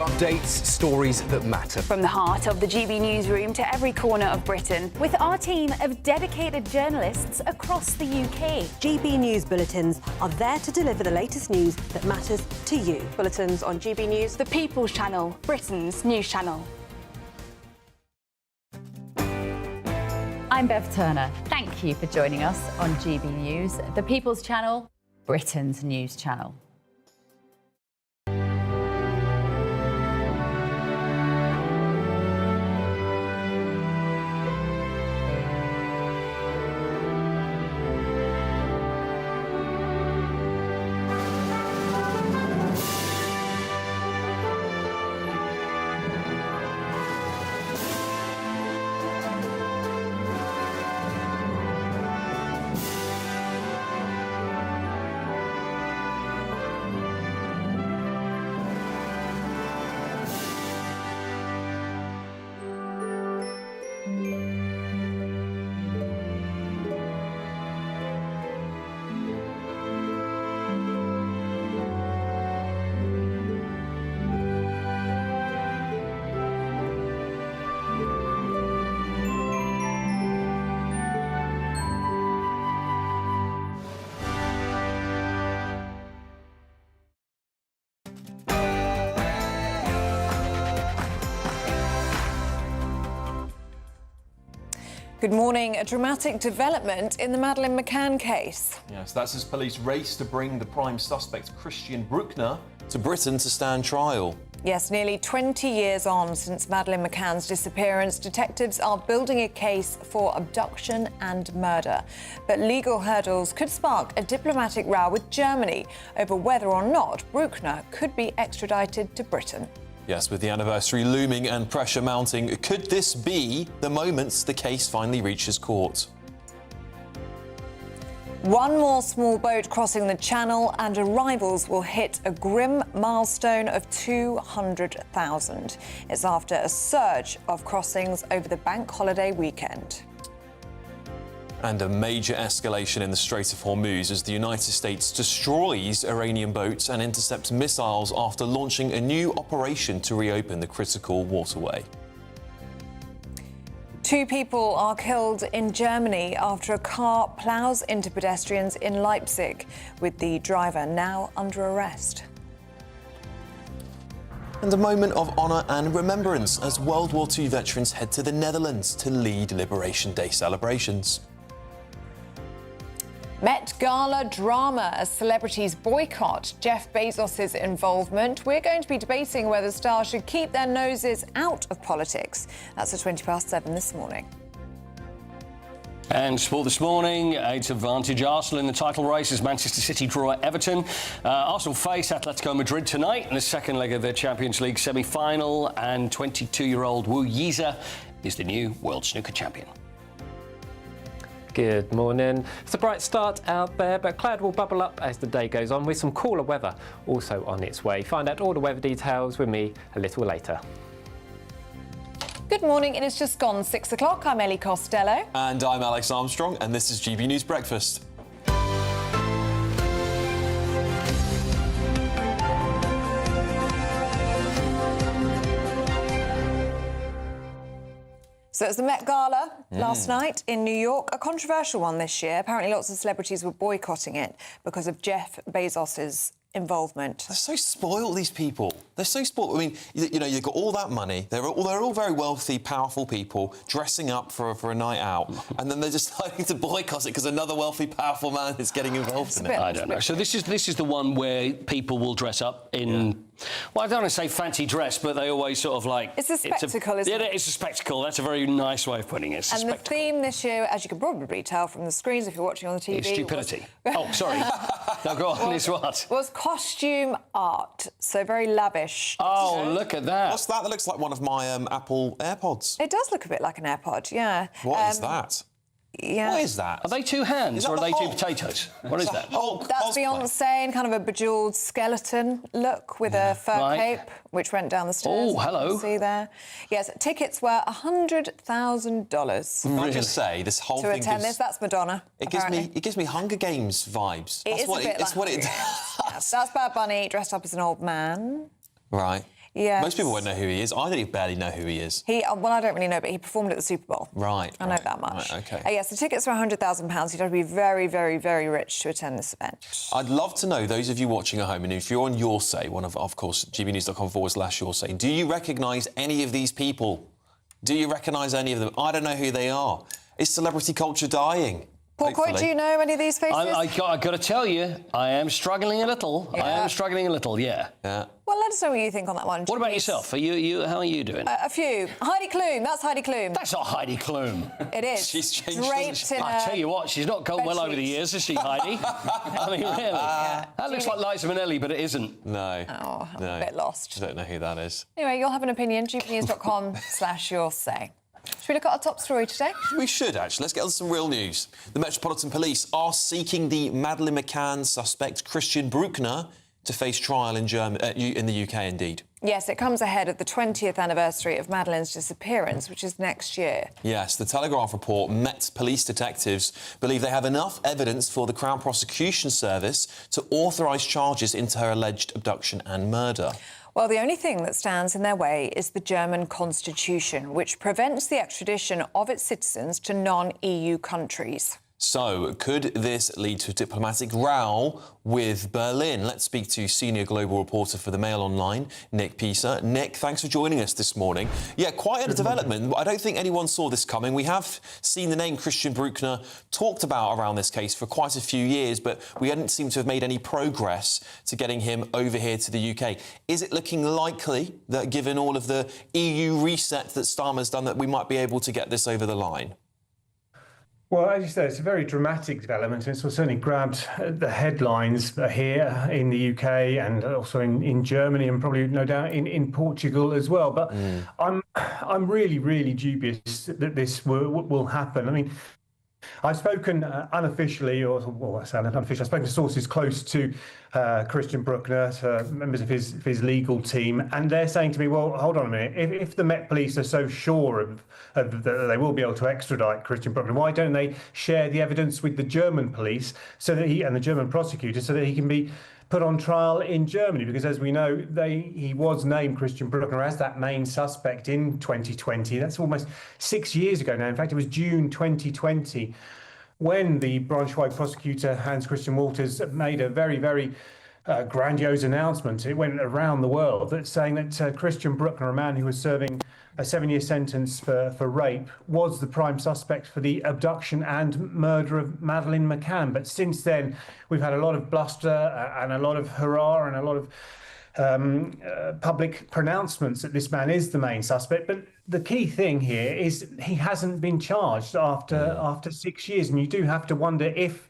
Updates, stories that matter. From the heart of the GB Newsroom to every corner of Britain, with our team of dedicated journalists across the UK. GB News Bulletins are there to deliver the latest news that matters to you. Bulletins on GB News, the People's Channel, Britain's news channel. I'm Bev Turner. Thank you for joining us on GB News, the People's Channel, Britain's news channel. Good morning. A dramatic development in the Madeleine McCann case. Yes, that's as police race to bring the prime suspect, Christian Bruckner, to Britain to stand trial. Yes, nearly 20 years on since Madeleine McCann's disappearance, detectives are building a case for abduction and murder. But legal hurdles could spark a diplomatic row with Germany over whether or not Bruckner could be extradited to Britain. Yes, with the anniversary looming and pressure mounting, could this be the moment the case finally reaches court? One more small boat crossing the Channel and arrivals will hit a grim milestone of 200,000. It's after a surge of crossings over the bank holiday weekend. And a major escalation in the Strait of Hormuz as the United States destroys Iranian boats and intercepts missiles after launching a new operation to reopen the critical waterway. 2 people are killed in Germany after a car ploughs into pedestrians in Leipzig, with the driver now under arrest. And a moment of honour and remembrance as World War II veterans head to the Netherlands to lead Liberation Day celebrations. Met Gala drama as celebrities boycott Jeff Bezos' involvement. We're going to be debating whether stars should keep their noses out of politics. That's at 7:20 this morning. And sport this morning, it's advantage Arsenal in the title race as Manchester City draw at Everton. Arsenal face Atletico Madrid tonight in the second leg of their Champions League semi-final, and 22-year-old Wu Yiza is the new world snooker champion. Good morning. It's a bright start out there, but cloud will bubble up as the day goes on with some cooler weather also on its way. Find out all the weather details with me a little later. Good morning. It is just gone 6 o'clock. I'm Ellie Costello. And I'm Alex Armstrong, and this is GB News Breakfast. So it was the Met Gala last night in New York, a controversial one this year. Apparently lots of celebrities were boycotting it because of Jeff Bezos' involvement. They're so spoiled, these people. They're so spoiled. I mean, you know, you've got all that money. They're all very wealthy, powerful people dressing up for a night out, and then they're deciding to boycott it because another wealthy, powerful man is getting involved in it. I don't know. So this is the one where people will dress up in. Well, I don't want to say fancy dress, but they always sort of like... It's a spectacle, isn't it? Yeah, it's a spectacle. That's a very nice way of putting it. It's a and spectacle. the theme this year, as you can probably tell from the screens if you're watching on the TV... It's stupidity. Oh, sorry. No, go on. It's what? Was costume art. So very lavish. Oh, look at that. What's that? That looks like one of my Apple AirPods. It does look a bit like an AirPod, yeah. What is that? Yeah. What is that? Are they 2 hands or are they 2 Hulk? potatoes? What is that? That's Beyonce in kind of a bejeweled skeleton look with a fur cape, which went down the stairs. Oh, hello. You can see there. Yes, tickets were $100,000. Can I just say, this whole to thing attend this. That's Madonna. It gives me Hunger Games vibes. It's what it does. That's That's Bad Bunny dressed up as an old man. Right. Yes. Most people won't know who he is. I don't even barely know who he is. Well, I don't really know, but he performed at the Super Bowl. Right. I know that much. Right, OK. Yes, the tickets were £100,000. You'd have to be very, very, very rich to attend this event. I'd love to know, those of you watching at home, and if you're on Your Say, of course, gbnews.com/Your Say, do you recognise any of these people? Do you recognise any of them? I don't know who they are. Is celebrity culture dying? Paul Coy, do you know any of these faces? I've got to tell you, I am struggling a little. Yeah. I am struggling a little, yeah. Yeah. Well, let us know what you think on that one. What about yourself? How are you doing? A few. Heidi Klum. That's Heidi Klum. That's not Heidi Klum. It is. She's changed, draped in I tell you what, she's not gone well over the sheets. years, has she, Heidi? I mean, really? That looks like Liza Minnelli, but it isn't. No. Oh, I'm no. a bit lost. I don't know who that is. Anyway, you'll have an opinion. gbnews.com/Your Say. Should we look at our top story today? We should, actually. Let's get on to some real news. The Metropolitan Police are seeking the Madeleine McCann suspect, Christian Bruckner, to face trial in the UK, indeed. Yes, it comes ahead of the 20th anniversary of Madeleine's disappearance, which is next year. Yes, the Telegraph report, Met police detectives believe they have enough evidence for the Crown Prosecution Service to authorise charges into her alleged abduction and murder. Well, the only thing that stands in their way is the German constitution, which prevents the extradition of its citizens to non-EU countries. So, could this lead to a diplomatic row with Berlin? Let's speak to senior global reporter for the Mail Online, Nick Pisa. Nick, thanks for joining us this morning. Yeah, quite a development. I don't think anyone saw this coming. We have seen the name Christian Bruckner talked about around this case for quite a few years, but we hadn't seemed to have made any progress to getting him over here to the UK. Is it looking likely that, given all of the EU reset that Starmer's done, that we might be able to get this over the line? Well, as you said, it's a very dramatic development, and it's certainly grabbed the headlines here in the UK and also in Germany, and probably no doubt in Portugal as well. But I'm really, really dubious that this will happen. I mean, I've spoken unofficially, I sound unofficial. I've spoken to sources close to Christian Bruckner, to members of his legal team, and they're saying to me, "Well, hold on a minute. If the Met Police are so sure of that they will be able to extradite Christian Bruckner, why don't they share the evidence with the German police so that and the German prosecutor, so that he can be put on trial in Germany?" Because, as we know, he was named, Christian Bruckner, as that main suspect in 2020. That's almost 6 years ago now. In fact, it was June 2020 when the Braunschweig prosecutor, Hans Christian Walters, made a very, very grandiose announcement. It went around the world, saying that Christian Bruckner, a man who was serving a 7-year sentence for rape, was the prime suspect for the abduction and murder of Madeleine McCann. But since then, we've had a lot of bluster and a lot of hurrah and a lot of public pronouncements that this man is the main suspect. But the key thing here is he hasn't been charged after 6 years, and you do have to wonder if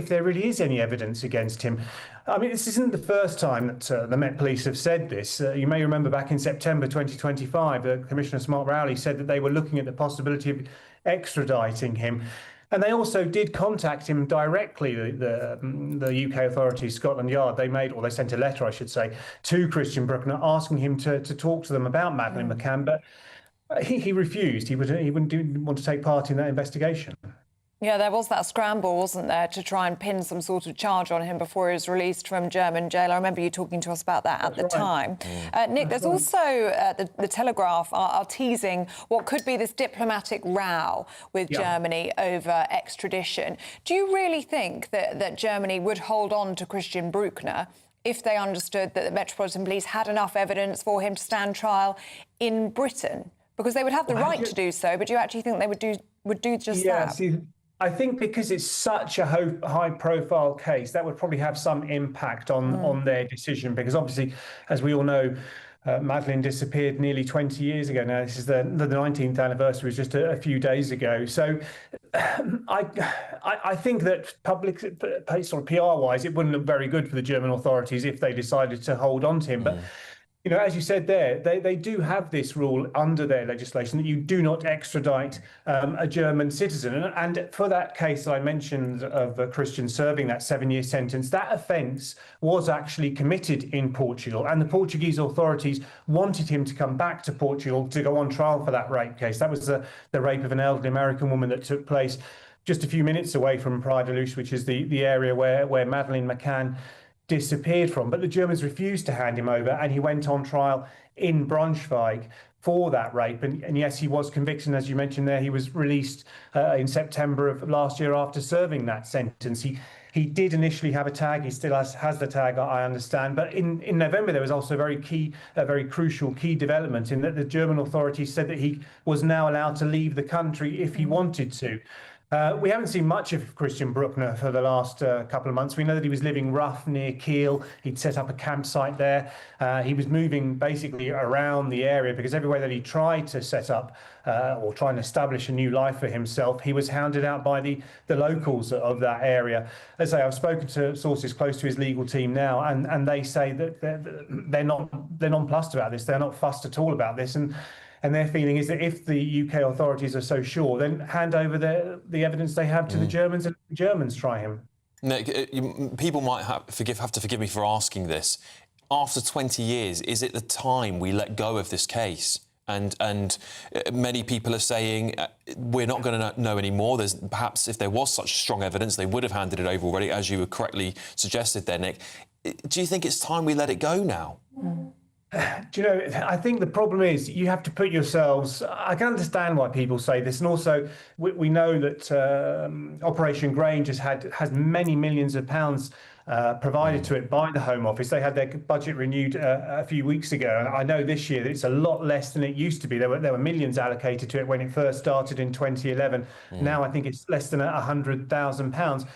there really is any evidence against him. I mean, this isn't the first time that the Met Police have said this. You may remember back in September 2025, Commissioner Smart Rowley said that they were looking at the possibility of extraditing him. And they also did contact him directly, the UK authorities, Scotland Yard. They sent a letter, I should say, to Christian Bruckner asking him to talk to them about Madeleine McCann, but he refused. He wouldn't want to take part in that investigation. Yeah, there was that scramble, wasn't there, to try and pin some sort of charge on him before he was released from German jail. I remember you talking to us about that at the time. Nick, there's also the Telegraph are teasing what could be this diplomatic row with Germany over extradition. Do you really think that Germany would hold on to Christian Bruckner if they understood that the Metropolitan Police had enough evidence for him to stand trial in Britain? Because they would have the right to do so, but do you actually think they would do just that? I think because it's such a high-profile case, that would probably have some impact on their decision. Because obviously, as we all know, Madeleine disappeared nearly 20 years ago now. This is the 19th anniversary, was just a few days ago. So I think that public, sort of PR-wise, it wouldn't look very good for the German authorities if they decided to hold on to him. But you know, as you said there, they do have this rule under their legislation that you do not extradite a German citizen. And for that case that I mentioned of Christian serving that 7-year sentence, that offence was actually committed in Portugal. And the Portuguese authorities wanted him to come back to Portugal to go on trial for that rape case. That was the rape of an elderly American woman that took place just a few minutes away from Praia da Luz, which is the area where Madeleine McCann disappeared from. But the Germans refused to hand him over, and he went on trial in Braunschweig for that rape. And yes, he was convicted. And as you mentioned there, he was released in September of last year after serving that sentence. He did initially have a tag. He still has the tag, I understand. But in November, there was also a very crucial key development in that the German authorities said that he was now allowed to leave the country if he wanted to. We haven't seen much of Christian Bruckner for the last couple of months. We know that he was living rough near Kiel. He'd set up a campsite there. He was moving basically around the area because everywhere that he tried to set up or try and establish a new life for himself, he was hounded out by the locals of that area. As I say, I've spoken to sources close to his legal team now, and they say that they're nonplussed about this. They're not fussed at all about this. And their feeling is that if the UK authorities are so sure, then hand over the evidence they have to the Germans, and the Germans try him. Nick, people might have to forgive me for asking this. After 20 years, is it the time we let go of this case? And many people are saying we're not going to know anymore. There's perhaps if there was such strong evidence, they would have handed it over already, as you correctly suggested there, Nick. Do you think it's time we let it go now? Do you know, I think the problem is you have to put yourselves... I can understand why people say this, and also we know that Operation Grange has many millions of pounds provided to it by the Home Office. They had their budget renewed a few weeks ago, and I know this year that it's a lot less than it used to be. There were millions allocated to it when it first started in 2011. Now I think it's less than £100,000.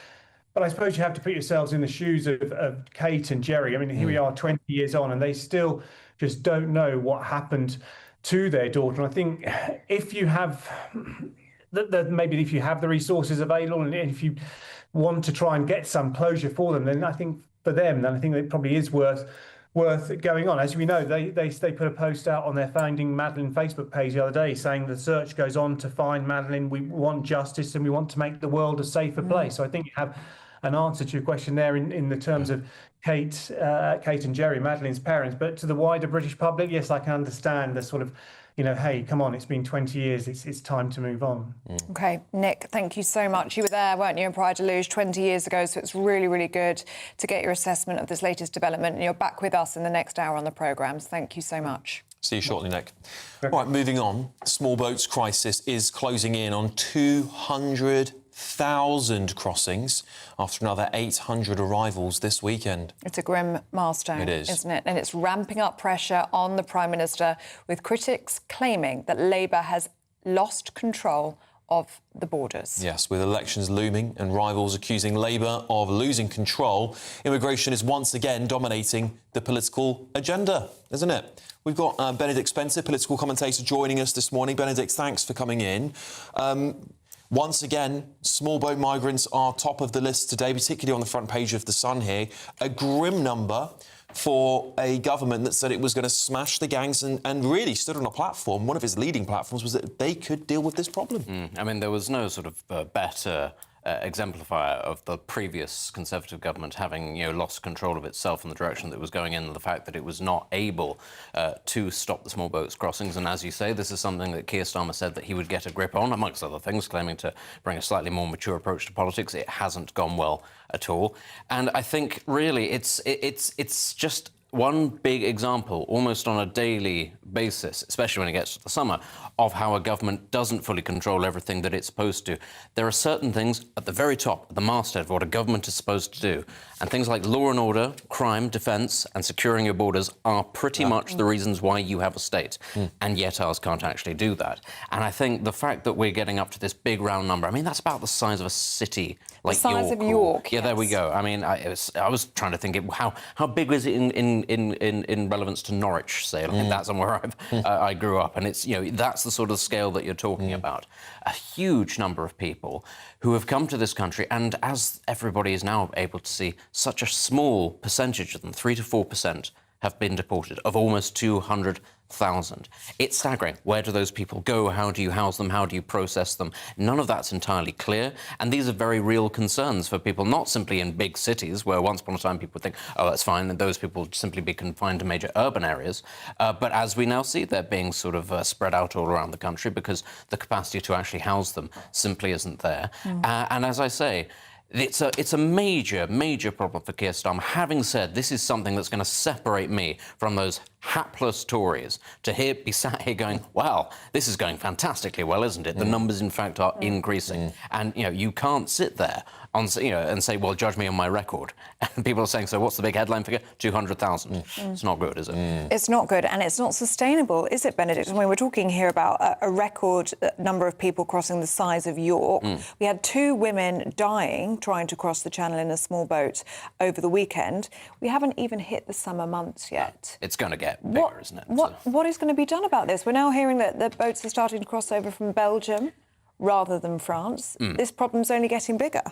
But I suppose you have to put yourselves in the shoes of Kate and Jerry. I mean, here we are 20 years on, and they still just don't know what happened to their daughter. And I think if you have, maybe if you have the resources available, and if you want to try and get some closure for them, then I think for them, then I think it probably is worth going on. As we know, they put a post out on their Finding Madeleine Facebook page the other day saying the search goes on to find Madeleine. We want justice and we want to make the world a safer place. So I think you have an answer to your question there in the terms of Kate and Jerry, Madeleine's parents. But to the wider British public, yes, I can understand the sort of, hey, come on, it's been 20 years, it's time to move on. OK, Nick, thank you so much. You were there, weren't you, in Pride Deluge 20 years ago, so it's really, really good to get your assessment of this latest development, and you're back with us in the next hour on the programmes. Thank you so much. See you shortly, Nick. All right, moving on. Small boats crisis is closing in on 200,000 crossings after another 800 arrivals this weekend. It's a grim milestone, it is, isn't it? And it's ramping up pressure on the Prime Minister, with critics claiming that Labour has lost control of the borders. Yes, with elections looming and rivals accusing Labour of losing control, immigration is once again dominating the political agenda, isn't it? We've got Benedict Spencer, political commentator, joining us this morning. Benedict, thanks for coming in. Once again, small boat migrants are top of the list today, particularly on the front page of The Sun here. A grim number for a government that said it was going to smash the gangs and really stood on a platform. One of its leading platforms was that they could deal with this problem. I mean, there was no sort of better exemplifier of the previous Conservative government having, lost control of itself in the direction that it was going in, and the fact that it was not able to stop the small boats crossings. And as you say, this is something that Keir Starmer said that he would get a grip on, amongst other things, claiming to bring a slightly more mature approach to politics. It hasn't gone well at all. And I think, really, it's just one big example, almost on a daily basis, especially when it gets to the summer, of how a government doesn't fully control everything that it's supposed to. There are certain things at the very top, at the masthead of what a government is supposed to do. And things like law and order, crime, defence and securing your borders are pretty much the reasons why you have a state. And yet ours can't actually do that. And I think the fact that we're getting up to this big round number, I mean, that's about the size of a city like York. The size of York, Yeah, there we go. I mean, I was trying to think, how big was it in relevance to Norwich, say? I think that's somewhere I grew up. And it's, that's the sort of scale that you're talking about. A huge number of people who have come to this country, and as everybody is now able to see, such a small percentage of them, 3 to 4%, have been deported, of almost 200,000. It's staggering. Where do those people go? How do you house them? How do you process them? None of that's entirely clear. And these are very real concerns for people, not simply in big cities, where once upon a time people would think, oh, that's fine, and those people would simply be confined to major urban areas. But as we now see, they're being sort of spread out all around the country because the capacity to actually house them simply isn't there. And as I say, It's a major problem for Keir Starmer. Having said this is something that's going to separate me from those hapless Tories to be sat here going, wow, this is going fantastically well, isn't it? The numbers, in fact, are increasing. And, you can't sit there and say, well, judge me on my record. And people are saying, so what's the big headline figure? 200,000. It's not good, is it? It's not good, and it's not sustainable, is it, Benedict? I mean, we're talking here about a record number of people crossing the size of York. We had 2 women dying trying to cross the Channel in a small boat over the weekend. We haven't even hit the summer months yet. It's going to get bigger, isn't it? What is going to be done about this? We're now hearing that the boats are starting to cross over from Belgium rather than France. This problem's only getting bigger.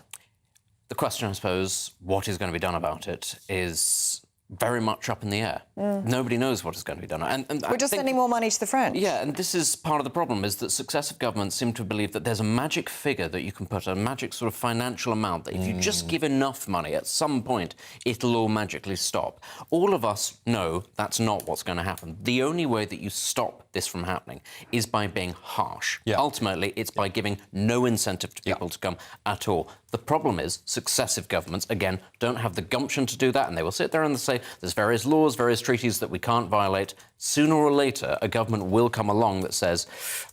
The question, I suppose, what is going to be done about it is very much up in the air. Nobody knows what is going to be done. And we're just sending more money to the French. Yeah, and this is part of the problem, is that successive governments seem to believe that there's a magic figure that you can put, a magic sort of financial amount, that if you just give enough money, at some point, it'll all magically stop. All of us know that's not what's going to happen. The only way that you stop this from happening is by being harsh. Ultimately, it's by giving no incentive to people to come at all. The problem is successive governments, again, don't have the gumption to do that, and they will sit there and say there's various laws, various treaties that we can't violate. Sooner or later, a government will come along that says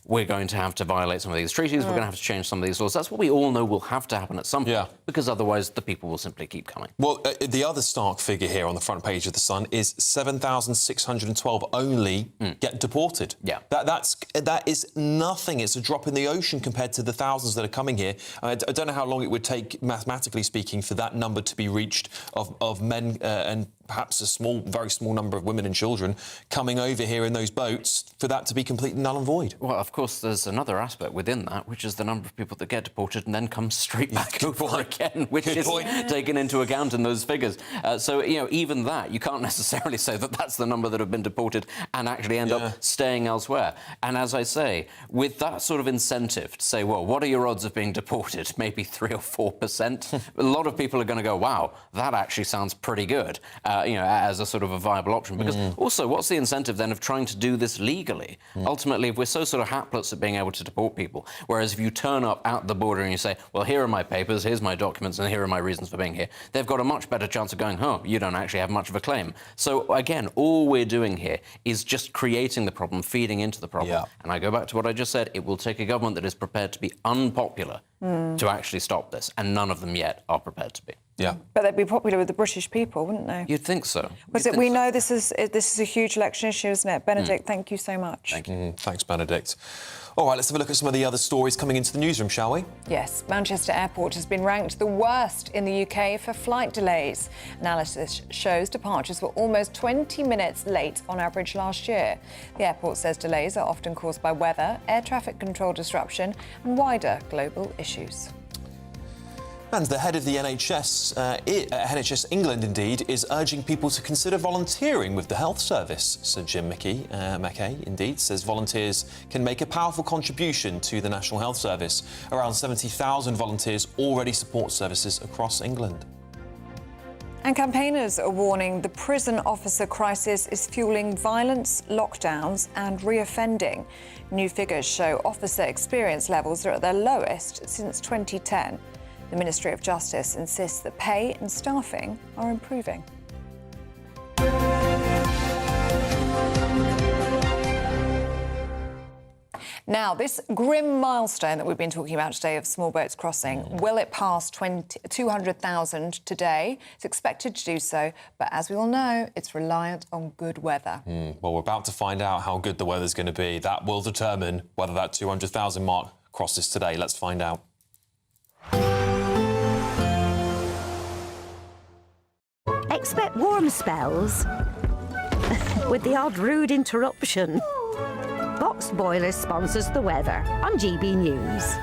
we're going to have to violate some of these treaties, we're going to have to change some of these laws. That's what we all know will have to happen at some point, because otherwise the people will simply keep coming. Well, the other stark figure here on the front page of The Sun is 7,612 only get deported. That is nothing. It's a drop in the ocean compared to the thousands that are coming here. I don't know how long it would take, mathematically speaking, for that number to be reached of men and perhaps a very small number of women and children coming over here in those boats, for that to be completely null and void. Well, of course, there's another aspect within that, which is the number of people that get deported and then come straight back over again, which is taken into account in those figures. So, even that, you can't necessarily say that that's the number that have been deported and actually end up staying elsewhere. And as I say, with that sort of incentive to say, well, what are your odds of being deported? Maybe 3 or 4%. A lot of people are going to go, wow, that actually sounds pretty good. As a sort of a viable option. Because also, what's the incentive then of trying to do this legally? Ultimately, if we're so sort of hapless at being able to deport people, whereas if you turn up at the border and you say, well, here are my papers, here's my documents, and here are my reasons for being here, they've got a much better chance of going, oh, you don't actually have much of a claim. So, again, all we're doing here is just creating the problem, feeding into the problem. And I go back to what I just said, it will take a government that is prepared to be unpopular to actually stop this, and none of them yet are prepared to be. But they'd be popular with the British people, wouldn't they? You'd think so. We know this is a huge election issue, isn't it? Benedict, thank you so much. Thank you. Thanks, Benedict. All right, let's have a look at some of the other stories coming into the newsroom, shall we? Yes, Manchester Airport has been ranked the worst in the UK for flight delays. Analysis shows departures were almost 20 minutes late on average last year. The airport says delays are often caused by weather, air traffic control disruption and wider global issues. And the head of the NHS England, indeed, is urging people to consider volunteering with the health service. Sir Jim Mackay, indeed, says volunteers can make a powerful contribution to the National Health Service. Around 70,000 volunteers already support services across England. And campaigners are warning the prison officer crisis is fueling violence, lockdowns and reoffending. New figures show officer experience levels are at their lowest since 2010. The Ministry of Justice insists that pay and staffing are improving. Now, this grim milestone that we've been talking about today of small boats crossing, will it pass 200,000 today? It's expected to do so, but as we all know, it's reliant on good weather. Well, we're about to find out how good the weather's going to be. That will determine whether that 200,000 mark crosses today. Let's find out. Expect warm spells with the odd rude interruption. Box Boilers sponsors the weather on GB News.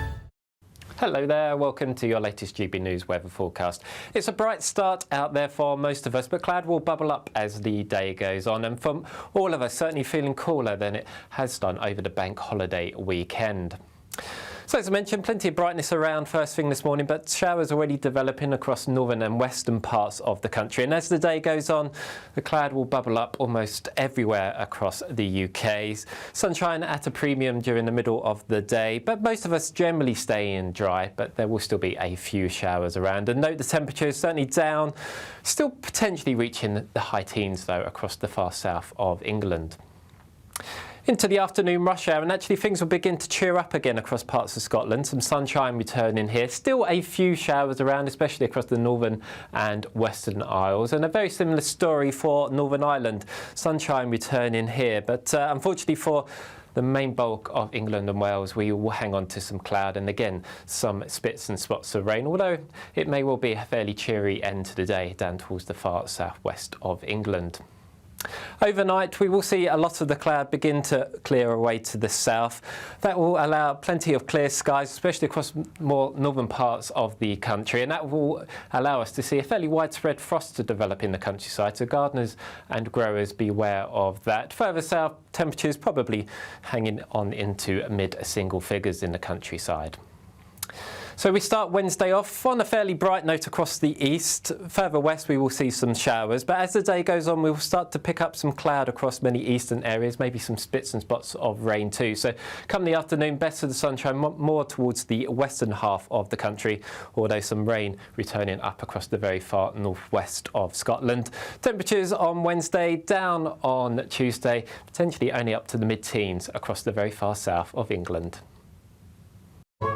Hello there, welcome to your latest GB News weather forecast. It's a bright start out there for most of us, but cloud will bubble up as the day goes on, and for all of us, certainly feeling cooler than it has done over the bank holiday weekend. So as I mentioned, plenty of brightness around first thing this morning, but showers already developing across northern and western parts of the country. And as the day goes on, the cloud will bubble up almost everywhere across the UK. Sunshine at a premium during the middle of the day, but most of us generally stay in dry, but there will still be a few showers around. And note the temperature is certainly down, still potentially reaching the high teens though across the far south of England. Into the afternoon rush hour, and actually things will begin to cheer up again across parts of Scotland. Some sunshine returning here. Still a few showers around, especially across the northern and western Isles. And a very similar story for Northern Ireland. Sunshine returning here, but unfortunately for the main bulk of England and Wales, we will hang on to some cloud and again some spits and spots of rain, although it may well be a fairly cheery end to the day down towards the far southwest of England. Overnight, we will see a lot of the cloud begin to clear away to the south. That will allow plenty of clear skies, especially across more northern parts of the country, and that will allow us to see a fairly widespread frost to develop in the countryside, so gardeners and growers beware of that. Further south, temperatures probably hanging on into mid-single figures in the countryside. So we start Wednesday off on a fairly bright note across the east. Further west we will see some showers, but as the day goes on we will start to pick up some cloud across many eastern areas, maybe some spits and spots of rain too. So come the afternoon, best of the sunshine more towards the western half of the country, although some rain returning up across the very far northwest of Scotland. Temperatures on Wednesday down on Tuesday, potentially only up to the mid-teens across the very far south of England.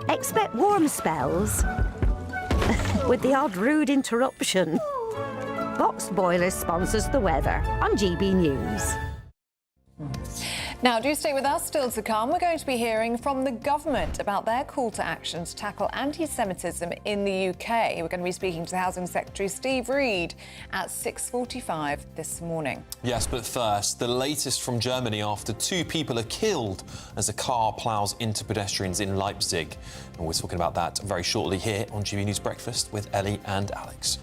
Expect warm spells with the odd rude interruption. Boxed Boilers sponsors the weather on GB News. Now, do stay with us. Still to come, we're going to be hearing from the government about their call to action to tackle anti-Semitism in the UK. We're going to be speaking to the Housing Secretary, Steve Reed, at 6:45 this morning. Yes, but first, the latest from Germany after 2 people are killed as a car ploughs into pedestrians in Leipzig. And we're talking about that very shortly here on GB News Breakfast with Ellie and Alex.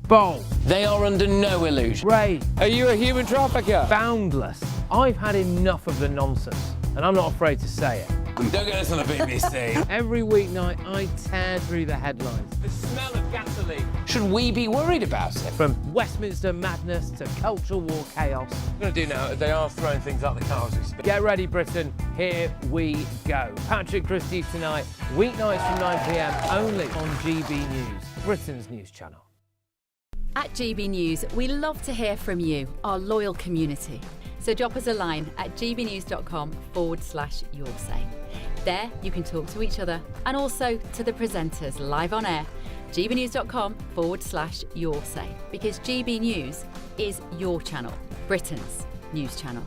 Bold. They are under no illusion. Ray. Are you a human trafficker? Boundless. I've had enough of the nonsense, and I'm not afraid to say it. Don't get us on the BBC. Every weeknight, I tear through the headlines. The smell of gasoline. Should we be worried about it? From Westminster madness to cultural war chaos. What I'm going to do now is they are throwing things out the car as we speak. Get ready, Britain. Here we go. Patrick Christie tonight, weeknights from 9 p.m. only on GB News, Britain's news channel. At GB News, we love to hear from you, our loyal community. So drop us a line at gbnews.com/yoursay. There you can talk to each other and also to the presenters live on air. gbnews.com/yoursay, because GB News is your channel, Britain's news channel.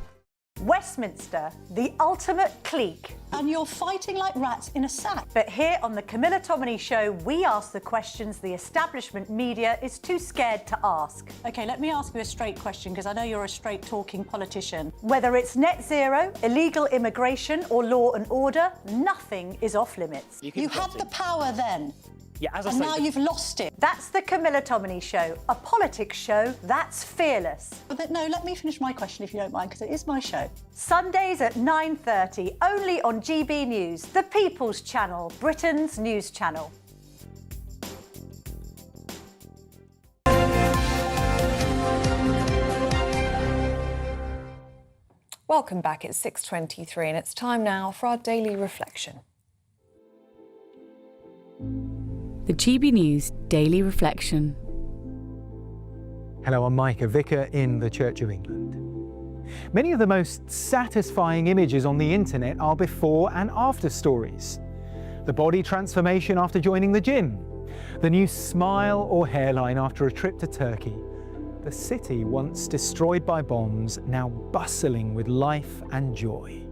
Westminster, the ultimate clique. And you're fighting like rats in a sack. But here on the Camilla Tominey Show, we ask the questions the establishment media is too scared to ask. OK, let me ask you a straight question, because I know you're a straight-talking politician. Whether it's net zero, illegal immigration or law and order, nothing is off limits. You had the power then. Yeah, as I and say, now you've lost it. That's the Camilla Tominey Show, a politics show that's fearless. But no, let me finish my question if you don't mind, because it is my show. Sundays at 9:30, only on GB News, the People's Channel, Britain's news channel. Welcome back. It's 6:23 and it's time now for our daily reflection. The GB News Daily Reflection. Hello, I'm Mike, a vicar in the Church of England. Many of the most satisfying images on the internet are before and after stories. The body transformation after joining the gym, the new smile or hairline after a trip to Turkey, the city once destroyed by bombs now bustling with life and joy.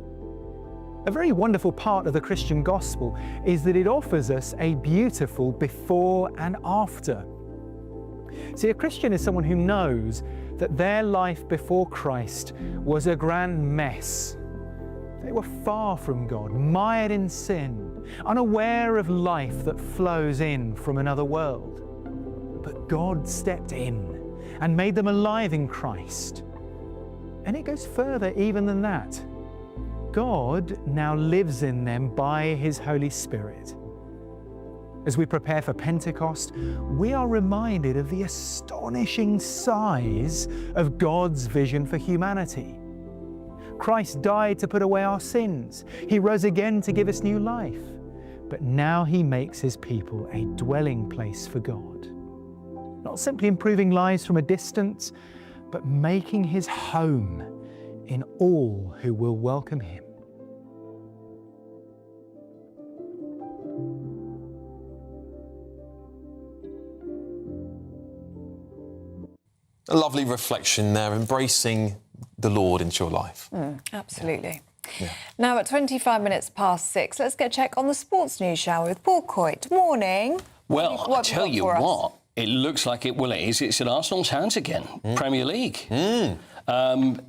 A very wonderful part of the Christian gospel is that it offers us a beautiful before and after. See, a Christian is someone who knows that their life before Christ was a grand mess. They were far from God, mired in sin, unaware of life that flows in from another world. But God stepped in and made them alive in Christ. And it goes further even than that. God now lives in them by His Holy Spirit. As we prepare for Pentecost, we are reminded of the astonishing size of God's vision for humanity. Christ died to put away our sins. He rose again to give us new life. But now He makes His people a dwelling place for God. Not simply improving lives from a distance, but making His home in all who will welcome Him. A lovely reflection there, embracing the Lord into your life. Absolutely. Yeah. Now at 25 minutes past 6, let's get a check on the sports news, shall we, with Paul Coit. Morning. Well, I tell you what, it looks like it is. It's in Arsenal's hands again, Premier League. You can't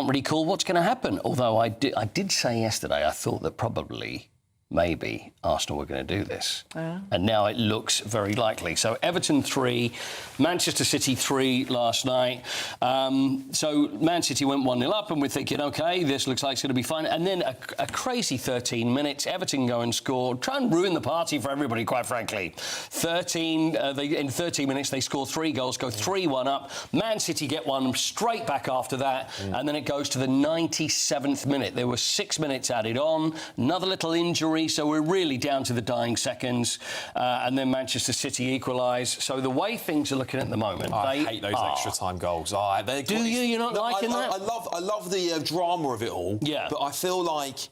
really call what's going to happen. Although I did say yesterday I thought that probably, maybe, Arsenal were going to do this. And now it looks very likely. So Everton 3, Manchester City 3 last night. So Man City went 1-0 up and we're thinking, OK, this looks like it's going to be fine. And then a crazy 13 minutes, Everton go and score, try and ruin the party for everybody, quite frankly. In 13 minutes, they score 3 goals, go 3-1 up. Man City get one straight back after that. And then it goes to the 97th minute. There were 6 minutes added on, another little injury. So we're really down to the dying seconds, and then Manchester City equalise. So the way things are looking at the moment, I hate those extra time goals. Do you? You're not liking that? I love the drama of it all. Yeah. But I feel like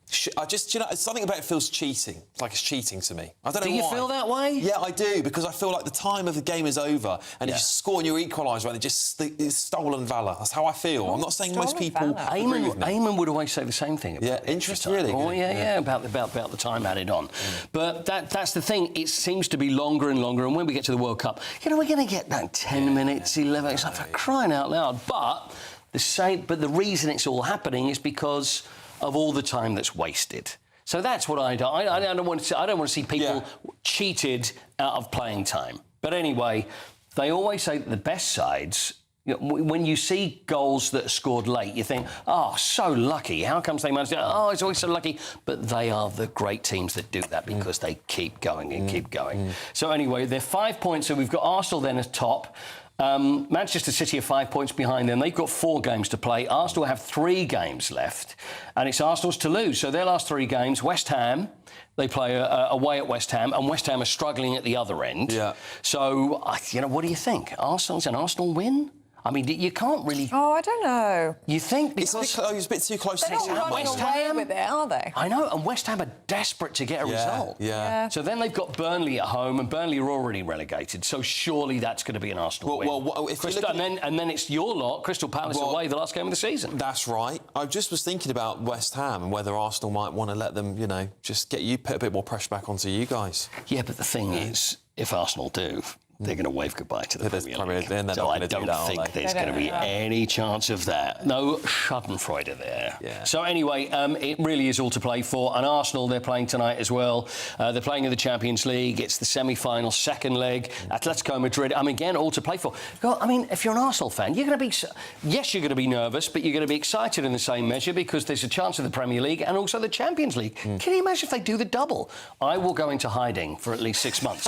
something about it feels cheating. It's like it's cheating to me. I don't know why. Do you feel that way? Yeah, I do, because I feel like the time of the game is over and you score and you equalise, right? It's stolen valour. That's how I feel. I'm not saying most people agree with me. Eamonn would always say the same thing. Yeah, interesting, really. Oh, yeah, about the time added on. But that's the thing. It seems to be longer and longer. And when we get to the World Cup, we're going to get that 10 minutes, 11. It's like for crying out loud. But the reason it's all happening is because of all the time that's wasted. So that's what I don't want to see people cheated out of playing time. But anyway, they always say that the best sides, when you see goals that are scored late, you think, oh, so lucky. How comes they manage to... Oh, it's always so lucky. But they are the great teams that do that because they keep going and keep going. So anyway, they're 5 points. So we've got Arsenal then as top. Manchester City are 5 points behind them. They've got 4 games to play. Arsenal have 3 games left, and it's Arsenal's to lose. So their last 3 games, West Ham, they play away at West Ham, and West Ham are struggling at the other end. Yeah. So, what do you think? Can Arsenal win? I mean, you can't really... Oh, I don't know. You think because... It's a bit too close to They're not running away with it, are they? I know, and West Ham are desperate to get a result. Yeah. So then they've got Burnley at home, and Burnley are already relegated, so surely that's going to be an Arsenal win. And then it's your lot, Crystal Palace away, the last game of the season. That's right. I just was thinking about West Ham and whether Arsenal might want to let them, just put a bit more pressure back onto you guys. Yeah, but the thing is, if Arsenal do, they're going to wave goodbye to the Premier League. So I don't think there's going to be any chance of that. No schadenfreude there. Yeah. So anyway, it really is all to play for. And Arsenal, they're playing tonight as well. They're playing in the Champions League. It's the semi-final, second leg. Atletico Madrid. Again, all to play for. If you're an Arsenal fan, you're going to be... Yes, you're going to be nervous, but you're going to be excited in the same measure because there's a chance of the Premier League and also the Champions League. Can you imagine if they do the double? I will go into hiding for at least 6 months,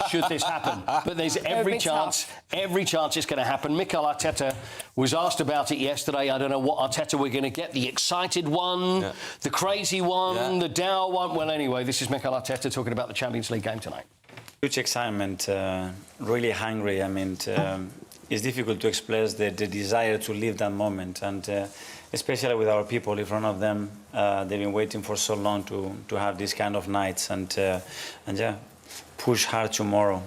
should this happen. But there's every chance it's going to happen. Mikel Arteta was asked about it yesterday. I don't know what Arteta we're going to get. The excited one, the crazy one, the dour one. Well, anyway, this is Mikel Arteta talking about the Champions League game tonight. Huge excitement, really hungry. It's difficult to express the desire to live that moment, and especially with our people in front of them. They've been waiting for so long to have these kind of nights, and push hard tomorrow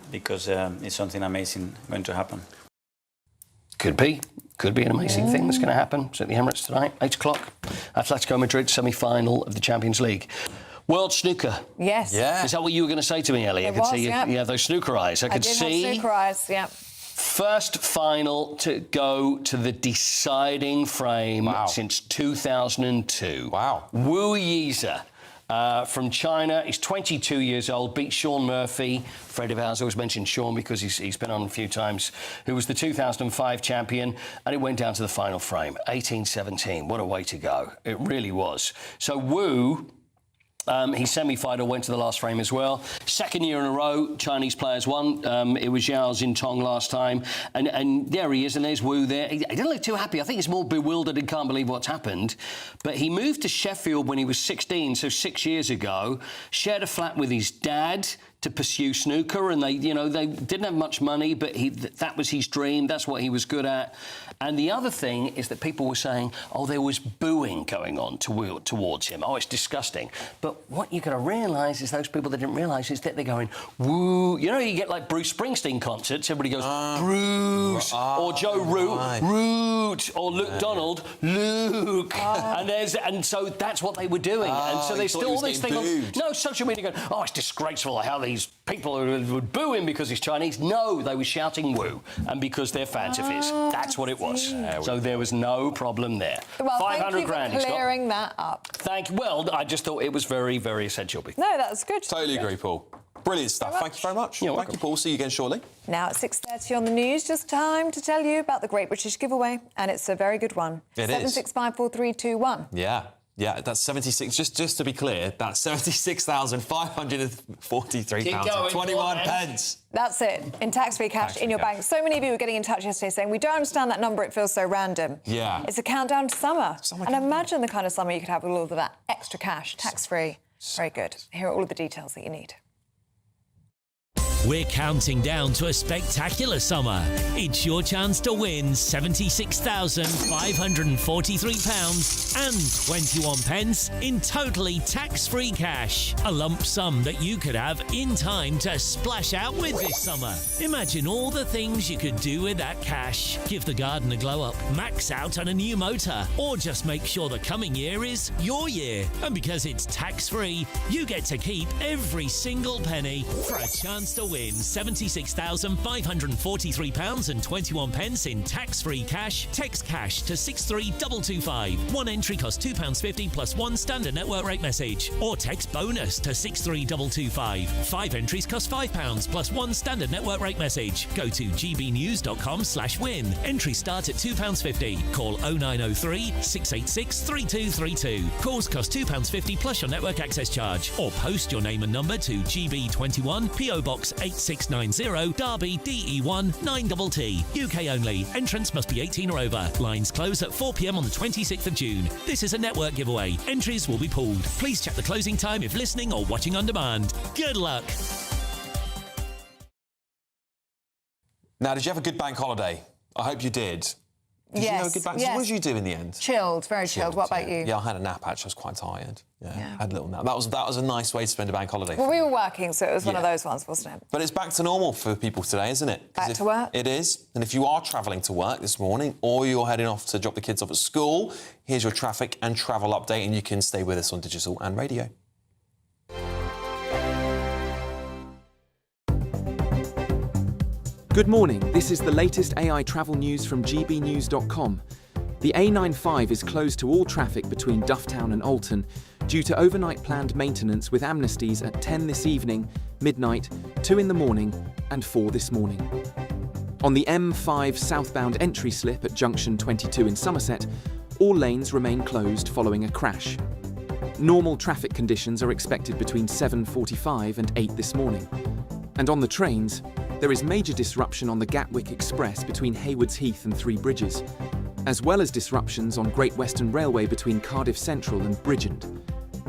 because it's something amazing going to happen. Could be an amazing thing that's going to happen. It's at the Emirates tonight, 8 o'clock. Atletico Madrid semi-final of the Champions League. World snooker. Yes. Yeah. Is that what you were going to say to me, Ellie? I could see you, those snooker eyes. I could see. Have snooker eyes, yeah. First final to go to the deciding frame since 2002. Wow. Wu Yiza. From China, he's 22 years old, beat Sean Murphy. Fred of ours always mentioned Sean because he's been on a few times, who was the 2005 champion, and it went down to the final frame, 18-17. What a way to go. It really was. So Wu... he semi-final, went to the last frame as well. Second year in a row, Chinese players won. It was Zhao Xintong last time. And there he is, and there's Wu there. He didn't look too happy. I think he's more bewildered and can't believe what's happened. But he moved to Sheffield when he was 16, so 6 years ago, shared a flat with his dad to pursue snooker, and they didn't have much money, but that was his dream. That's what he was good at. And the other thing is that people were saying, there was booing going on towards him. It's disgusting. But what you've got to realise is those people that didn't realise is that they're going, woo. You get like Bruce Springsteen concerts, everybody goes, Bruce, or Joe Root, or Luke Donald, Luke. And so that's what they were doing. And so there's still all this thing on social media going, it's disgraceful how these people would boo him because he's Chinese. No, they were shouting woo, and because they're fans of his. That's what it was. So there was no problem there. Well, 500 grand. Thank you for clearing that up. Well, I just thought it was very, very essential. No, that's good. Totally agree, Paul. Brilliant stuff. Thank you very much. Thank you, Paul. See you again shortly. Now at 6:30 on the news, just time to tell you about the Great British Giveaway, and it's a very good one. It is. 7654321. Yeah, that's 76. Just to be clear, that's £76,543.21. That's it, in tax-free cash in your bank. So many of you were getting in touch yesterday saying, we don't understand that number, it feels so random. Yeah. It's a countdown to summer. And imagine the kind of summer you could have with all of that extra cash, tax-free. Very good. Here are all of the details that you need. We're counting down to a spectacular summer. It's your chance to win £76,543 and 21 pence in totally tax-free cash. A lump sum that you could have in time to splash out with this summer. Imagine all the things you could do with that cash. Give the garden a glow up, max out on a new motor, or just make sure the coming year is your year. And because it's tax-free, you get to keep every single penny for a chance to win £76,543 and 21 pence in tax-free cash. Text cash to 63225. One entry costs £2.50 plus one standard network rate message. Or text bonus to 63225. 5 entries cost £5 plus one standard network rate message. Go to gbnews.com/win. Entries start at £2.50. Call 0903 686 3232. Calls cost £2.50 plus your network access charge. Or post your name and number to GB21 PO Box 8690 Derby DE1 9TT. UK only. Entrance must be 18 or over. Lines close at 4 p.m. on the 26th of June. This is a network giveaway. Entries will be pulled. Please check the closing time if listening or watching on demand. Good luck. Now, did you have a good bank holiday? I hope you did. Did you have a good back? Yes. What did you do in the end? Chilled, very chilled. What about you? Yeah, I had a nap, actually. I was quite tired. Yeah, I had a little nap. That was a nice way to spend a bank holiday. Well, we were working, so it was one of those ones, wasn't it? But it's back to normal for people today, isn't it? Back to work? It is. And if you are travelling to work this morning or you're heading off to drop the kids off at school, here's your traffic and travel update, and you can stay with us on digital and radio. Good morning, this is the latest AI travel news from gbnews.com. The A95 is closed to all traffic between Dufftown and Alton due to overnight planned maintenance with amnesties at 10 this evening, midnight, 2 in the morning and 4 this morning. On the M5 southbound entry slip at junction 22 in Somerset, all lanes remain closed following a crash. Normal traffic conditions are expected between 7:45 and 8 this morning. And on the trains, there is major disruption on the Gatwick Express between Haywards Heath and Three Bridges, as well as disruptions on Great Western Railway between Cardiff Central and Bridgend.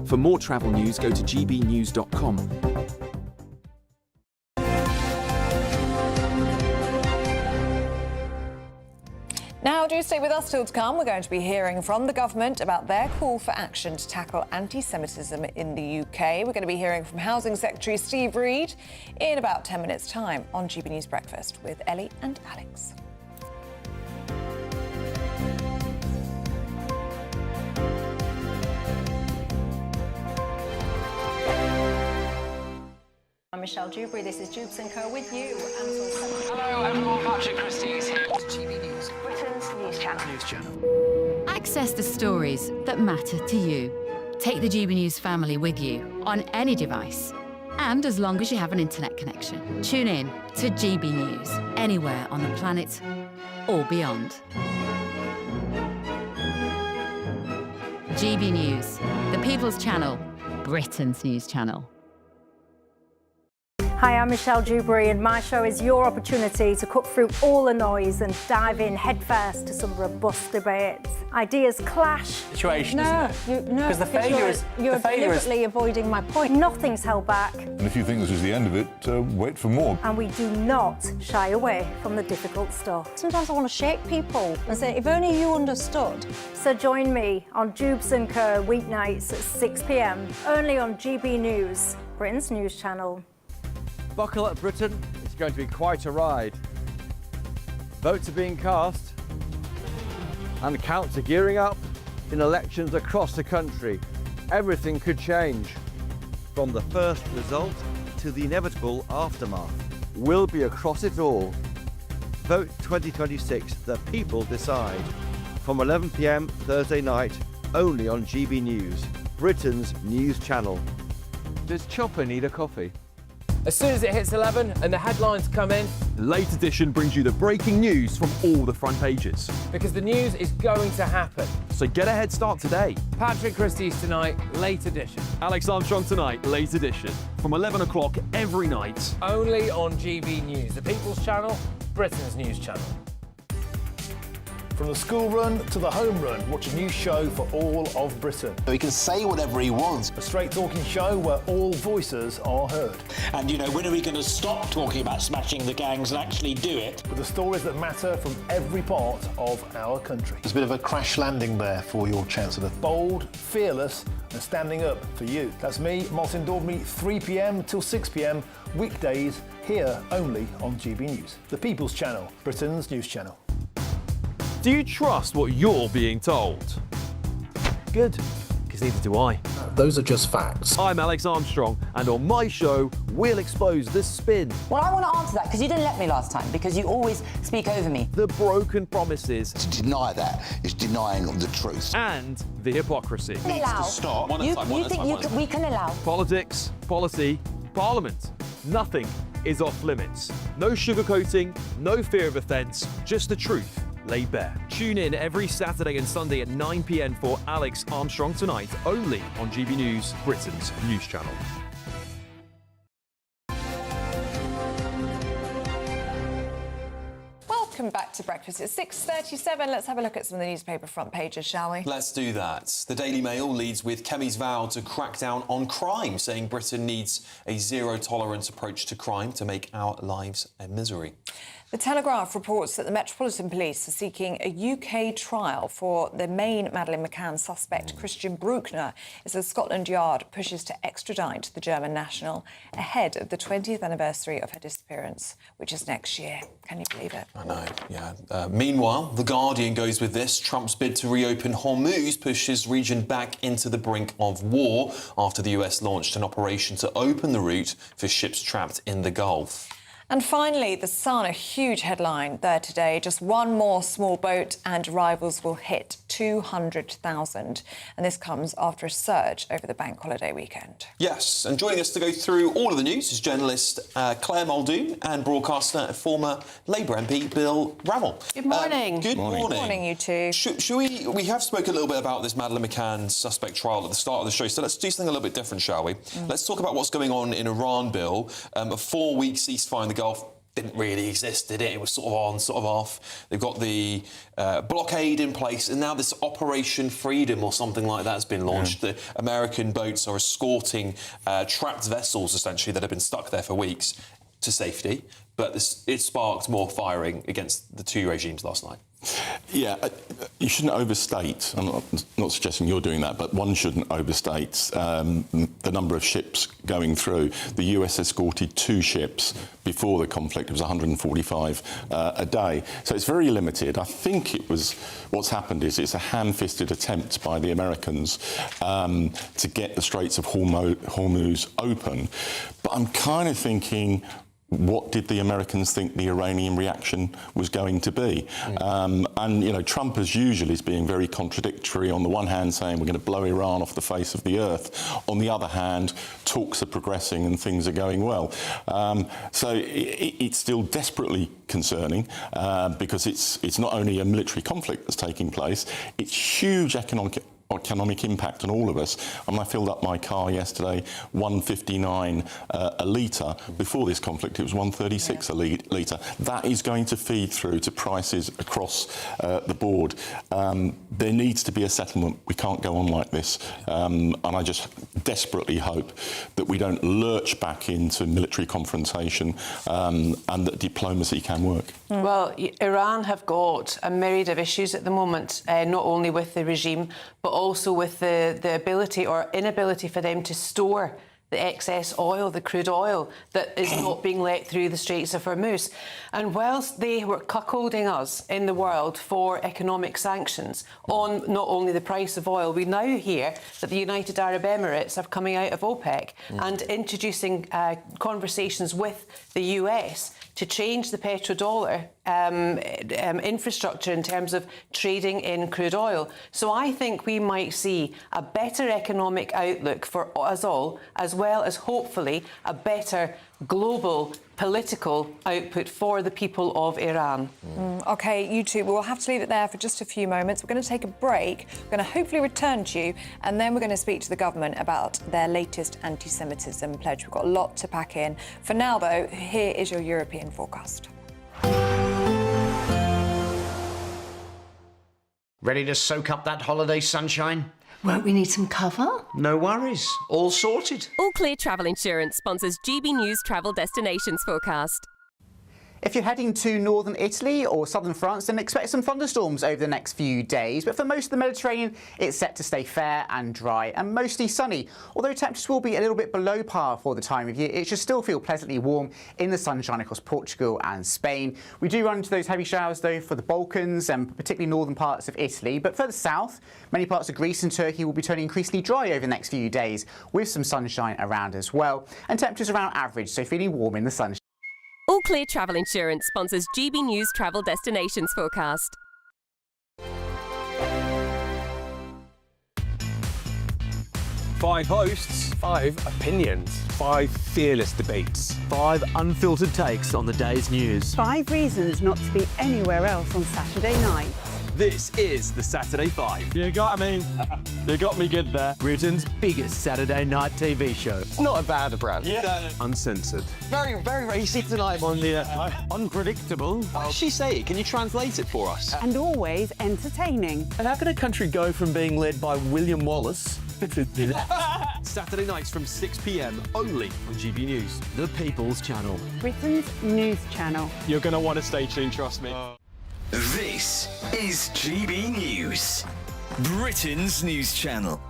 For more travel news, go to gbnews.com. Now, do stay with us still to come. We're going to be hearing from the government about their call for action to tackle anti-Semitism in the UK. We're going to be hearing from Housing Secretary Steve Reed in about 10 minutes' time on GB News Breakfast with Ellie and Alex. I'm Michelle Dewberry. This is Jubes & Co. with you. Hello everyone, Patrick Christie is here. GB News. Britain's news channel. News channel. Access the stories that matter to you. Take the GB News family with you on any device. And as long as you have an internet connection, tune in to GB News anywhere on the planet or beyond. GB News, the People's Channel, Britain's news channel. Hi, I'm Michelle Dewberry, and my show is your opportunity to cut through all the noise and dive in headfirst to some robust debates. Ideas clash. Situation, isn't it? No, Because the failure is you're deliberately avoiding my point. Nothing's held back, And if you think this is the end of it, wait for more. and we do not shy away from the difficult stuff. Sometimes I want to shake people and say, if only you understood. So join me on Jubes & Co. weeknights at 6 p.m. only on GB News, Britain's news channel. Buckle up, Britain. It's going to be quite a ride. Votes are being cast and counts are gearing up in elections across the country. Everything could change. From the first result to the inevitable aftermath. We'll be across it all. Vote 2026, the people decide. From 11 p.m. Thursday night, only on GB News, Britain's news channel. Does Chopper need a coffee? As soon as it hits 11 and the headlines come in, Late Edition brings you the breaking news from all the front pages. because the news is going to happen. So get a head start today. Patrick Christie's tonight, Late Edition. Alex Armstrong tonight, Late Edition. From 11 o'clock every night. Only on GB News, the People's Channel, Britain's news channel. From the school run to the home run, watch a new show for all of Britain. So he can say whatever he wants. A straight talking show where all voices are heard. And, you know, when are we going to stop talking about smashing the gangs and actually do it? With the stories that matter from every part of our country. There's a bit of a crash landing there for your Chancellor. Bold, fearless and standing up for you. That's me, Martin Daubney, 3 p.m. till 6 p.m. weekdays here only on GB News. The People's Channel, Britain's news channel. Do you trust what you're being told? Good, because neither do I. Those are just facts. I'm Alex Armstrong, and on my show, we'll expose the spin. Well, I want to answer that because you didn't let me last time, because you always speak over me. The broken promises. To deny that is denying the truth. And the hypocrisy. Needs to stop. You think we can allow? Politics, policy, parliament. Nothing is off limits. No sugarcoating, no fear of offence, just the truth laid bare. Tune in every Saturday and Sunday at 9 p.m. for Alex Armstrong Tonight, only on GB News, Britain's news channel. Welcome back to Breakfast. It's 6:37. Let's have a look at some of the newspaper front pages, shall we? Let's do that. The Daily Mail leads with Kemi's vow to crack down on crime, saying Britain needs a zero-tolerance approach to crime to make our lives a misery. The Telegraph reports that the Metropolitan Police are seeking a UK trial for the main Madeleine McCann suspect, Christian Bruckner, as the Scotland Yard pushes to extradite the German national ahead of the 20th anniversary of her disappearance, which is next year. Can you believe it? I know, yeah. Meanwhile, The Guardian goes with this. Trump's bid to reopen Hormuz pushes region back into the brink of war after the US launched an operation to open the route for ships trapped in the Gulf. And finally, The Sun, a huge headline there today. Just one more small boat and arrivals will hit 200,000. And this comes after a surge over the bank holiday weekend. Yes, and joining us to go through all of the news is journalist Claire Muldoon and broadcaster former Labour MP Bill Ravel. Good morning. Good morning. Good morning, you two. Should we have spoken a little bit about this Madeleine McCann suspect trial at the start of the show, so let's do something a little bit different, shall we? Let's talk about what's going on in Iran, Bill. A 4-week ceasefire in the Gulf didn't really exist, did it? It was sort of on, sort of off. They've got the blockade in place, and now this Operation Freedom or something like that has been launched. The American boats are escorting trapped vessels, essentially, that have been stuck there for weeks to safety. But it sparked more firing against the two regimes last night. Yeah, you shouldn't overstate. I'm not suggesting you're doing that, but one shouldn't overstate the number of ships going through. The US escorted 2 ships before the conflict. It was 145 a day. So it's very limited. I think what's happened is it's a ham-fisted attempt by the Americans to get the Straits of Hormuz open. But I'm kind of thinking, what did the Americans think the Iranian reaction was going to be? And, you know, Trump, as usual, is being very contradictory. On the one hand, saying we're going to blow Iran off the face of the earth. On the other hand, talks are progressing and things are going well. So it's still desperately concerning because it's not only a military conflict that's taking place, it's huge economic impact on all of us. I mean, I filled up my car yesterday, $1.59 a litre. Before this conflict, it was $1.36 a litre. That is going to feed through to prices across the board. There needs to be a settlement. We can't go on like this. And I just desperately hope that we don't lurch back into military confrontation and that diplomacy can work. Well, Iran have got a myriad of issues at the moment, not only with the regime, but also with the ability or inability for them to store the excess oil, the crude oil, that is not being let through the Straits of Hormuz. And whilst they were cuckolding us in the world for economic sanctions on not only the price of oil, we now hear that the United Arab Emirates are coming out of OPEC and introducing conversations with the US to change the petrodollar infrastructure in terms of trading in crude oil. So I think we might see a better economic outlook for us all, as well as hopefully a better global political output for the people of Iran. OK, you two, we'll have to leave it there for just a few moments. We're going to take a break. We're going to hopefully return to you, and then we're going to speak to the government about their latest anti-Semitism pledge. We've got a lot to pack in. For now, though, here is your European forecast. Ready to soak up that holiday sunshine? Won't we need some cover? No worries, all sorted. All Clear Travel Insurance sponsors GB News Travel Destinations Forecast. If you're heading to northern Italy or southern France, then expect some thunderstorms over the next few days. But for most of the Mediterranean, it's set to stay fair and dry and mostly sunny. Although temperatures will be a little bit below par for the time of year, it should still feel pleasantly warm in the sunshine across Portugal and Spain. We do run into those heavy showers, though, for the Balkans and particularly northern parts of Italy. But further south, many parts of Greece and Turkey will be turning increasingly dry over the next few days, with some sunshine around as well. And temperatures around average, so feeling warm in the sunshine. All Clear Travel Insurance sponsors GB News Travel Destinations Forecast. 5 hosts, 5 opinions, 5 fearless debates, 5 unfiltered takes on the day's news. 5 reasons not to be anywhere else on Saturday night. This is the Saturday Five. You got me good there. Britain's biggest Saturday night TV show. It's not a bad brand. Yeah. Uncensored. Very, very racy tonight on the unpredictable. What does she say? Can you translate it for us? And always entertaining. And how can a country go from being led by William Wallace to Saturday nights from 6 p.m. only on GB News, the People's Channel. Britain's news channel. You're going to want to stay tuned, trust me. This is GB News, Britain's news channel.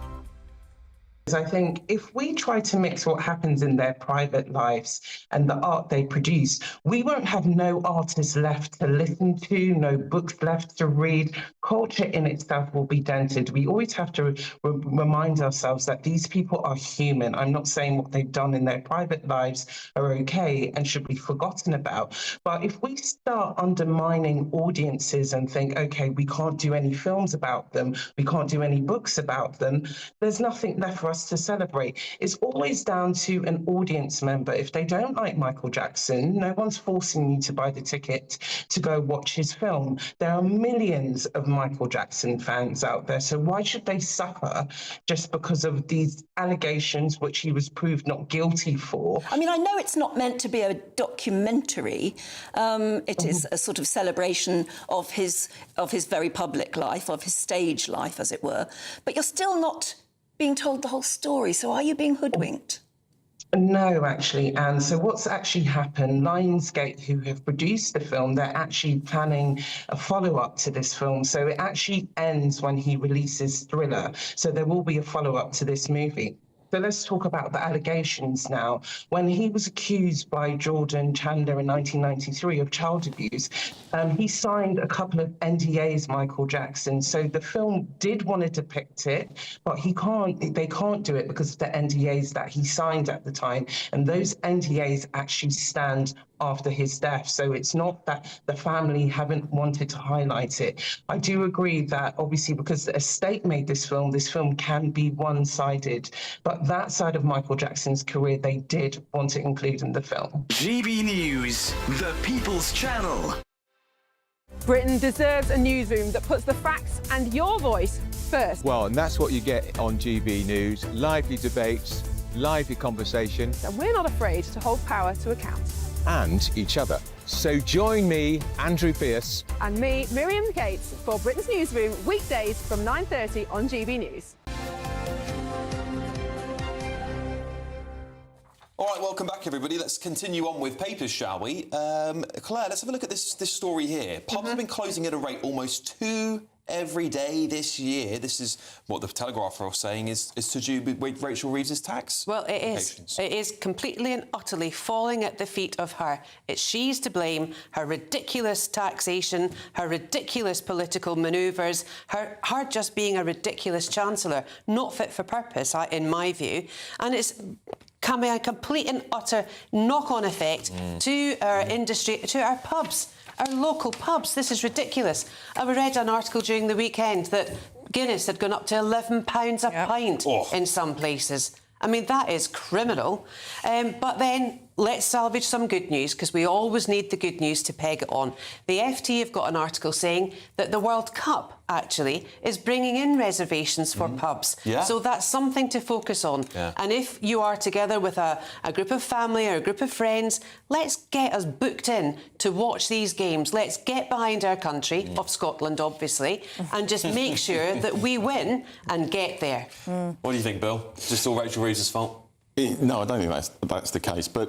I think if we try to mix what happens in their private lives and the art they produce, we won't have no artists left to listen to, no books left to read. Culture in itself will be dented. We always have to remind ourselves that these people are human. I'm not saying what they've done in their private lives are okay and should be forgotten about. But if we start undermining audiences and think, okay, we can't do any films about them, we can't do any books about them, there's nothing left for us to celebrate. It's always down to an audience member. If they don't like Michael Jackson, no one's forcing you to buy the ticket to go watch his film. There are millions of Michael Jackson fans out there, so why should they suffer just because of these allegations which he was proved not guilty for? I mean, I know it's not meant to be a documentary. It is a sort of celebration of his very public life, of his stage life, as it were. But you're still not being told the whole story, so are you being hoodwinked? No, actually, Anne. So what's actually happened, Lionsgate, who have produced the film, they're actually planning a follow-up to this film. So it actually ends when he releases Thriller. So there will be a follow-up to this movie. So let's talk about the allegations now. When he was accused by Jordan Chandler in 1993 of child abuse, he signed a couple of NDAs, Michael Jackson. So the film did want to depict it, but they can't do it because of the NDAs that he signed at the time. And those NDAs actually stand after his death. So it's not that the family haven't wanted to highlight it. I do agree that obviously because the estate made this film can be one-sided. But that side of Michael Jackson's career, they did want to include in the film. GB News, the People's Channel. Britain deserves a newsroom that puts the facts and your voice first. Well, and that's what you get on GB News. Lively debates, lively conversation. And we're not afraid to hold power to account. And each other. So join me, Andrew Pierce. And me, Miriam Gates, for Britain's Newsroom, weekdays from 9:30 on GB News. All right, welcome back, everybody. Let's continue on with papers, shall we? Claire, let's have a look at this story here. Pubs have been closing at a rate almost 2 every day this year. This is what the Telegraph are saying is to do with Rachel Reeves's tax. Well, it is. It is completely and utterly falling at the feet of her. She's to blame. Her ridiculous taxation, her ridiculous political manoeuvres, her just being a ridiculous chancellor, not fit for purpose, in my view. And it's coming a complete and utter knock-on effect to our industry, to our pubs. Our local pubs. This is ridiculous. I read an article during the weekend that Guinness had gone up to £11 a pint in some places. I mean, that is criminal. But then let's salvage some good news, because we always need the good news to peg it on. The FT have got an article saying that the World Cup, actually, is bringing in reservations for pubs. Yeah. So that's something to focus on. Yeah. And if you are together with a group of family or a group of friends, let's get us booked in to watch these games. Let's get behind our country, of Scotland, obviously, and just make sure that we win and get there. What do you think, Bill? Is this all Rachel Reeves's fault? No, I don't think that's the case. But,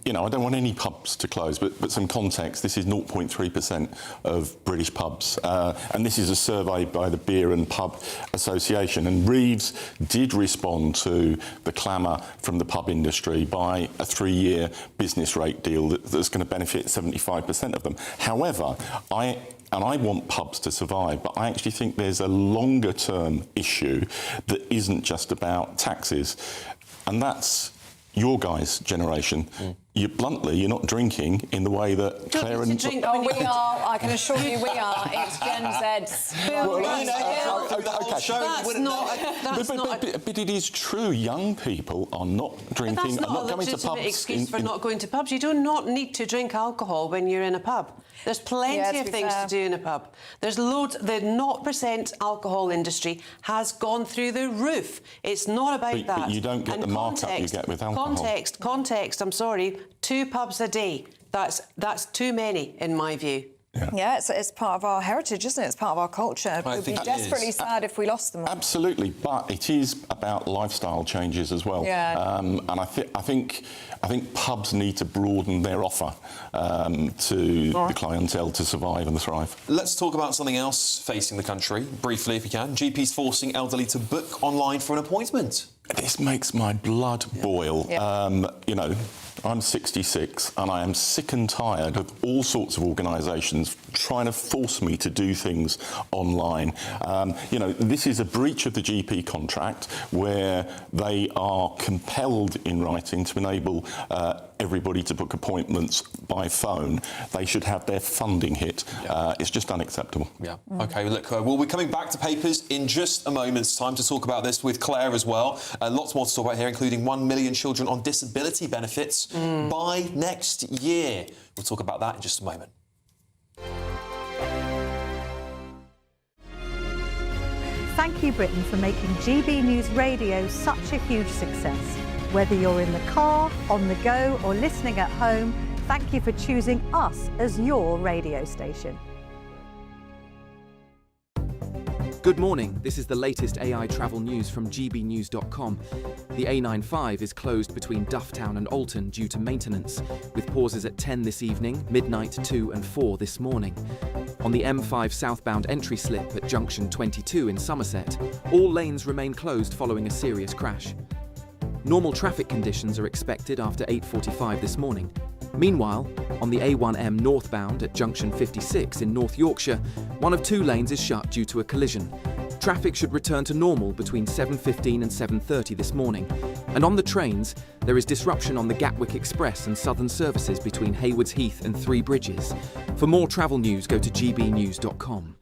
you know, I don't want any pubs to close. But some context, this is 0.3% of British pubs. And this is a survey by the Beer and Pub Association. And Reeves did respond to the clamour from the pub industry by a 3-year business rate deal that's going to benefit 75% of them. However, I want pubs to survive, but I actually think there's a longer-term issue that isn't just about taxes. And that's your guys' generation. bluntly, you're not drinking in the way that Claire and... Oh, we are. I can assure you we are. It's Gen Z's. But it is true, young people are not drinking, But that's not a going to legitimate pubs. excuse for not going to pubs. You do not need to drink alcohol when you're in a pub. There's plenty of things to do in a pub. There's loads. The 0% alcohol industry has gone through the roof. It's not about that. But you don't get the markup you get with alcohol. Context, I'm sorry. 2 pubs a day. That's too many, in my view. Yeah, it's part of our heritage, isn't it? It's part of our culture. It would be desperately sad if we lost them all. Absolutely, but it is about lifestyle changes as well. Yeah. And I think pubs need to broaden their offer to the clientele to survive and thrive. Let's talk about something else facing the country, briefly if you can. GPs forcing elderly to book online for an appointment. This makes my blood boil. You know, I'm 66 and I am sick and tired of all sorts of organisations trying to force me to do things online. You know, this is a breach of the GP contract where they are compelled in writing to enable everybody to book appointments by phone. They should have their funding hit. It's just unacceptable. Yeah. OK, look, we'll be coming back to papers in just a moment's time to talk about this with Claire as well. Lots more to talk about here, including 1 million children on disability benefits by next year. We'll talk about that in just a moment. Thank you, Britain, for making GB News Radio such a huge success. Whether you're in the car, on the go, or listening at home, thank you for choosing us as your radio station. Good morning, this is the latest AI travel news from gbnews.com. The A95 is closed between Dufftown and Alton due to maintenance, with pauses at 10 this evening, midnight 2 and 4 this morning. On the M5 southbound entry slip at junction 22 in Somerset, all lanes remain closed following a serious crash. Normal traffic conditions are expected after 8:45 this morning. Meanwhile, on the A1M northbound at junction 56 in North Yorkshire, one of 2 lanes is shut due to a collision. Traffic should return to normal between 7:15 and 7:30 this morning. And on the trains, there is disruption on the Gatwick Express and Southern services between Haywards Heath and Three Bridges. For more travel news, go to gbnews.com.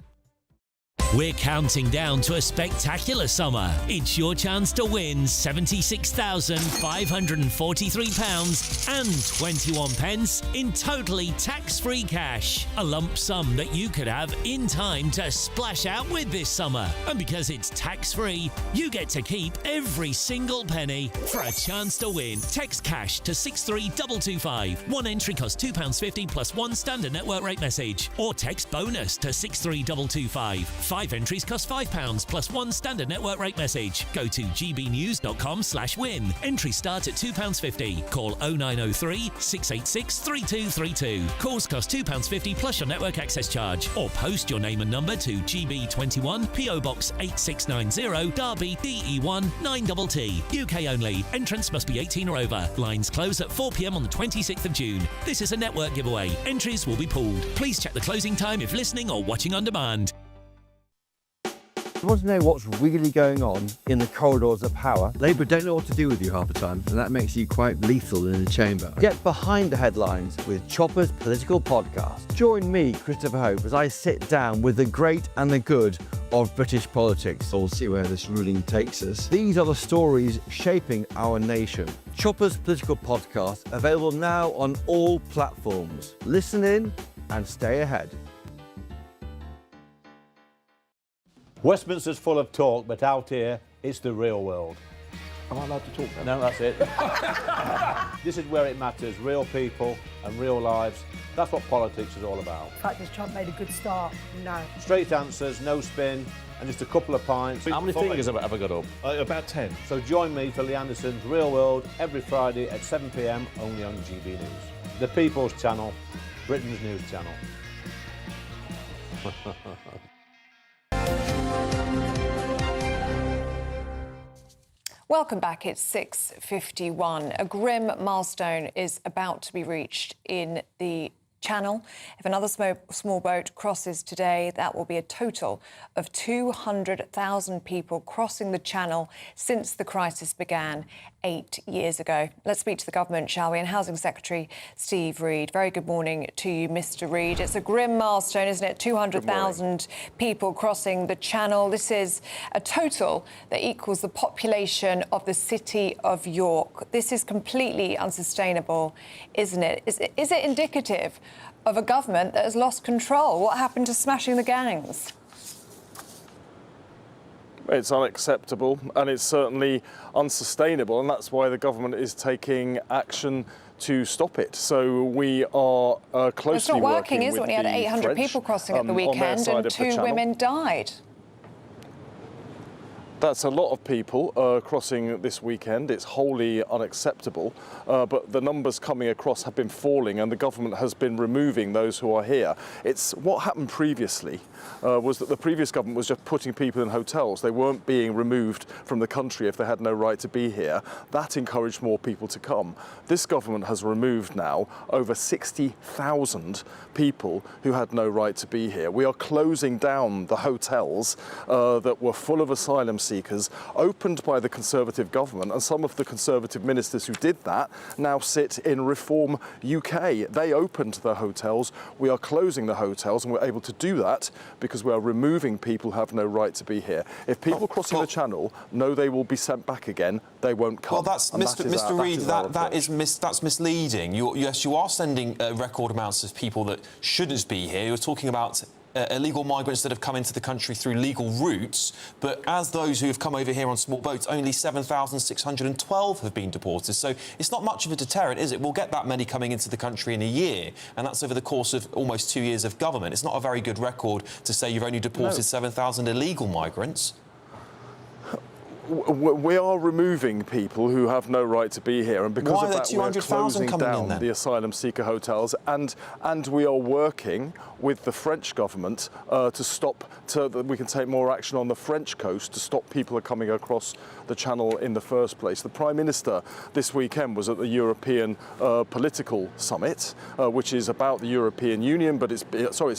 We're counting down to a spectacular summer. It's your chance to win £76,543 and 21 pence in totally tax-free cash. A lump sum that you could have in time to splash out with this summer. And because it's tax-free, you get to keep every single penny. For a chance to win, text cash to 63225. One entry costs £2.50 plus 1 standard network rate message. Or text bonus to 63225. 5 entries cost £5 plus 1 standard network rate message. Go to gbnews.com/win. Entries start at £2.50. Call 0903 686 3232. Calls cost £2.50 plus your network access charge. Or post your name and number to GB21 PO Box 8690 Derby DE1 9TT. UK only. Entrance must be 18 or over. Lines close at 4 p.m. on the 26th of June. This is a network giveaway. Entries will be pooled. Please check the closing time if listening or watching on demand. You want to know what's really going on in the corridors of power? Labour don't know what to do with you half the time, and that makes you quite lethal in the chamber. Get behind the headlines with Chopper's Political Podcast. Join me, Christopher Hope, as I sit down with the great and the good of British politics. We'll see where this ruling takes us. These are the stories shaping our nation. Chopper's Political Podcast, available now on all platforms. Listen in and stay ahead. Westminster's full of talk, but out here, it's the real world. Am I allowed to talk then? No, that's it. This is where it matters, real people and real lives. That's what politics is all about. In fact, has Trump made a good start? No. Straight answers, no spin, and just a couple of pints. How many fingers have I got up? About 10. So join me for Lee Anderson's Real World every Friday at 7 p.m, only on GB News. The People's Channel, Britain's news channel. Welcome back. It's 6:51. A grim milestone is about to be reached in the Channel. If another small boat crosses today, that will be a total of 200,000 people crossing the Channel since the crisis began 8 years ago. Let's speak to the government, shall we? And Housing Secretary Steve Reid. Very good morning to you, Mr. Reid. It's a grim milestone, isn't it? 200,000 people crossing the Channel. This is a total that equals the population of the city of York. This is completely unsustainable, isn't it? Is it indicative of a government that has lost control? What happened to smashing the gangs? It's unacceptable and it's certainly unsustainable, and that's why the government is taking action to stop it. So we are closely It's not working, is it, when you had the 800 French, people crossing at the on their weekend side and of the 2 channel. women died? That's a lot of people crossing this weekend. It's wholly unacceptable. But the numbers coming across have been falling, and the government has been removing those who are here. It's what happened previously was that the previous government was just putting people in hotels. They weren't being removed from the country if they had no right to be here. That encouraged more people to come. This government has removed now over 60,000 people who had no right to be here. We are closing down the hotels that were full of asylum seekers, opened by the Conservative government, and some of the Conservative ministers who did that now sit in Reform UK. They opened the hotels. We are closing the hotels, and we're able to do that because we are removing people who have no right to be here. If people crossing the Channel know they will be sent back again, they won't come. Well, that's Mr. Reid. That's misleading. Yes, you are sending record amounts of people that shouldn't be here. You're talking about illegal migrants that have come into the country through legal routes, but as those who have come over here on small boats, only 7,612 have been deported. So it's not much of a deterrent, is it? We'll get that many coming into the country in a year, and that's over the course of almost 2 years of government. It's not a very good record to say you've only deported 7,000 illegal migrants. We are removing people who have no right to be here, and because of that we're closing down the asylum seeker hotels, and we are working with the French government to stop, that we can take more action on the French coast to stop people coming across the Channel in the first place. The Prime Minister this weekend was at the European Political Summit, which is about the European Union, but it's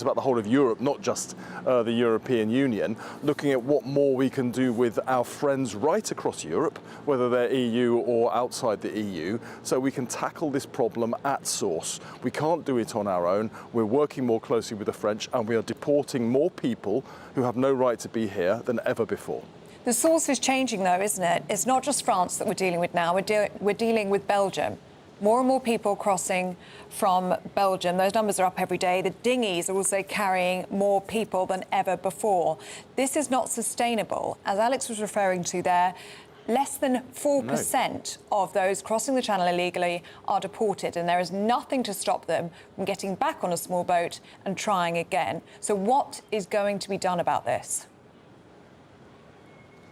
about the whole of Europe, not just the European Union, looking at what more we can do with our friends right across Europe, whether they're EU or outside the EU, so we can tackle this problem at source. We can't do it on our own. We're working more closely with the French, and we are deporting more people who have no right to be here than ever before. The source is changing, though, isn't it? It's not just France that we're dealing with now. We're dealing with Belgium. More and more people crossing from Belgium. Those numbers are up every day. The dinghies are also carrying more people than ever before. This is not sustainable. As Alex was referring to there, less than 4% of those crossing the Channel illegally are deported, and there is nothing to stop them from getting back on a small boat and trying again. So what is going to be done about this?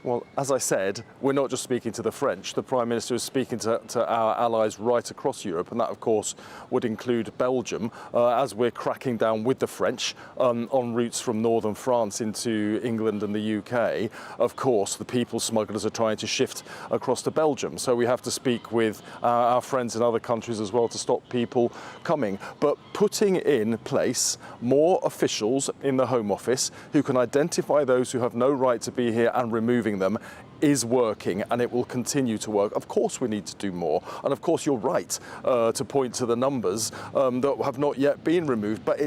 Well, as I said, we're not just speaking to the French. The Prime Minister is speaking to our allies right across Europe, and that, of course, would include Belgium, as we're cracking down with the French on routes from northern France into England and the UK. Of course, the people smugglers are trying to shift across to Belgium, so we have to speak with our friends in other countries as well to stop people coming. But putting in place more officials in the Home Office who can identify those who have no right to be here and removing them is working, and it will continue to work. Of course we need to do more, and of course you're right to point to the numbers that have not yet been removed, but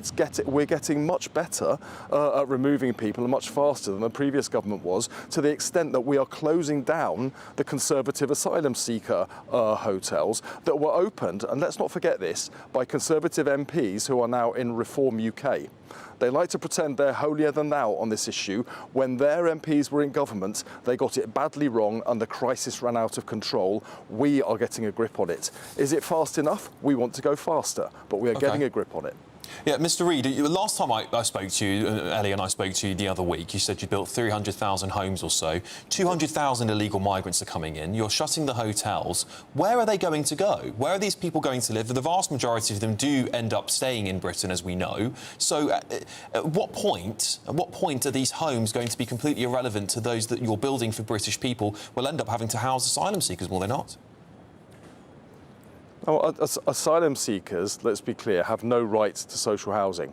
we're getting much better at removing people and much faster than the previous government was, to the extent that we are closing down the Conservative asylum seeker hotels that were opened, and let's not forget this, by Conservative MPs who are now in Reform UK. They like to pretend they're holier than thou on this issue. When their MPs were in government, they got it badly wrong and the crisis ran out of control. We are getting a grip on it. Is it fast enough? We want to go faster, but we are getting a grip on it. Yeah, Mr. Reid, last time I spoke to you, Ellie and I spoke to you the other week, you said you built 300,000 homes or so. 200,000 illegal migrants are coming in. You're shutting the hotels. Where are they going to go? Where are these people going to live? The vast majority of them do end up staying in Britain, as we know. So at what point are these homes going to be completely irrelevant to those that you're building for British people? Will end up having to house asylum seekers, will they not? Oh, asylum seekers, let's be clear, have no right to social housing.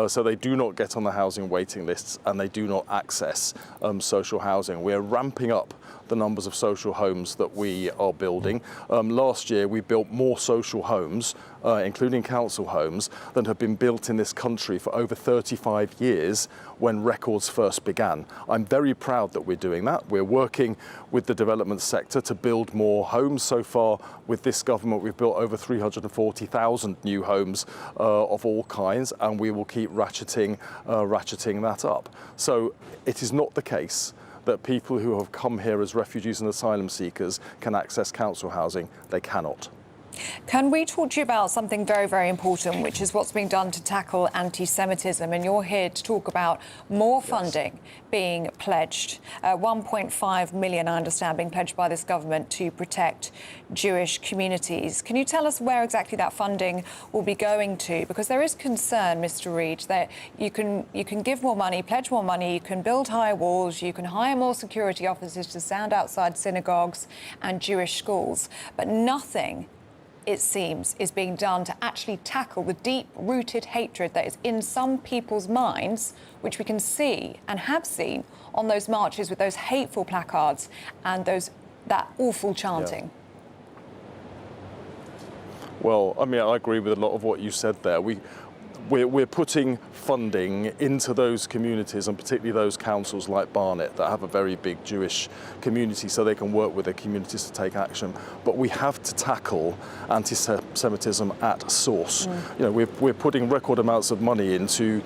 So they do not get on the housing waiting lists and they do not access social housing. We're ramping up the numbers of social homes that we are building. Last year we built more social homes, including council homes, than have been built in this country for over 35 years when records first began. I'm very proud that we're doing that. We're working with the development sector to build more homes. So far with this government we've built over 340,000 new homes of all kinds, and we will keep ratcheting that up. So it is not the case that people who have come here as refugees and asylum seekers can access council housing. They cannot. Can we talk to you about something very, very important, which is what's being done to tackle anti-Semitism? And you're here to talk about more funding being pledged. 1.5 million, I understand, being pledged by this government to protect Jewish communities. Can you tell us where exactly that funding will be going to? Because there is concern, Mr. Reid, that you can give more money, pledge more money, you can build higher walls, you can hire more security officers to stand outside synagogues and Jewish schools, but nothing, it seems, is being done to actually tackle the deep-rooted hatred that is in some people's minds, which we can see and have seen on those marches with those hateful placards and that awful chanting. Yeah. Well, I mean, I agree with a lot of what you said there. We're putting funding into those communities, and particularly those councils like Barnet that have a very big Jewish community, so they can work with their communities to take action. But we have to tackle anti-Semitism at source. You know, we're putting record amounts of money in to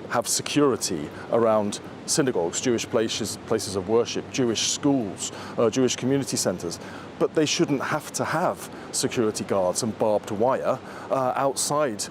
have security around synagogues, Jewish places of worship, Jewish schools, Jewish community centres. But they shouldn't have to have security guards and barbed wire outside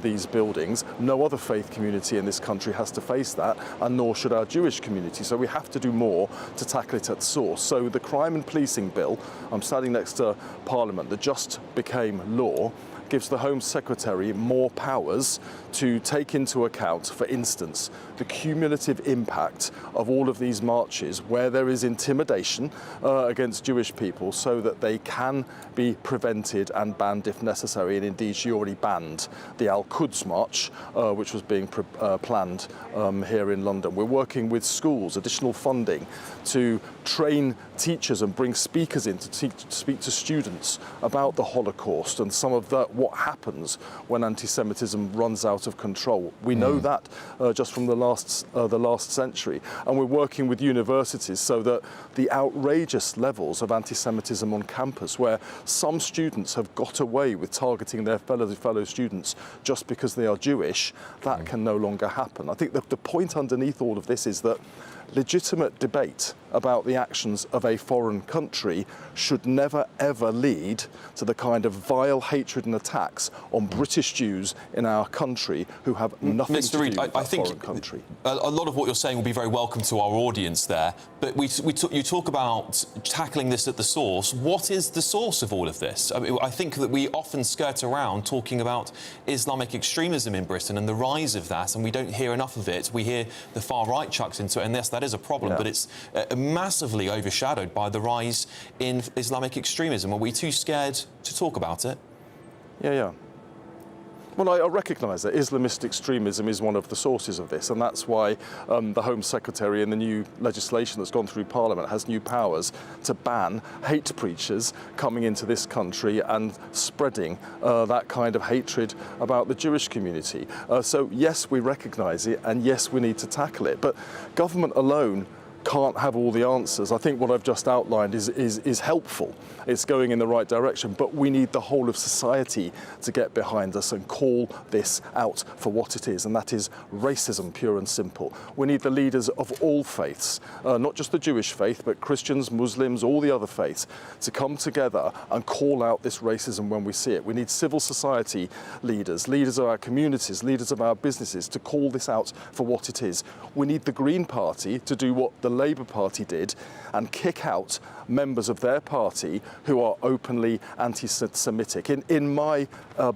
these buildings. No other faith community in this country has to face that, and nor should our Jewish community. So we have to do more to tackle it at source. So the crime and policing bill, I'm standing next to Parliament, that just became law, gives the Home Secretary more powers to take into account, for instance, the cumulative impact of all of these marches where there is intimidation against Jewish people, so that they can be prevented and banned if necessary. And indeed, she already banned the Al-Quds March, which was being planned here in London. We're working with schools, additional funding to train teachers and bring speakers in to speak to students about the Holocaust and some of what happens when anti-Semitism runs out of control. We know that just from the last century, and we're working with universities so that the outrageous levels of anti-Semitism on campus, where some students have got away with targeting their fellow students just because they are Jewish, that can no longer happen. I think the point underneath all of this is that legitimate debate about the actions of a foreign country should never ever lead to the kind of vile hatred and attacks on British Jews in our country who have nothing to do with that foreign country. A lot of what you're saying will be very welcome to our audience there, but you talk about tackling this at the source. What is the source of all of this? I mean, I think that we often skirt around talking about Islamic extremism in Britain and the rise of that, and we don't hear enough of it. We hear the far right chucked into it, and yes, that is a problem, but it's massively overshadowed by the rise in Islamic extremism. Are we too scared to talk about it? Yeah. Well, I recognise that Islamist extremism is one of the sources of this, and that's why the Home Secretary in the new legislation that's gone through Parliament has new powers to ban hate preachers coming into this country and spreading that kind of hatred about the Jewish community. So yes, we recognise it, and yes, we need to tackle it, but government alone can't have all the answers. I think what I've just outlined is helpful. It's going in the right direction, but we need the whole of society to get behind us and call this out for what it is, and that is racism, pure and simple. We need the leaders of all faiths, not just the Jewish faith, but Christians, Muslims, all the other faiths, to come together and call out this racism when we see it. We need civil society leaders, leaders of our communities, leaders of our businesses to call this out for what it is. We need the Green Party to do what the Labour Party did and kick out members of their party who are openly anti-Semitic. In my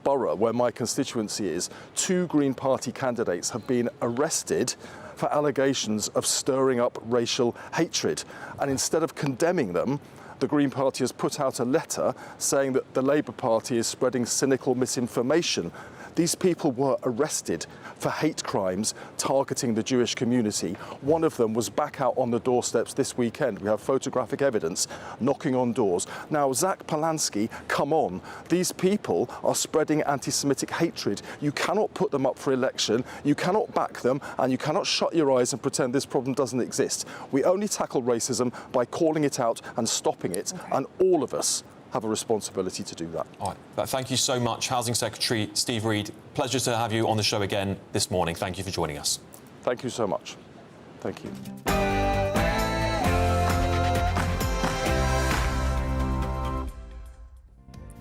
borough, where my constituency is, 2 Green Party candidates have been arrested for allegations of stirring up racial hatred. And instead of condemning them, the Green Party has put out a letter saying that the Labour Party is spreading cynical misinformation. These people were arrested for hate crimes targeting the Jewish community. One of them was back out on the doorsteps this weekend. We have photographic evidence knocking on doors. Now, Zach Polanski, come on. These people are spreading anti-Semitic hatred. You cannot put them up for election, you cannot back them, and you cannot shut your eyes and pretend this problem doesn't exist. We only tackle racism by calling it out and stopping it, and all of us have a responsibility to do that. All right. But thank you so much, Housing Secretary Steve Reed. Pleasure to have you on the show again this morning. Thank you for joining us. Thank you so much. Thank you.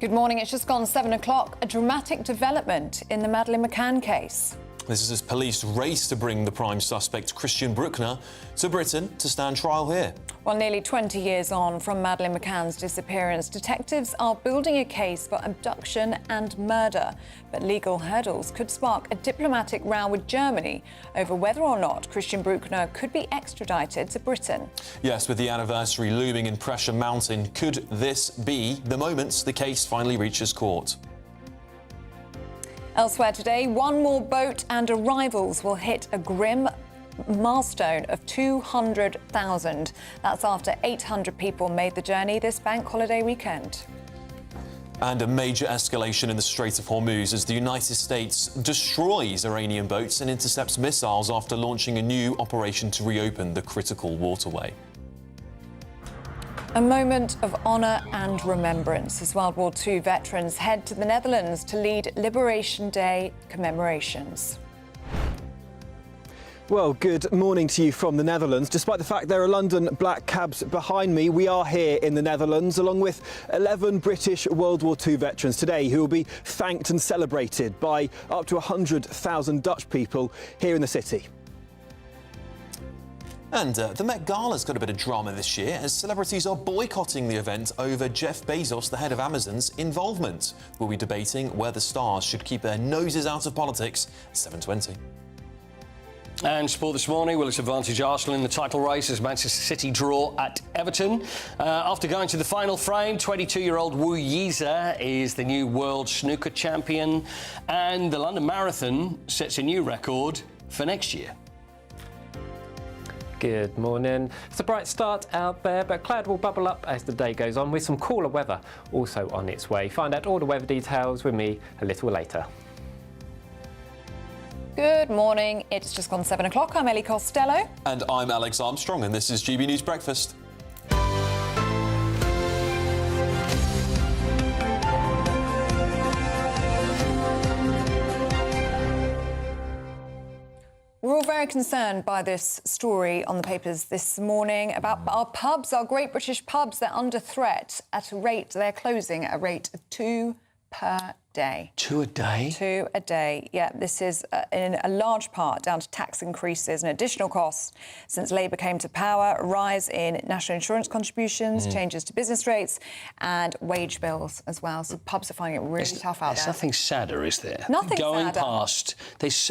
Good morning. It's just gone 7 o'clock. A dramatic development in the Madeleine McCann case. This is as police race to bring the prime suspect, Christian Bruckner, to Britain to stand trial here. Well, nearly 20 years on from Madeleine McCann's disappearance, detectives are building a case for abduction and murder. But legal hurdles could spark a diplomatic row with Germany over whether or not Christian Bruckner could be extradited to Britain. Yes, with the anniversary looming and pressure mounting, could this be the moment the case finally reaches court? Elsewhere today, one more boat and arrivals will hit a grim milestone of 200,000. That's after 800 people made the journey this bank holiday weekend. And a major escalation in the Strait of Hormuz as the United States destroys Iranian boats and intercepts missiles after launching a new operation to reopen the critical waterway. A moment of honour and remembrance as World War II veterans head to the Netherlands to lead Liberation Day commemorations. Well, good morning to you from the Netherlands. Despite the fact there are London black cabs behind me, we are here in the Netherlands along with 11 British World War II veterans today who will be thanked and celebrated by up to 100,000 Dutch people here in the city. And the Met Gala's got a bit of drama this year as celebrities are boycotting the event over Jeff Bezos, the head of Amazon's, involvement. We'll be debating whether stars should keep their noses out of politics at 7:20. And sport this morning, will it's advantage Arsenal in the title race as Manchester City draw at Everton. After going to the final frame, 22-year-old Wu Yiza is the new world snooker champion, and the London Marathon sets a new record for next year. Good morning. It's a bright start out there, but cloud will bubble up as the day goes on with some cooler weather also on its way. Find out all the weather details with me a little later. Good morning. It's just gone 7 o'clock. I'm Ellie Costello. And I'm Alex Armstrong, and this is GB News Breakfast. We're all very concerned by this story on the papers this morning about our pubs, our great British pubs. They're under threat at a rate, they're closing at a rate of 2 per day. 2 a day? 2 a day. Yeah, this is in a large part down to tax increases and additional costs since Labour came to power, a rise in national insurance contributions, changes to business rates and wage bills as well. So pubs are finding it really tough out there. There's nothing sadder, is there? Nothing going sadder. Past,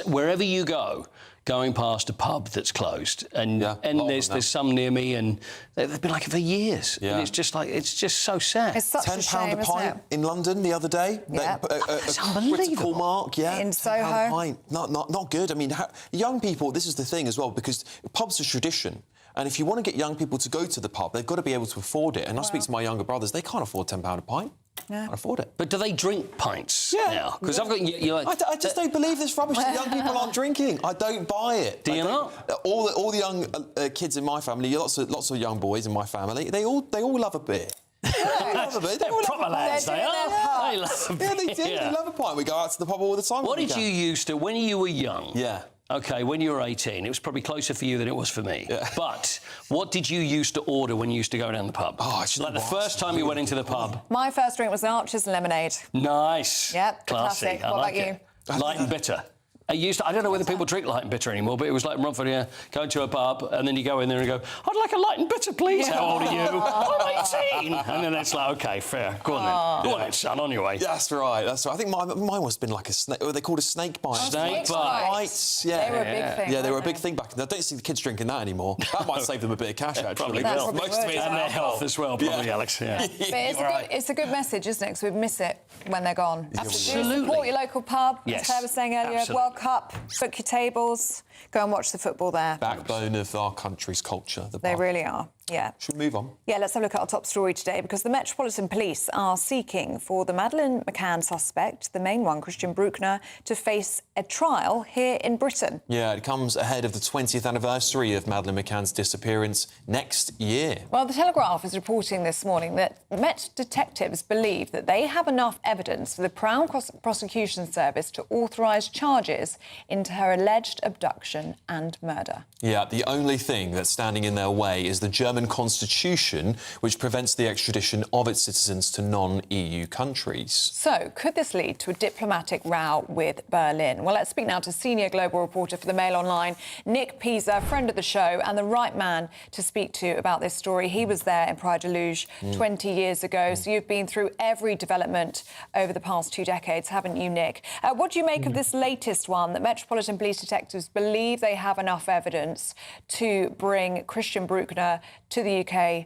wherever you go, going past a pub that's closed, and there's some near me, and they've been like it for years. Yeah. And it's just so sad. It's such a shame, £10 a pint in London the other day. Yeah. That's a unbelievable. critical mark, yeah. In £10 Soho. a pint. Not good. I mean, young people, this is the thing as well, because pubs are tradition. And if you want to get young people to go to the pub, they've got to be able to afford it. And I speak to my younger brothers, they can't afford £10 a pint. Yeah. Can't afford it. But do they drink pints now? Because I've got I just don't believe this rubbish that young people aren't drinking. I don't buy it. Do you not? All the young kids in my family, lots of young boys in my family, they all love a beer. They love a beer. They all proper love a lads, pint. they are. They love a Yeah, they beer. do. They love a pint. We go out to the pub all the time. What did you used to, when you were young? Yeah. OK, when you were 18, it was probably closer for you than it was for me. Yeah. But what did you used to order when you used to go down the pub? Oh, like the first time you went into the pub? My first drink was an Archer's lemonade. Nice. Yep, Classy. classic. I What like about it. Light and bitter. I don't know whether people drink light and bitter anymore, but it was like Romford, going to a pub, and then you go in there and go, I'd like a light and bitter, please. How old are you? I'm 18. And then it's like, OK, fair. Go on then. Go on then, son, on your way. That's right. I think mine must have been like a snake. What they called a snake bite. Snake bites. Yeah. They were a big thing. Yeah, they were a big thing back then. I don't see the kids drinking that anymore. That might save them a bit of cash, actually. Probably will. Most of it is and their alcohol. health as well, probably, Alex. Yeah. But it's a good message, isn't it? Because we miss it when they're gone. Absolutely. Support your local pub, Yes. as Claire was saying earlier. Absolutely. World Cup, book your tables, go and watch the football there. Backbone of our country's culture. They really are, yeah. Should we move on? Yeah, let's have a look at our top story today, because the Metropolitan Police are seeking for the Madeleine McCann suspect, the main one, Christian Bruckner, to face a trial here in Britain. Yeah, it comes ahead of the 20th anniversary of Madeleine McCann's disappearance next year. Well, the Telegraph is reporting this morning that Met detectives believe that they have enough evidence for the Crown Prosecution Service to authorise charges into her alleged abduction and murder. Yeah, the only thing that's standing in their way is the German constitution, which prevents the extradition of its citizens to non-EU countries. So, could this lead to a diplomatic row with Berlin? Well, let's speak now to senior global reporter for the Mail Online, Nick Pisa, friend of the show and the right man to speak to about this story. He was there in Praia de Luge 20 years ago, so you've been through every development over the past 2 decades, haven't you, Nick? What do you make of this latest one, that Metropolitan Police detectives believe they have enough evidence to bring Christian Bruckner to the UK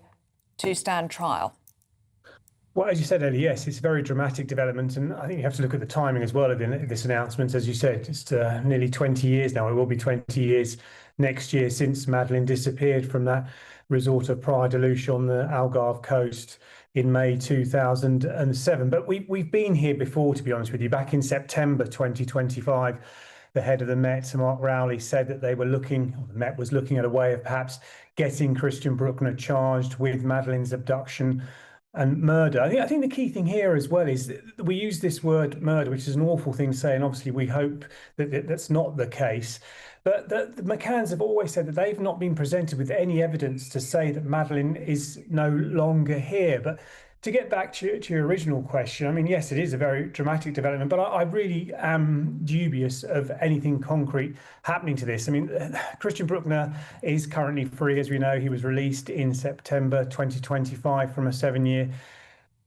to stand trial? Well, as you said, Ellie, yes, it's a very dramatic development, and I think you have to look at the timing as well of this announcement. As you said, it's nearly 20 years now. It will be 20 years next year since Madeleine disappeared from that resort of Praia de Luge on the Algarve coast in May 2007. But we've been here before, to be honest with you. Back in September 2025, the head of the Met, Mark Rowley, said that the Met was looking at a way of perhaps getting Christian Bruckner charged with Madeleine's abduction and murder. I think the key thing here as well is that we use this word murder, which is an awful thing to say, and obviously we hope that that's not the case. But the McCanns have always said that they've not been presented with any evidence to say that Madeleine is no longer here. But to get back to your original question, I mean, yes, it is a very dramatic development, but I really am dubious of anything concrete happening to this. I mean, Christian Bruckner is currently free, as we know. He was released in September 2025 from a 7-year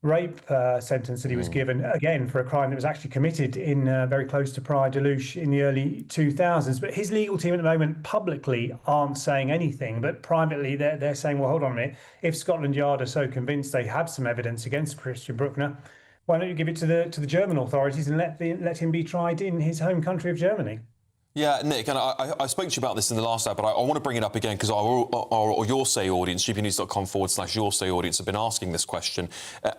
rape sentence that he was given, again, for a crime that was actually committed in very close to Praia de Luge in the early 2000s. But his legal team at the moment publicly aren't saying anything, but privately they're saying, well, hold on a minute, if Scotland Yard are so convinced they have some evidence against Christian Bruckner, why don't you give it to the German authorities and let him be tried in his home country of Germany? Yeah, Nick, and I spoke to you about this in the last hour, but I want to bring it up again because our Your Say audience, gbnews.com/Your Say audience, have been asking this question.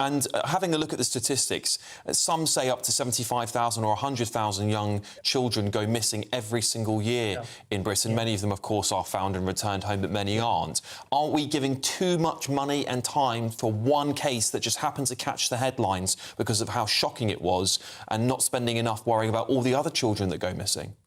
And having a look at the statistics, some say up to 75,000 or 100,000 young children go missing every single year in Britain. Many of them, of course, are found and returned home, but many aren't. Aren't we giving too much money and time for one case that just happened to catch the headlines because of how shocking it was, and not spending enough worrying about all the other children that go missing?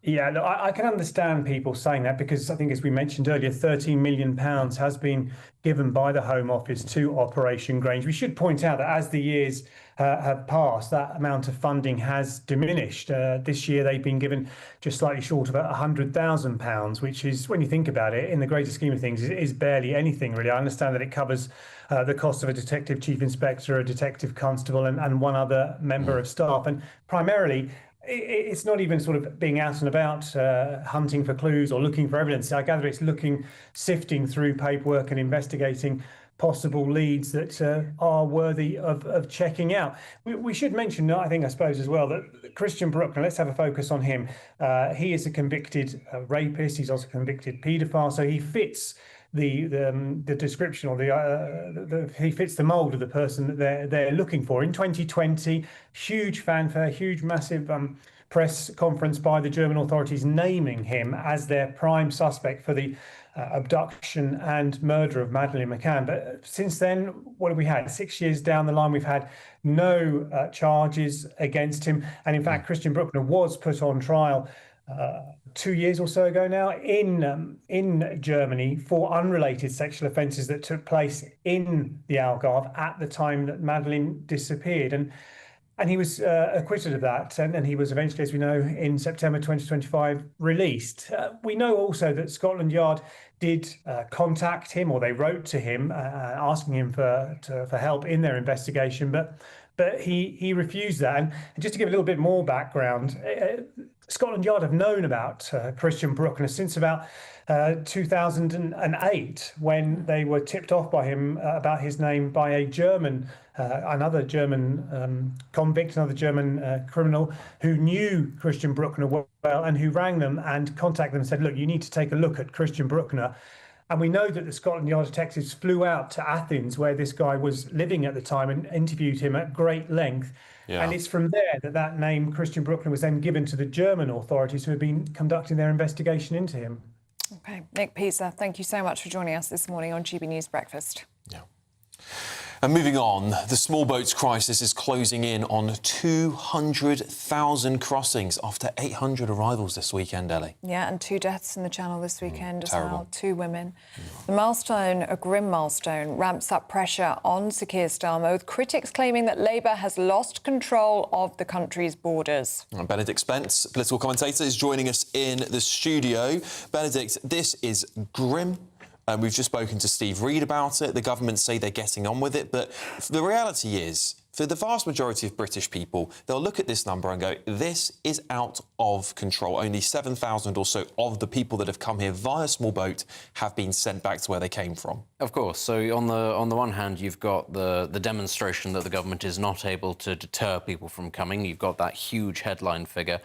Yeah, look, I can understand people saying that, because I think, as we mentioned earlier, £13 million has been given by the Home Office to Operation Grange. We should point out that as the years have passed, that amount of funding has diminished. This year they've been given just slightly short of £100,000, which is, when you think about it, in the greater scheme of things, is barely anything, really. I understand that it covers the cost of a detective chief inspector, a detective constable, and one other member of staff. And primarily, it's not even sort of being out and about hunting for clues or looking for evidence. I gather it's sifting through paperwork and investigating possible leads that are worthy of checking out. We should mention, I suppose as well, that Christian Bruckner, let's have a focus on him. He is a convicted rapist. He's also a convicted paedophile, so he fits the description, or he fits the mould of the person that they're looking for. In 2020, huge fanfare, massive press conference by the German authorities naming him as their prime suspect for the abduction and murder of Madeleine McCann. But since then, what have we had? 6 years down the line, we've had no charges against him. And in fact, Christian Bruckner was put on trial 2 years or so ago now in Germany for unrelated sexual offences that took place in the Algarve at the time that Madeleine disappeared. And And he was acquitted of that, and he was eventually, as we know, in September 2025, released. We know also that Scotland Yard did contact him, or they wrote to him asking him for help in their investigation, but he refused that. And just to give a little bit more background, Scotland Yard have known about Christian Bruckner since about 2008, when they were tipped off by him about his name by a German, another German convict, another German criminal who knew Christian Bruckner well and who rang them and contacted them and said, look, you need to take a look at Christian Bruckner. And we know that the Scotland Yard detectives flew out to Athens, where this guy was living at the time, and interviewed him at great length. Yeah. And it's from there that name, Christian Bruckner, was then given to the German authorities who have been conducting their investigation into him. OK, Nick Pisa, thank you so much for joining us this morning on GB News Breakfast. Yeah. And moving on, the small boats crisis is closing in on 200,000 crossings after 800 arrivals this weekend, Ellie. Yeah, and 2 deaths in the Channel this weekend as terrible. well, 2 women. The milestone, a grim milestone, ramps up pressure on Sir Keir Starmer, with critics claiming that Labour has lost control of the country's borders. Benedict Spence, political commentator, is joining us in the studio. Benedict, this is grim. We've just spoken to Steve Reid about it. The government say they're getting on with it. But the reality is, for the vast majority of British people, they'll look at this number and go, this is out of control. Only 7,000 or so of the people that have come here via small boat have been sent back to where they came from. Of course. So on the one hand, you've got the demonstration that the government is not able to deter people from coming. You've got that huge headline figure,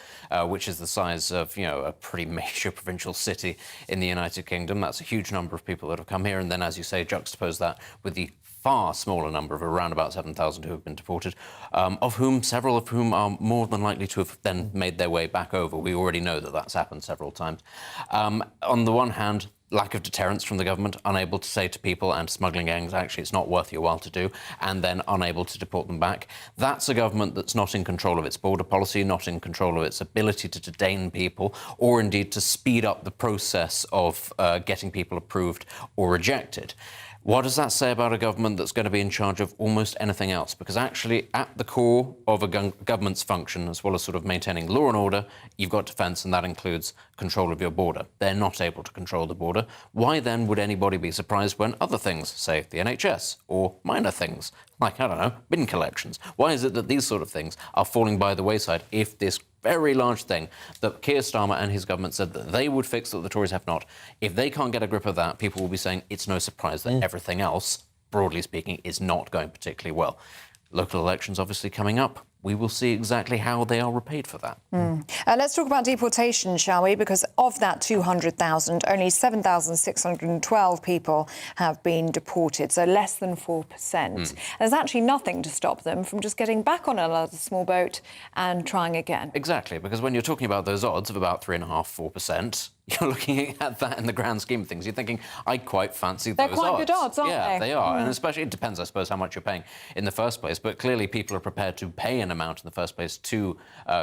which is the size of, a pretty major provincial city in the United Kingdom. That's a huge number of people that have come here. And then, as you say, juxtapose that with the far smaller number of around about 7,000 who have been deported, several of whom are more than likely to have then made their way back over. We already know that that's happened several times. On the one hand, lack of deterrence from the government, unable to say to people and smuggling gangs, actually, it's not worth your while to do, and then unable to deport them back. That's a government that's not in control of its border policy, not in control of its ability to detain people, or indeed to speed up the process of getting people approved or rejected. What does that say about a government that's going to be in charge of almost anything else? Because actually, at the core of a government's function, as well as sort of maintaining law and order, you've got defence, and that includes control of your border. They're not able to control the border. Why then would anybody be surprised when other things, say the NHS, or minor things, like, I don't know, bin collections? Why is it that these sort of things are falling by the wayside if this very large thing that Keir Starmer and his government said that they would fix, that the Tories have not, if they can't get a grip of that, people will be saying it's no surprise that everything else, broadly speaking, is not going particularly well. Local elections obviously coming up. We will see exactly how they are repaid for that. Let's talk about deportation, shall we? Because of that 200,000, only 7,612 people have been deported, so less than 4%. There's actually nothing to stop them from just getting back on another small boat and trying again. Exactly, because when you're talking about those odds of about 3.5%, 4%, you're looking at that in the grand scheme of things. You're thinking, I quite fancy those odds. They're quite good odds, aren't they? Yeah, they are. And especially, it depends, I suppose, how much you're paying in the first place. But clearly, people are prepared to pay an amount in the first place to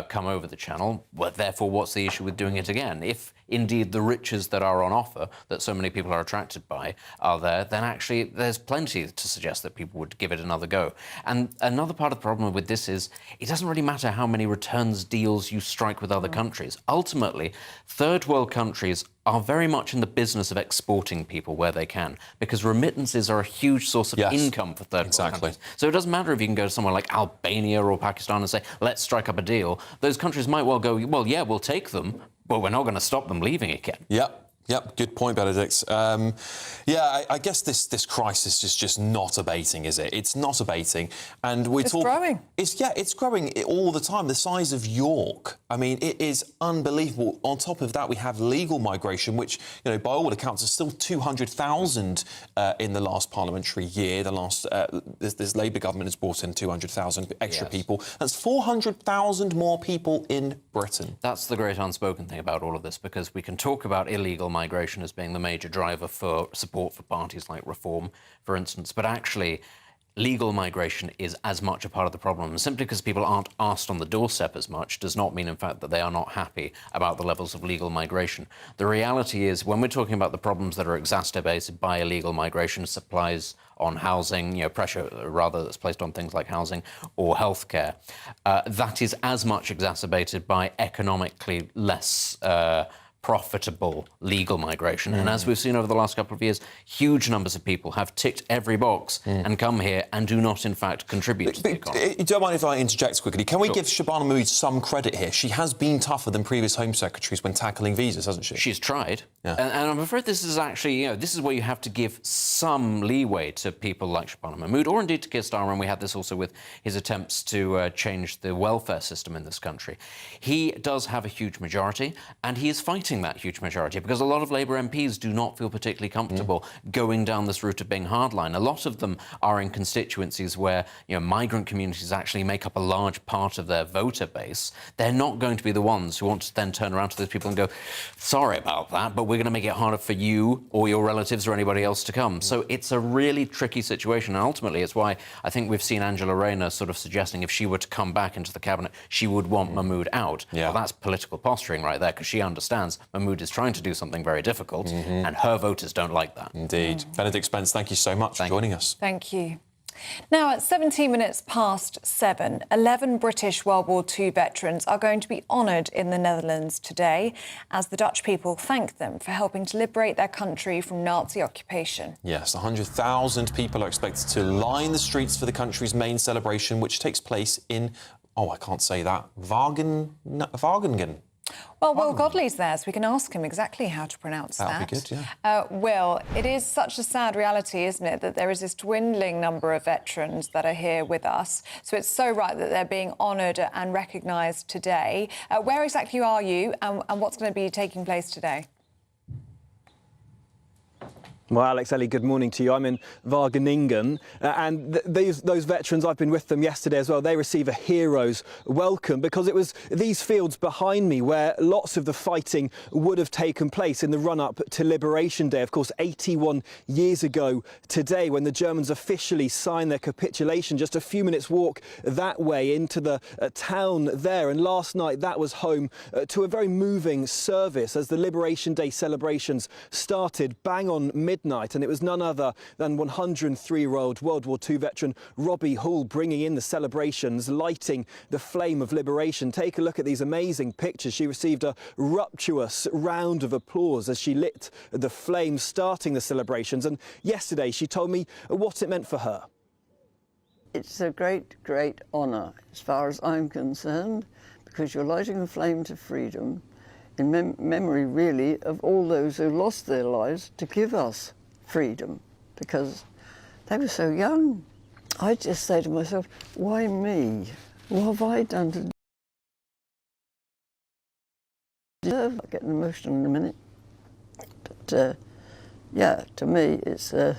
come over the channel. Well, therefore, what's the issue with doing it again? If indeed the riches that are on offer, that so many people are attracted by, are there, then actually there's plenty to suggest that people would give it another go. And another part of the problem with this is it doesn't really matter how many returns deals you strike with other countries. Ultimately, third world countries are very much in the business of exporting people where they can, because remittances are a huge source of income for third world countries. So it doesn't matter if you can go to somewhere like Albania or Pakistan and say, let's strike up a deal. Those countries might well go, well, yeah, we'll take them, but we're not going to stop them leaving again. Yep, good point, Benedict. I guess this crisis is just not abating, is it? It's not abating, and it's growing. It's growing all the time. The size of York, I mean, it is unbelievable. On top of that, we have legal migration, which, by all accounts, is still 200,000 in the last parliamentary year. This Labour government has brought in 200,000 extra people. That's 400,000 more people in Britain. That's the great unspoken thing about all of this, because we can talk about illegal migration as being the major driver for support for parties like Reform, for instance, but actually legal migration is as much a part of the problem. Simply because people aren't asked on the doorstep as much does not mean, in fact, that they are not happy about the levels of legal migration. The reality is, when we're talking about the problems that are exacerbated by illegal migration, supplies on housing, pressure rather that's placed on things like housing or healthcare, that is as much exacerbated by economically less profitable legal migration. And as we've seen over the last couple of years, huge numbers of people have ticked every box and come here and do not, in fact, contribute to the economy. Don't mind if I interject quickly. Can we Sure. give Shabana Mahmood some credit here? She has been tougher than previous Home Secretaries when tackling visas, hasn't she? She's tried. Yeah. And I'm afraid this is actually, this is where you have to give some leeway to people like Shabana Mahmood, or indeed to Keir Starmer, and we had this also with his attempts to change the welfare system in this country. He does have a huge majority, and he is fighting that huge majority, because a lot of Labour MPs do not feel particularly comfortable going down this route of being hardline. A lot of them are in constituencies where migrant communities actually make up a large part of their voter base. They're not going to be the ones who want to then turn around to those people and go, sorry about that, but we're going to make it harder for you or your relatives or anybody else to come. So it's a really tricky situation, and ultimately it's why I think we've seen Angela Rayner sort of suggesting if she were to come back into the cabinet, she would want Mahmood out. Well, that's political posturing right there, because she understands Mahmood is trying to do something very difficult, and her voters don't like that. Indeed. Benedict Spence, thank you so much for joining us. Thank you. Now, at 17 minutes past 7, 11 British World War II veterans are going to be honoured in the Netherlands today as the Dutch people thank them for helping to liberate their country from Nazi occupation. Yes, 100,000 people are expected to line the streets for the country's main celebration, which takes place in, I can't say that, Wageningen. Well, Will Godley's there, so we can ask him exactly how to pronounce that. That'd be good, yeah. Will, it is such a sad reality, isn't it, that there is this dwindling number of veterans that are here with us. So it's so right that they're being honoured and recognised today. Where exactly are you, and what's going to be taking place today? Well, Alex, Ellie, good morning to you. I'm in Wageningen, and those veterans, I've been with them yesterday as well, they receive a hero's welcome, because it was these fields behind me where lots of the fighting would have taken place in the run-up to Liberation Day. Of course, 81 years ago today, when the Germans officially signed their capitulation, just a few minutes walk that way into the town there. And last night, that was home to a very moving service as the Liberation Day celebrations started bang on midnight, and it was none other than 103-year-old World War II veteran Robbie Hall bringing in the celebrations, lighting the flame of liberation. Take a look at these amazing pictures. She received a rapturous round of applause as she lit the flame, starting the celebrations. And yesterday she told me what it meant for her. It's a great, great honour as far as I'm concerned, because you're lighting a flame to freedom in memory, really, of all those who lost their lives to give us freedom, because they were so young. I just say to myself, why me? What have I done to deserve? I'll get emotional in a minute. But, yeah, to me, it's a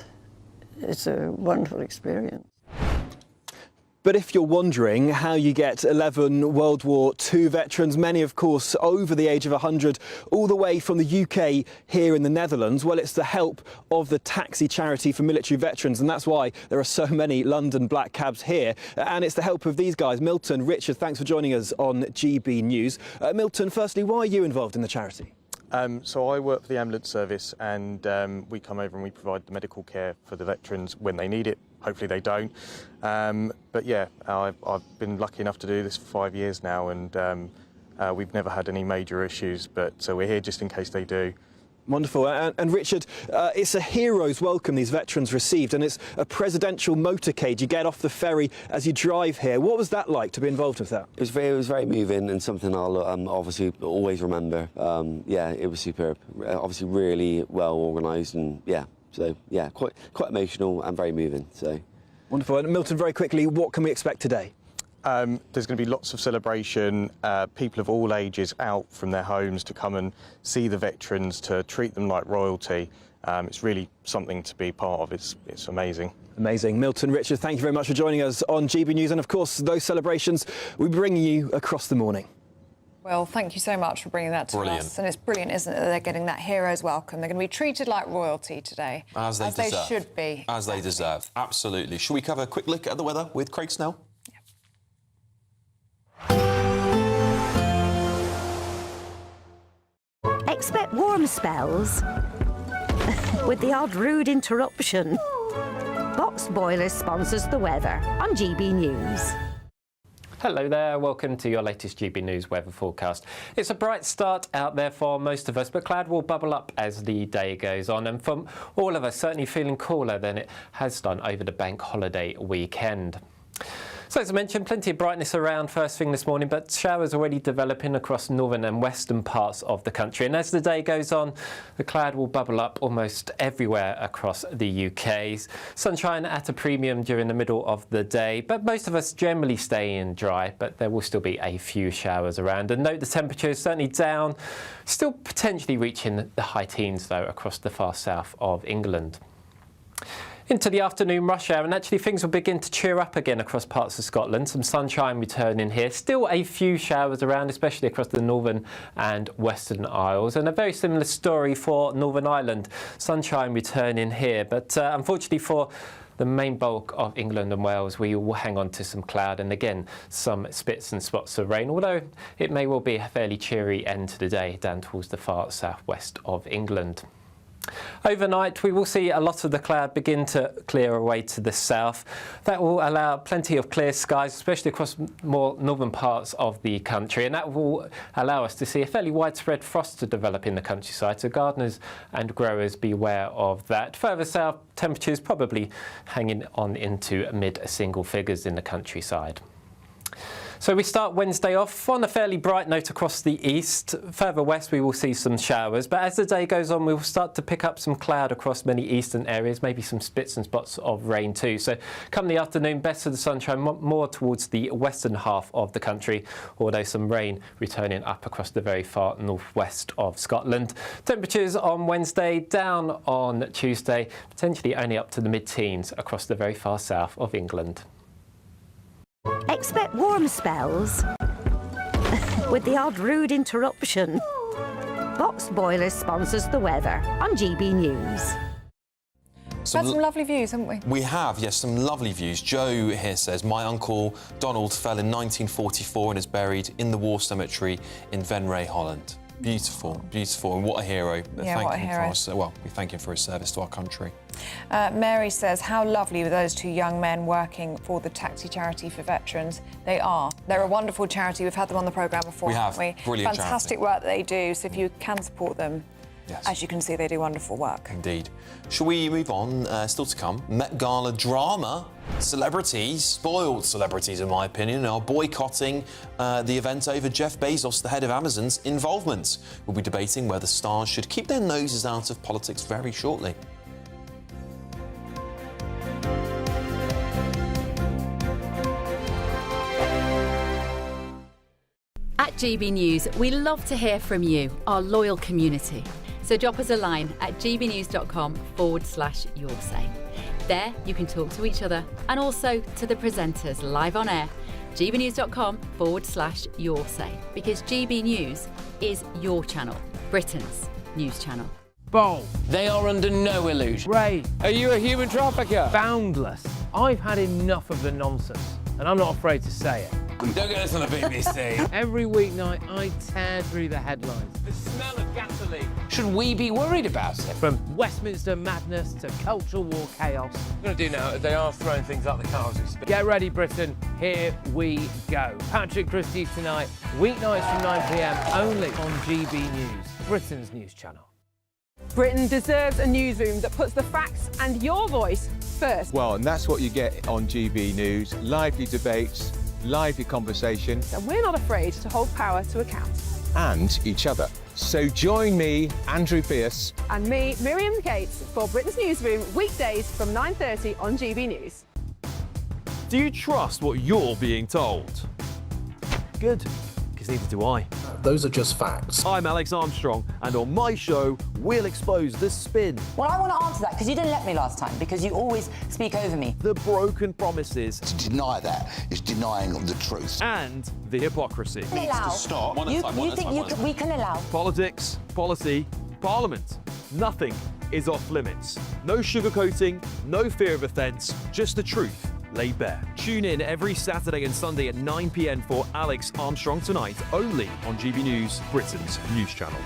wonderful experience. But if you're wondering how you get 11 World War II veterans, many, of course, over the age of 100, all the way from the UK here in the Netherlands, well, it's the help of the taxi charity for military veterans, and that's why there are so many London black cabs here. And it's the help of these guys. Milton, Richard, thanks for joining us on GB News. Milton, firstly, why are you involved in the charity? So I work for the ambulance service, and we come over and we provide the medical care for the veterans when they need it. Hopefully they don't. But yeah, I've been lucky enough to do this for 5 years now, and we've never had any major issues, so we're here just in case they do. Wonderful. And Richard, it's a hero's welcome these veterans received, and it's a presidential motorcade. You get off the ferry as you drive here. What was that like to be involved with that? It was very moving, and something I'll obviously always remember. Yeah, it was superb. Obviously really well organised, and yeah, so yeah, quite emotional and very moving. So wonderful. And Milton, very quickly, what can we expect today? There's going to be lots of celebration, people of all ages out from their homes to come and see the veterans, to treat them like royalty. It's really something to be part of. It's amazing. Amazing. Milton, Richard, thank you very much for joining us on GB News. And of course, those celebrations, we're bringing you across the morning. Well, thank you so much for bringing that to us. And it's brilliant, isn't it, that they're getting that hero's welcome. They're going to be treated like royalty today. As they deserve. They should be. As they deserve. Absolutely. Shall we cover a quick look at the weather with Craig Snell? Expect warm spells with the odd rude interruption. Box Boilers sponsors the weather on GB News. Hello there, welcome to your latest GB News weather forecast. It's a bright start out there for most of us, but cloud will bubble up as the day goes on, and for all of us, certainly feeling cooler than it has done over the bank holiday weekend. So as I mentioned, plenty of brightness around first thing this morning, but showers already developing across northern and western parts of the country. And as the day goes on, the cloud will bubble up almost everywhere across the UK. Sunshine at a premium during the middle of the day, but most of us generally stay in dry, but there will still be a few showers around. And note the temperature is certainly down, still potentially reaching the high teens though across the far south of England. Into the afternoon rush hour, and actually things will begin to cheer up again across parts of Scotland. Some sunshine returning here. Still a few showers around, especially across the northern and western Isles. And a very similar story for Northern Ireland. Sunshine returning here, but unfortunately for the main bulk of England and Wales, we will hang on to some cloud and again some spits and spots of rain, although it may well be a fairly cheery end to the day down towards the far southwest of England. Overnight, we will see a lot of the cloud begin to clear away to the south. That will allow plenty of clear skies, especially across more northern parts of the country, and that will allow us to see a fairly widespread frost to develop in the countryside, so gardeners and growers beware of that. Further south, temperatures probably hanging on into mid-single figures in the countryside. So we start Wednesday off on a fairly bright note across the east. Further west we will see some showers, but as the day goes on we will start to pick up some cloud across many eastern areas, maybe some spits and spots of rain too. So come the afternoon, best of the sunshine more towards the western half of the country, although some rain returning up across the very far northwest of Scotland. Temperatures on Wednesday down on Tuesday, potentially only up to the mid-teens across the very far south of England. Expect warm spells with the odd rude interruption. Box Boilers sponsors the weather on GB News. We've had some lovely views, haven't we? We have, yes, some lovely views. Joe here says, my uncle Donald fell in 1944 and is buried in the war cemetery in Venray, Holland. Beautiful, beautiful, and what a hero. Yeah, what a hero. Well, we thank him for his service to our country. Mary says, how lovely were those two young men working for the taxi charity for veterans. They are. They're a wonderful charity. We've had them on the programme before, we have. haven't we? Brilliant Fantastic charity. work that they do, so if you can support them, yes. As you can see, they do wonderful work. Indeed. Shall we move on? Still to come, Met Gala drama. Celebrities, spoiled celebrities in my opinion, are boycotting the event over Jeff Bezos, the head of Amazon's involvement. We'll be debating whether stars should keep their noses out of politics very shortly. At GB News, we love to hear from you, our loyal community. So drop us a line at gbnews.com/yoursay. There you can talk to each other and also to the presenters live on air. gbnews.com/yoursay, because GB News is your channel, Britain's news channel. Bold. They are under no illusion. Brave. Are you a human trafficker? Boundless. I've had enough of the nonsense, and I'm not afraid to say it. Don't get this on the BBC. Every weeknight, I tear through the headlines. The smell of gasoline. Should we be worried about it? From Westminster madness to cultural war chaos. What I'm going to do now, they are throwing things out the car as we speak. Get ready, Britain. Here we go. Patrick Christie's tonight, weeknights from 9 p.m, only on GB News, Britain's news channel. Britain deserves a newsroom that puts the facts and your voice first. Well, and that's what you get on GB News. Lively debates, lively conversation. And we're not afraid to hold power to account. And each other. So join me, Andrew Griffith. And me, Miriam Gates, for Britain's Newsroom, weekdays from 9:30 on GB News. Do you trust what you're being told? Good. because neither do I. Those are just facts. I'm Alex Armstrong, and on my show, we'll expose the spin. Well, I want to answer that because you didn't let me last time, because you always speak over me. The broken promises. To deny that is denying the truth. And the hypocrisy. Needs to stop. You think we can allow? Politics, policy, Parliament. Nothing is off limits. No sugarcoating, no fear of offence, just the truth laid bare. Tune in every Saturday and Sunday at 9 p.m. for Alex Armstrong Tonight, only on GB News, Britain's news channel.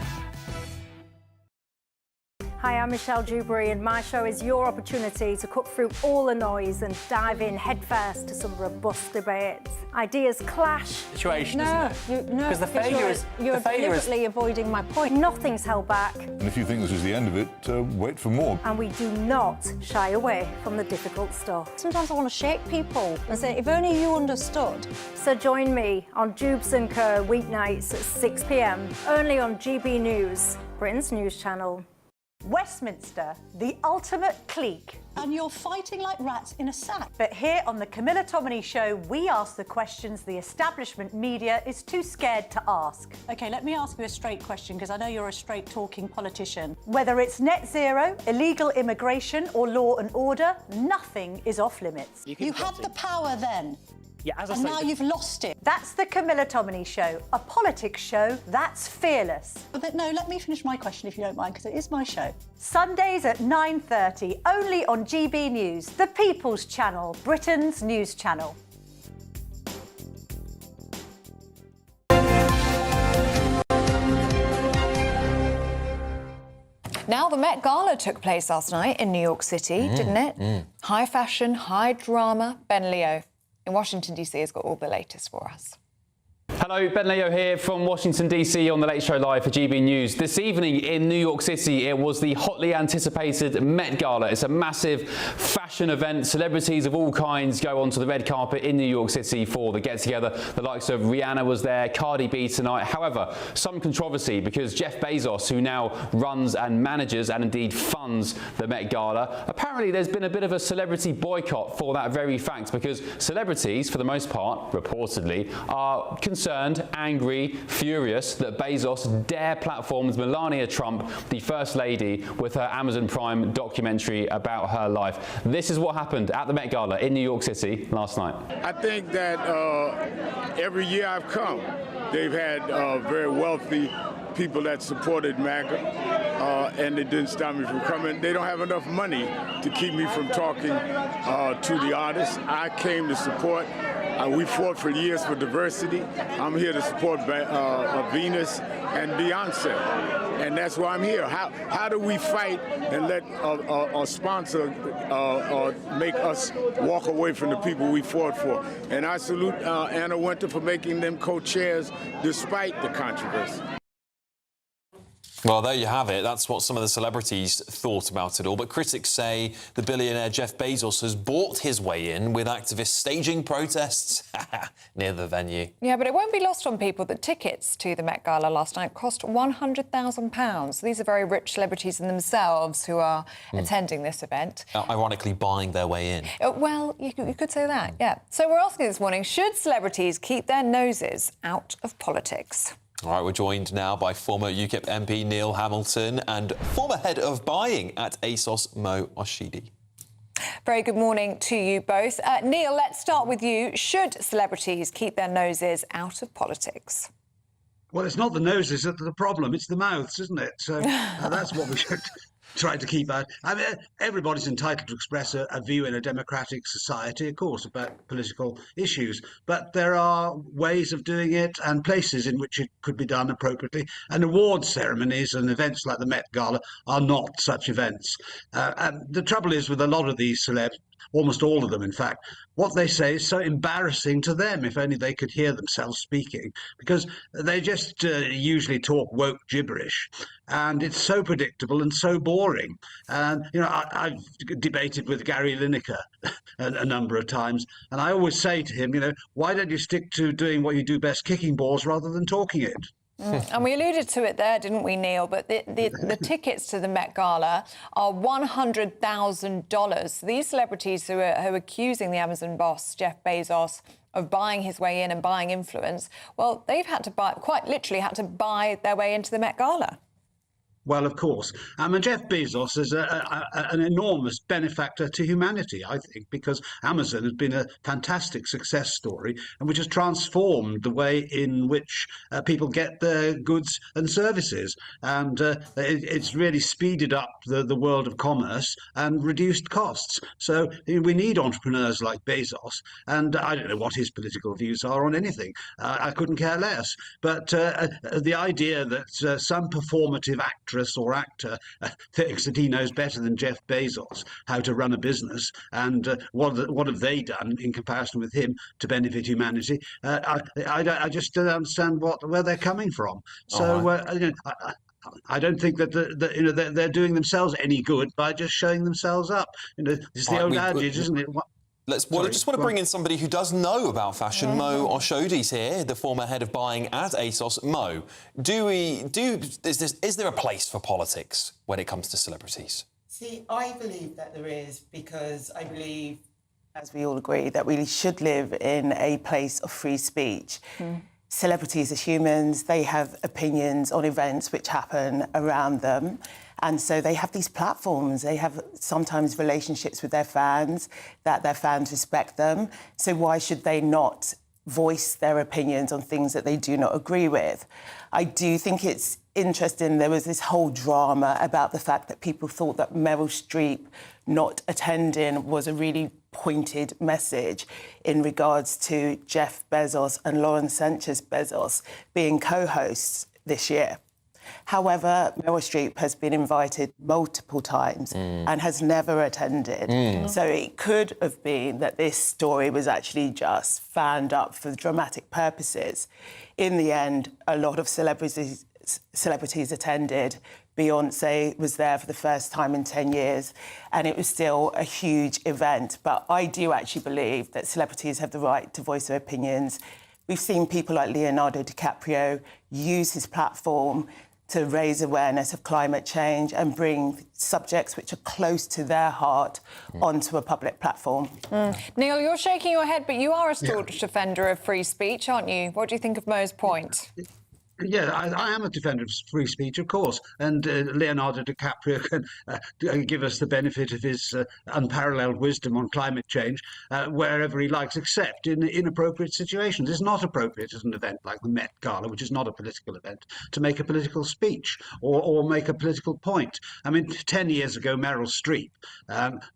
Hi, I'm Michelle Dewberry, and my show is your opportunity to cut through all the noise and dive in headfirst to some robust debates. Ideas clash. Situation, isn't it? No, because the failure is you're deliberately avoiding my point. Nothing's held back. And if you think this is the end of it, wait for more. And we do not shy away from the difficult stuff. Sometimes I want to shake people and say, if only you understood. So join me on Jubes & Co. weeknights at 6 p.m, only on GB News, Britain's news channel. Westminster, the ultimate clique. And you're fighting like rats in a sack. But here on the Camilla Tominey Show, we ask the questions the establishment media is too scared to ask. OK, let me ask you a straight question, because I know you're a straight-talking politician. Whether it's net zero, illegal immigration or law and order, nothing is off limits. You had the power then. Yeah, as I and say, now you've lost it. That's the Camilla Tominey Show, a politics show that's fearless. But no, let me finish my question if you don't mind, because it is my show. Sundays at 9:30, only on GB News, the People's Channel, Britain's news channel. Now, the Met Gala took place last night in New York City, didn't it? High fashion, high drama. Ben Leo in Washington, D.C. has got all the latest for us. Hello, Ben Leo here from Washington DC on the Late Show Live for GB News. This evening in New York City, it was the hotly anticipated Met Gala. It's a massive fashion event. Celebrities of all kinds go onto the red carpet in New York City for the get-together. The likes of Rihanna was there, Cardi B tonight. However, some controversy because Jeff Bezos, who now runs and manages and indeed funds the Met Gala, apparently there's been a bit of a celebrity boycott for that very fact, because celebrities, for the most part, reportedly, are concerned, angry, furious that Bezos dare platforms Melania Trump, the First Lady, with her Amazon Prime documentary about her life. This is what happened at the Met Gala in New York City last night. I think that every year I've come, they've had very wealthy people that supported MAGA, and it didn't stop me from coming. They don't have enough money to keep me from talking to the artists. I came to support. We fought for years for diversity. I'm here to support Venus and Beyonce, and that's why I'm here. How do we fight and let a sponsor make us walk away from the people we fought for? And I salute Anna Wintour for making them co-chairs despite the controversy. Well, there you have it. That's what some of the celebrities thought about it all. But critics say the billionaire Jeff Bezos has bought his way in, with activists staging protests near the venue. Yeah, but it won't be lost on people that tickets to the Met Gala last night cost £100,000. These are very rich celebrities in themselves who are attending this event. Ironically, buying their way in. Well, you could say that, yeah. So we're asking this morning, should celebrities keep their noses out of politics? All right, we're joined now by former UKIP MP Neil Hamilton and former head of buying at ASOS, Mo Oshidi. Very good morning to you both. Neil, let's start with you. Should celebrities keep their noses out of politics? Well, it's not the noses that are the problem, it's the mouths, isn't it? So that's what we should try to keep out. I mean, everybody's entitled to express a view in a democratic society, of course, about political issues. But there are ways of doing it and places in which it could be done appropriately. And award ceremonies and events like the Met Gala are not such events. And the trouble is with a lot of these celebs, almost all of them, in fact, what they say is so embarrassing to them. If only they could hear themselves speaking, because they just usually talk woke gibberish, and it's so predictable and so boring. And you know, I've debated with Gary Lineker a number of times, and I always say to him, you know, why don't you stick to doing what you do best, kicking balls, rather than talking it? And we alluded to it there, didn't we, Neil? But the tickets to the Met Gala are $100,000. These celebrities who are accusing the Amazon boss, Jeff Bezos, of buying his way in and buying influence, well, they've had to quite literally had to buy their way into the Met Gala. Well, of course. Jeff Bezos is an enormous benefactor to humanity, I think, because Amazon has been a fantastic success story and which has transformed the way in which people get their goods and services. And it's really speeded up the world of commerce and reduced costs. So we need entrepreneurs like Bezos. And I don't know what his political views are on anything. I couldn't care less. But the idea that some performative actress or actor thinks that he knows better than Jeff Bezos how to run a business and what have they done in comparison with him to benefit humanity. I just don't understand where they're coming from. So I don't think that they're doing themselves any good by just showing themselves up. It's the old adage, isn't it? I just want to bring in somebody who does know about fashion. Mo Oshodi's here, the former head of buying at ASOS. Mo, is there a place for politics when it comes to celebrities? See, I believe that there is, because I believe, as we all agree, that we should live in a place of free speech. Celebrities are humans, they have opinions on events which happen around them. And so they have these platforms, they have sometimes relationships with their fans, that their fans respect them. So why should they not voice their opinions on things that they do not agree with? I do think it's interesting, there was this whole drama about the fact that people thought that Meryl Streep not attending was a really pointed message in regards to Jeff Bezos and Lauren Sanchez Bezos being co-hosts this year. However, Meryl Streep has been invited multiple times and has never attended. So it could have been that this story was actually just fanned up for dramatic purposes. In the end, a lot of celebrities attended. Beyoncé was there for the first time in 10 years, and it was still a huge event. But I do actually believe that celebrities have the right to voice their opinions. We've seen people like Leonardo DiCaprio use his platform to raise awareness of climate change and bring subjects which are close to their heart onto a public platform. Neil, you're shaking your head, but you are a staunch defender of free speech, aren't you? What do you think of Mo's point? Yeah, I am a defender of free speech, of course, and Leonardo DiCaprio can give us the benefit of his unparalleled wisdom on climate change wherever he likes, except in inappropriate situations. It's not appropriate at an event like the Met Gala, which is not a political event, to make a political speech or make a political point. I mean, 10 years ago, Meryl Streep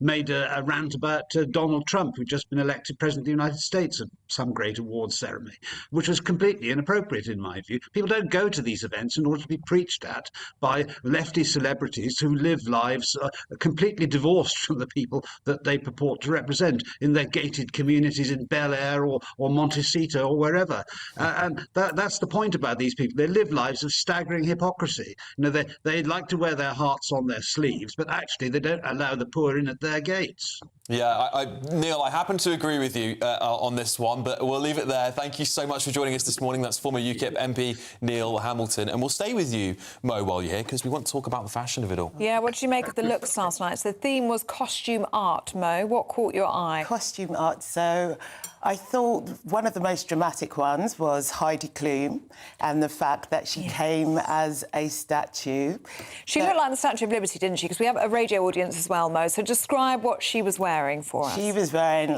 made a rant about Donald Trump, who'd just been elected President of the United States at some great awards ceremony, which was completely inappropriate in my view. People don't go to these events in order to be preached at by lefty celebrities who live lives completely divorced from the people that they purport to represent in their gated communities in Bel Air or Montecito or wherever. And that's the point about these people. They live lives of staggering hypocrisy. They like to wear their hearts on their sleeves, but actually they don't allow the poor in at their gates. Yeah, Neil, I happen to agree with you on this one, but we'll leave it there. Thank you so much for joining us this morning. That's former UKIP MP Neil Hamilton. And we'll stay with you, Mo, while you're here, because we want to talk about the fashion of it all. Yeah, what did you make of the looks last night? So the theme was costume art, Mo. What caught your eye? Costume art. So I thought one of the most dramatic ones was Heidi Klum and the fact that she came as a statue. She looked like the Statue of Liberty, didn't she? Because we have a radio audience as well, Mo. So describe what she was wearing for us. She was wearing,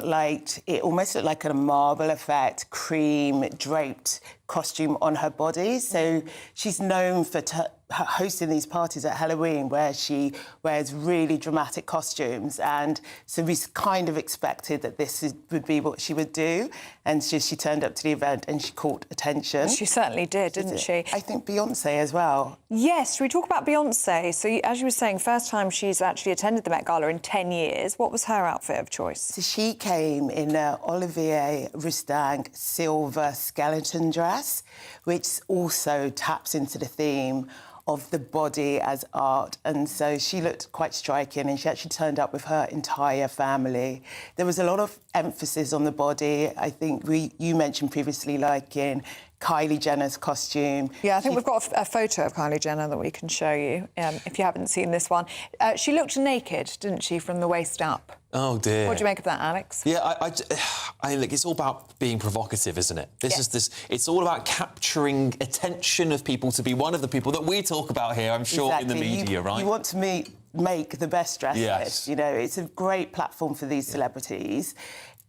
it almost looked like a marble effect, cream draped costume on her body. So she's known for hosting these parties at Halloween where she wears really dramatic costumes, and so we kind of expected that this would be what she would do, and she turned up to the event and she caught attention. She certainly did, didn't she? I think Beyonce as well. Yes, should we talk about Beyonce? So as you were saying, first time she's actually attended the Met Gala in 10 years. What was her outfit of choice? So she came in an Olivier Rousteing silver skeleton dress, which also taps into the theme of the body as art. And so she looked quite striking, and she actually turned up with her entire family. There was a lot of emphasis on the body. I think you mentioned previously, like in Kylie Jenner's costume. Yeah, I think we've got a photo of Kylie Jenner that we can show you, if you haven't seen this one. She looked naked, didn't she, from the waist up? Oh, dear. What do you make of that, Alex? Yeah, I look, it's all about being provocative, isn't it? It's all about capturing attention of people to be one of the people that we talk about here, I'm sure, in the media, right? You want to make the best dresses. Yes. You know, it's a great platform for these celebrities.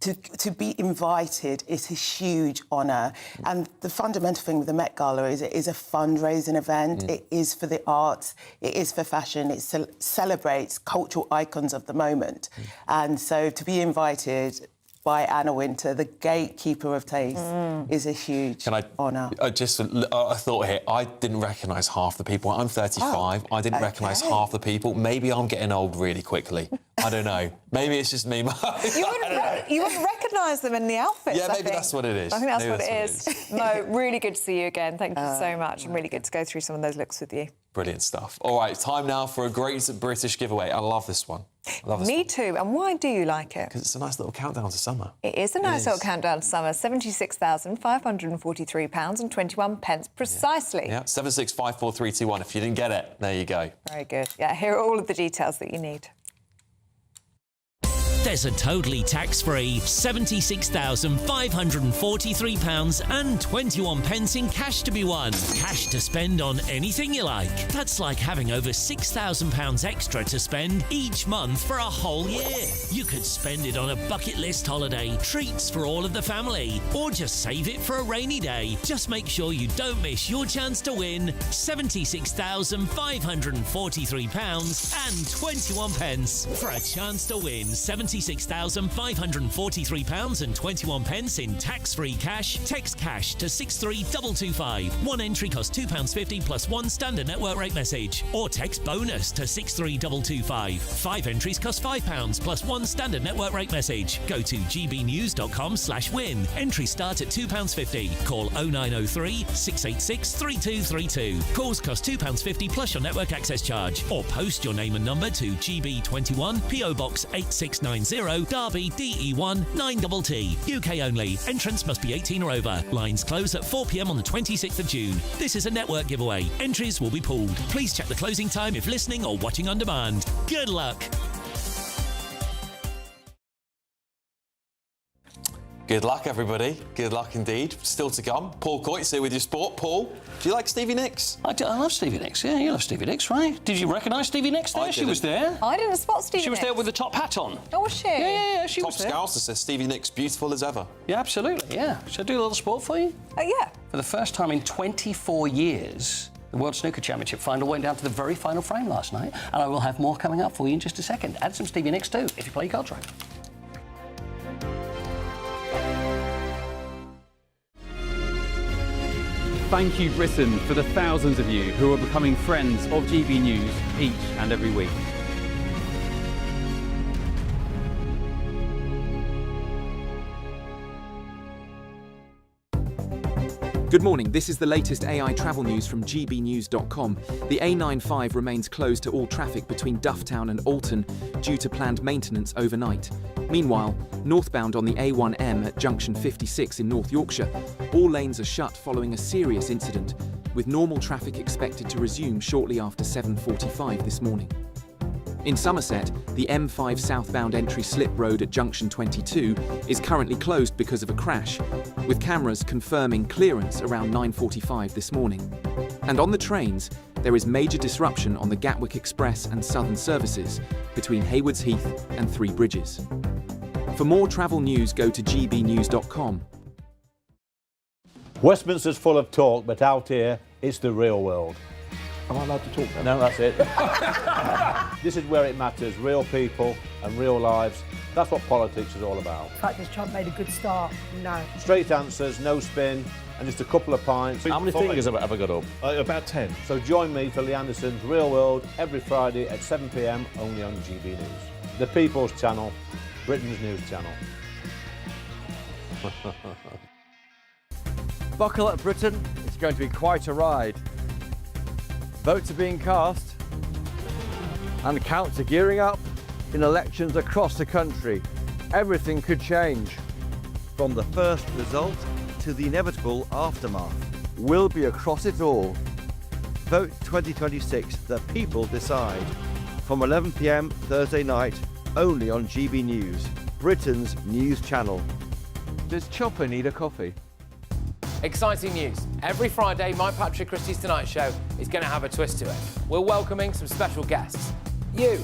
To be invited is a huge honour. And the fundamental thing with the Met Gala is it is a fundraising event. It is for the arts. It is for fashion. It celebrates cultural icons of the moment. And so to be invited by Anna Wintour, the gatekeeper of taste, is a huge honour. I thought here, I didn't recognise half the people. I'm 35. I didn't recognise half the people. Maybe I'm getting old really quickly. I don't know. Maybe it's just me. You wouldn't recognise them in the outfits, Yeah, maybe that's what it is. I think that's what it is. Mo, really good to see you again. Thank you so much, and really good to go through some of those looks with you. Brilliant stuff. All right, time now for a great British giveaway. I love this one. Me too. And why do you like it? Because it's a nice little countdown to summer. It is a nice little countdown to summer. £76,543.21 precisely. Yeah, 76543321. If you didn't get it, there you go. Very good. Yeah, here are all of the details that you need. There's a totally tax-free £76,543.21 in cash to be won. Cash to spend on anything you like. That's like having over £6,000 extra to spend each month for a whole year. You could spend it on a bucket list holiday, treats for all of the family, or just save it for a rainy day. Just make sure you don't miss your chance to win £76,543.21 for a chance to win £76,543.21 in tax-free cash. Text cash to 63225. One entry costs £2.50 plus one standard network rate message. Or text bonus to 63225. 5 entries cost £5 plus one standard network rate message. Go to gbnews.com/win. Entries start at £2.50. Call 0903 686 3232. Calls cost £2.50 plus your network access charge. Or post your name and number to GB21 PO Box 8690 Derby DE1 9TT. UK only. Entrance must be 18 or over. Lines close at 4 p.m. on the 26th of June. This is a network giveaway. Entries will be pulled. Please check the closing time if listening or watching on demand. Good luck. Good luck, everybody. Good luck indeed. Still to come. Paul Coyte's here with your sport. Paul, do you like Stevie Nicks? I love Stevie Nicks. Yeah, you love Stevie Nicks, right? Did you recognise Stevie Nicks there? She was there. I didn't spot Stevie She was Nicks. there with the top hat on. Oh, was she? Yeah, she was there. Top Scouser says Stevie Nicks beautiful as ever. Yeah, absolutely, yeah. Should I do a little sport for you? Yeah. For the first time in 24 years, the World Snooker Championship final went down to the very final frame last night, and I will have more coming up for you in just a second. Add some Stevie Nicks too, if you play your cards right. Thank you, Britain, for the thousands of you who are becoming friends of GB News each and every week. Good morning, this is the latest AI travel news from gbnews.com. The A95 remains closed to all traffic between Dufftown and Alton due to planned maintenance overnight. Meanwhile, northbound on the A1M at junction 56 in North Yorkshire, all lanes are shut following a serious incident, with normal traffic expected to resume shortly after 7:45 this morning. In Somerset, the M5 southbound entry slip road at junction 22 is currently closed because of a crash, with cameras confirming clearance around 9:45 this morning. And on the trains, there is major disruption on the Gatwick Express and Southern services between Haywards Heath and Three Bridges. For more travel news, go to gbnews.com. Westminster's full of talk, but out here, it's the real world. Am I allowed to talk then? No, that's it. This is where it matters, real people and real lives. That's what politics is all about. The fact is Trump made a good start. No. Straight answers, no spin, and just a couple of pints. How many fingers have I got up? About 10. So join me for Lee Anderson's Real World every Friday at 7 p.m. only on GB News. The People's Channel, Britain's news channel. Buckle up, Britain. It's going to be quite a ride. Votes are being cast and counts are gearing up in elections across the country. Everything could change. From the first result to the inevitable aftermath. We'll be across it all. Vote 2026, the people decide. From 11 p.m. Thursday night, only on GB News, Britain's news channel. Does Chopper need a coffee? Exciting news. Every Friday, my Patrick Christie's Tonight Show is going to have a twist to it. We're welcoming some special guests. You.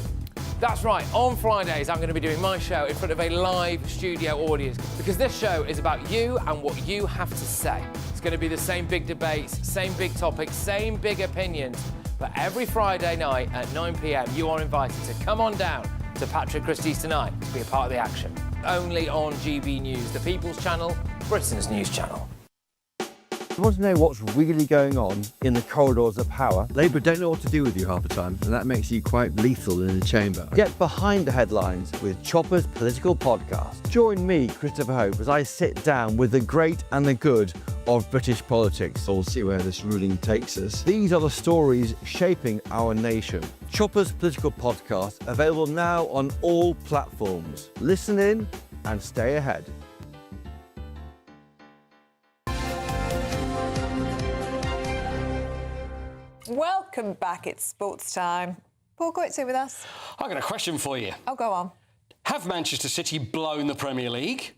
That's right, on Fridays I'm going to be doing my show in front of a live studio audience because this show is about you and what you have to say. It's going to be the same big debates, same big topics, same big opinions. But every Friday night at 9 p.m, you are invited to come on down to Patrick Christie's Tonight to be a part of the action. Only on GB News, the People's Channel, Britain's news channel. You want to know what's really going on in the corridors of power? Labour don't know what to do with you half the time, and that makes you quite lethal in the chamber. Get behind the headlines with Chopper's Political Podcast. Join me, Christopher Hope, as I sit down with the great and the good of British politics. We'll see where this ruling takes us. These are the stories shaping our nation. Chopper's Political Podcast, available now on all platforms. Listen in and stay ahead. Welcome back. It's sports time. Paul Coates here with us. I've got a question for you. Oh, go on. Have Manchester City blown the Premier League?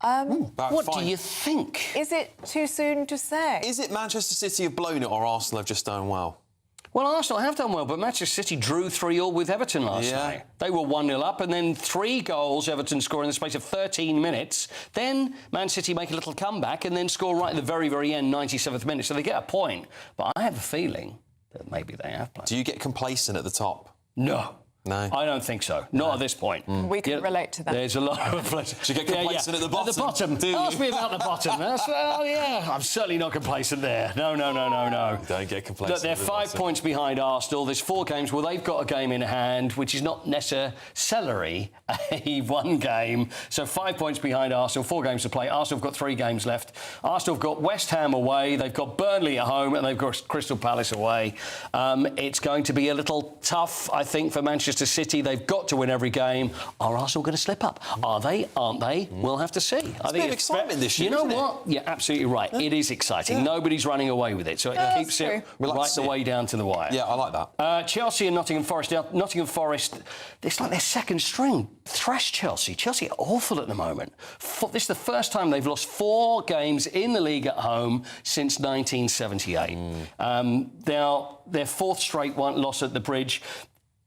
What do you think? Is it too soon to say? Is it Manchester City have blown it or Arsenal have just done well? Well, Arsenal have done well, but Manchester City drew 3-3 with Everton last night. They were 1-0 up, and then 3 goals Everton score in the space of 13 minutes. Then Man City make a little comeback and then score right at the very, very end, 97th minute, so they get a point. But I have a feeling that maybe they have played. Do you get complacent at the top? No. No. I don't think so. Not at this point. We can relate to that. There's a lot of pleasure. Do you get complacent at the bottom? At the bottom. Do you? Ask me about the bottom. Well, yeah. I'm certainly not complacent there. No. Don't get complacent. Look, they're 5 points behind Arsenal. There's 4 games. Well, they've got a game in hand, which is not necessarily a one game. So 5 points behind Arsenal, 4 games to play. Arsenal have got 3 games left. Arsenal have got West Ham away. They've got Burnley at home, and they've got Crystal Palace away. It's going to be a little tough, I think, for Manchester City. They've got to win every game. Are Arsenal going to slip up? Are they? Aren't they? We'll have to see. I think it's excitement this year. You know what? You're absolutely right. It is exciting. Nobody's running away with it, so it keeps it right the way down to the wire. Yeah, I like that. Chelsea and Nottingham Forest. Now, Nottingham Forest, it's like their second string. Thrash Chelsea. Chelsea are awful at the moment. This is the first time they've lost 4 games in the league at home since 1978. Now, their 4th straight loss at the Bridge.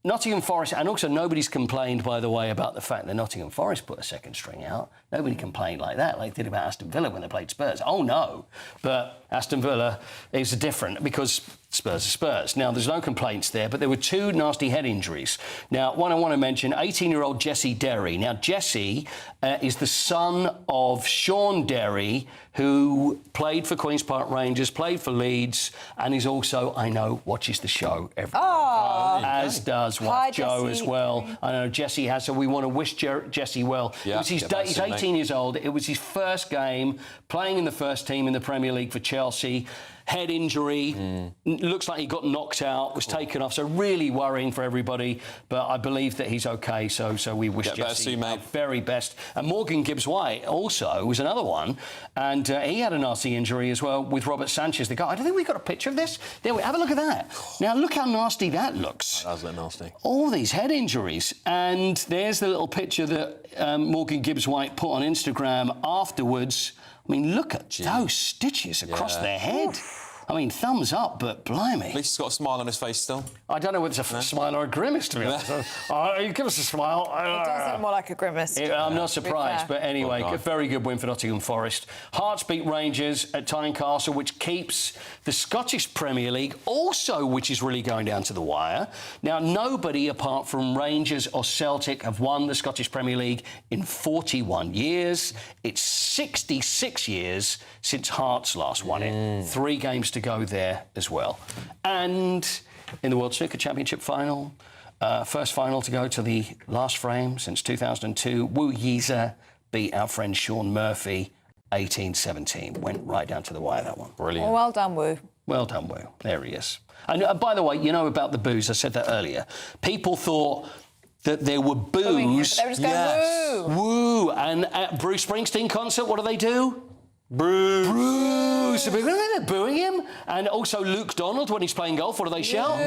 Nottingham Forest, and also nobody's complained, by the way, about the fact that Nottingham Forest put a second string out. Nobody complained like that, like they did about Aston Villa when they played Spurs. Oh, no. But Aston Villa is different because Spurs are Spurs. Now, there's no complaints there, but there were 2 nasty head injuries. Now, one I want to mention, 18-year-old Jesse Derry. Now, Jesse is the son of Sean Derry, who played for Queen's Park Rangers, played for Leeds, and is also, I know, watches the show every day. As does Joe as well. I know Jesse has, so we want to wish Jesse well. Yeah, he's 18 years old. It was his first game playing in the first team in the Premier League for Chelsea. Head injury, looks like he got knocked out, was taken off, so really worrying for everybody, but I believe that he's OK, so we wish Jesse the very best. And Morgan Gibbs-White also was another one, and he had a nasty injury as well with Robert Sanchez, the guy. I don't think we got a picture of this. There we have a look at that. Now, look how nasty that looks. That does look nasty. All these head injuries, and there's the little picture that Morgan Gibbs-White put on Instagram afterwards. I mean, look at those stitches across their head. I mean, thumbs up, but blimey. At least he's got a smile on his face still. I don't know whether it's a smile or a grimace, to be honest. Give us a smile. It does look more like a grimace. I'm not surprised, but anyway, a very good win for Nottingham Forest. Hearts beat Rangers at Tynecastle, which keeps the Scottish Premier League also, which is really going down to the wire. Now, nobody apart from Rangers or Celtic have won the Scottish Premier League in 41 years. It's 66 years since Hearts last won it. 3 games to go there as well. And in the World Snooker Championship final, first final to go to the last frame since 2002, Wu Yiza beat our friend Sean Murphy 18-17. Went right down to the wire, that one. Brilliant. Oh, well done, Wu. Well done, Wu. There he is. And by the way, you know about the boos, I said that earlier. People thought that there were boos. They were just going, woo. Woo. And at Bruce Springsteen concert, what do? Bruce. They're booing him. And also Luke Donald when he's playing golf. What do they shout?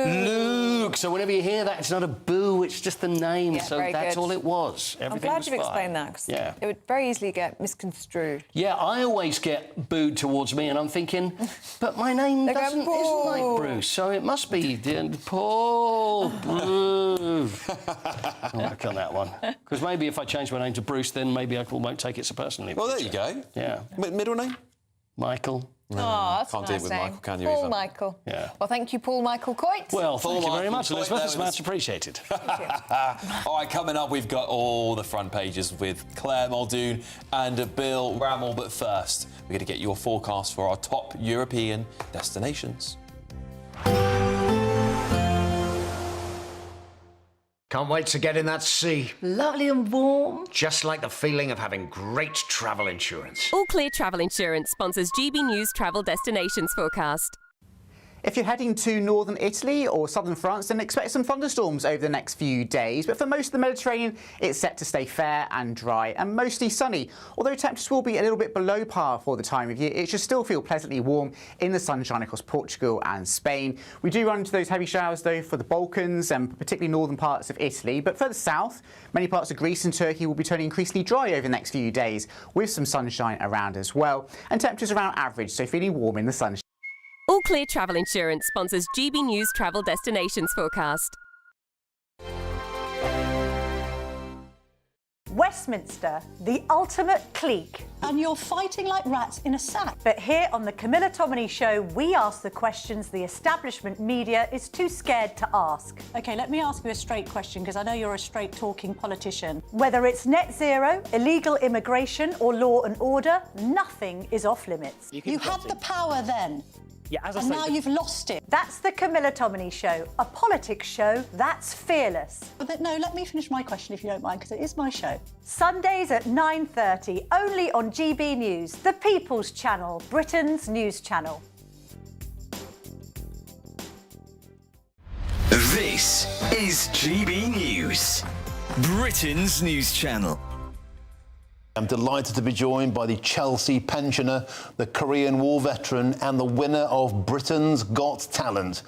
Luke. So whenever you hear that, it's not a boo, it's just the name. Yeah, so very that's good. all it was. I'm Everything glad was you've fine. explained that, because Yeah. it would very easily get misconstrued. Yeah, I always get booed towards me, and I'm thinking, but my name isn't like Bruce, so it must be Paul. Bruce. I'll work on that one. Because maybe if I change my name to Bruce, then maybe I won't take it so personally. Well, there you go. Yeah. Middle name? Michael. Oh, that's Can't a do it nice with name. Michael, can you, Paul either? Michael. Yeah. Well, thank you, Paul Michael Coit. Well, thank you very Michael much, Coit, Elizabeth. that It's was- much appreciated. All right, coming up, we've got all the front pages with Claire Muldoon and Bill Rammel. But first, we're going to get your forecast for our top European destinations. Can't wait to get in that sea. Lovely and warm. Just like the feeling of having great travel insurance. All Clear Travel Insurance sponsors GB News Travel Destinations Forecast. If you're heading to northern Italy or southern France, then expect some thunderstorms over the next few days. But for most of the Mediterranean, it's set to stay fair and dry and mostly sunny. Although temperatures will be a little bit below par for the time of year, it should still feel pleasantly warm in the sunshine across Portugal and Spain. We do run into those heavy showers, though, for the Balkans and particularly northern parts of Italy. But further south, many parts of Greece and Turkey will be turning increasingly dry over the next few days, with some sunshine around as well. And temperatures around average, so feeling warm in the sunshine. All Clear Travel Insurance sponsors GB News Travel Destinations Forecast. Westminster, the ultimate clique. And you're fighting like rats in a sack. But here on the Camilla Tominey Show, we ask the questions the establishment media is too scared to ask. OK, let me ask you a straight question, because I know you're a straight-talking politician. Whether it's net zero, illegal immigration or law and order, nothing is off limits. You had the power then. Yeah, as I and say, now you've lost it. That's the Camilla Tominey Show, a politics show that's fearless. But no, let me finish my question if you don't mind, because it is my show. Sundays at 9:30, only on GB News, the People's Channel, Britain's news channel. This is GB News, Britain's news channel. I'm delighted to be joined by the Chelsea pensioner, the Korean War veteran and the winner of Britain's Got Talent,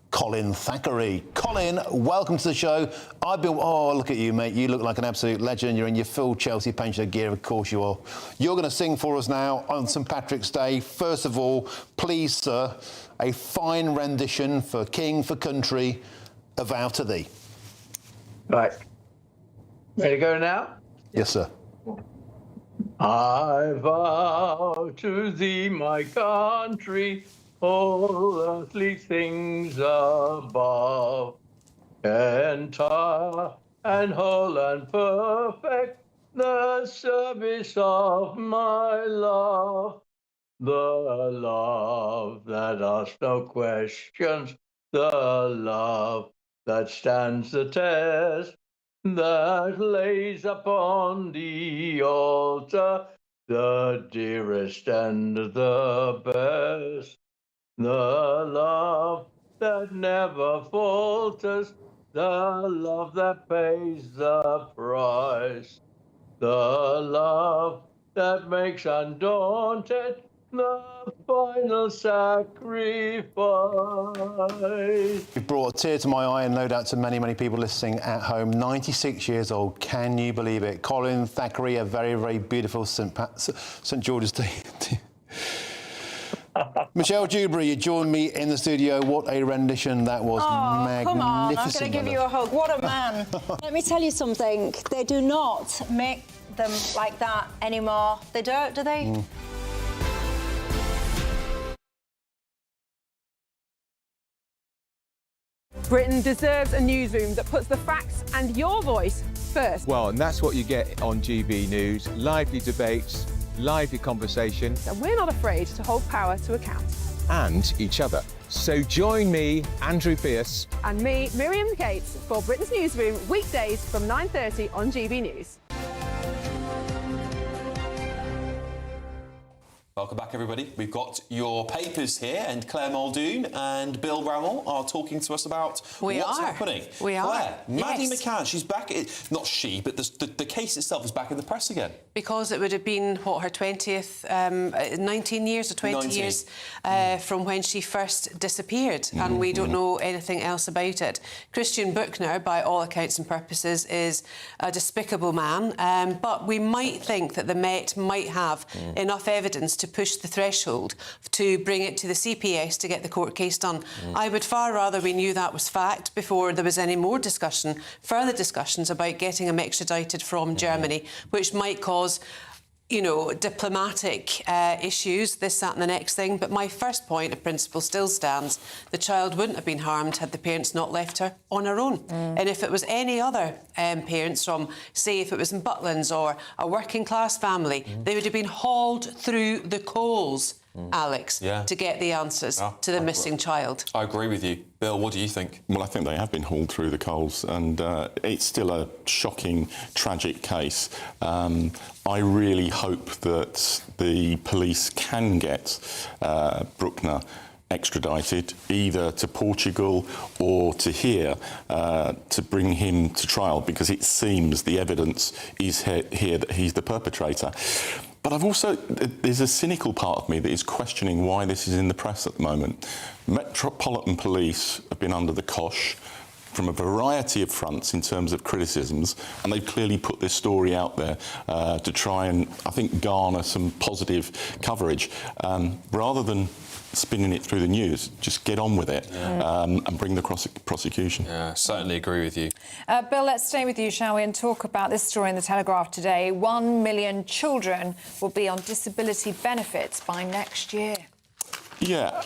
Colin Thackeray. Colin, welcome to the show. Oh, look at you, mate. You look like an absolute legend. You're in your full Chelsea pensioner gear, of course you are. You're going to sing for us now on St Patrick's Day. First of all, please, sir, a fine rendition for King, for Country, A Vow to Thee. Right. Ready to go now? Yes, sir. I vow to thee, my country, all earthly things above, entire and whole and perfect, the service of my love, the love that asks no questions, the love that stands the test, that lays upon the altar the dearest and the best, the love that never falters, the love that pays the price, the love that makes undaunted the final sacrifice. You've brought a tear to my eye and no doubt to many, many people listening at home. 96 years old, can you believe it? Colin Thackeray, a very, very beautiful St George's Day. Michelle Dewberry, you joined me in the studio. What a rendition that was. Magnificent. Come on, I'm going to give you a hug. What a man. Let me tell you something. They do not make them like that anymore. They don't, do they? Britain deserves a newsroom that puts the facts and your voice first. Well, and that's what you get on GB News. Lively debates, lively conversation. And we're not afraid to hold power to account. And each other. So join me, Andrew Pierce. And me, Miriam Gates, for Britain's Newsroom, weekdays from 9:30 on GB News. Welcome back, everybody. We've got your papers here, and Claire Muldoon and Bill Bramall are talking to us about what's happening. Claire, Madeleine McCann, she's back. Not she, but the case itself is back in the press again. Because it would have been, what, her 20th, 19 years or 20 years from when she first disappeared, and we don't know anything else about it. Christian Buchner, by all accounts and purposes, is a despicable man, but we might think that the Met might have enough evidence to push the threshold to bring it to the CPS to get the court case done. I would far rather we knew that was fact before there was any more discussion, further discussions about getting him extradited from Germany, which might cause, you know, diplomatic issues, this, that and the next thing. But my first point of principle still stands. The child wouldn't have been harmed had the parents not left her on her own. And if it was any other parents from, say, if it was in Butlins or a working class family, they would have been hauled through the coals, Alex, to get the answers to the missing child. I agree with you. Bill, what do you think? Well, I think they have been hauled through the coals, and it's still a shocking, tragic case. I really hope that the police can get Buchner extradited either to Portugal or to here to bring him to trial, because it seems the evidence is here that he's the perpetrator. But there's a cynical part of me that is questioning why this is in the press at the moment. Metropolitan Police have been under the cosh from a variety of fronts in terms of criticisms, and they've clearly put this story out there to try and, I think, garner some positive coverage. Rather than spinning it through the news, just get on with it and bring the prosecution. Yeah, certainly agree with you. Bill, let's stay with you, shall we, and talk about this story in the Telegraph today. 1 million children will be on disability benefits by next year. Yeah.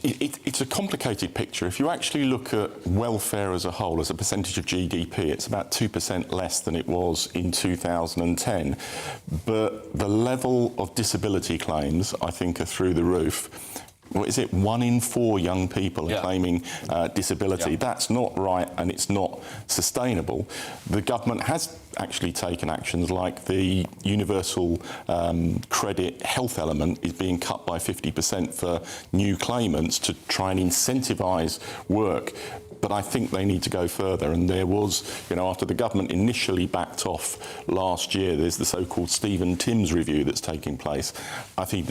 It's a complicated picture. If you actually look at welfare as a whole, as a percentage of GDP, it's about 2% less than it was in 2010. But the level of disability claims, I think, are through the roof. What is it? 1 in 4 young people are claiming disability. That's not right, and it's not sustainable. The government has actually taken actions like the universal credit health element is being cut by 50% for new claimants to try and incentivise work. But I think they need to go further, and there was, you know, after the government initially backed off last year, there's the so-called Stephen Timms review that's taking place. I think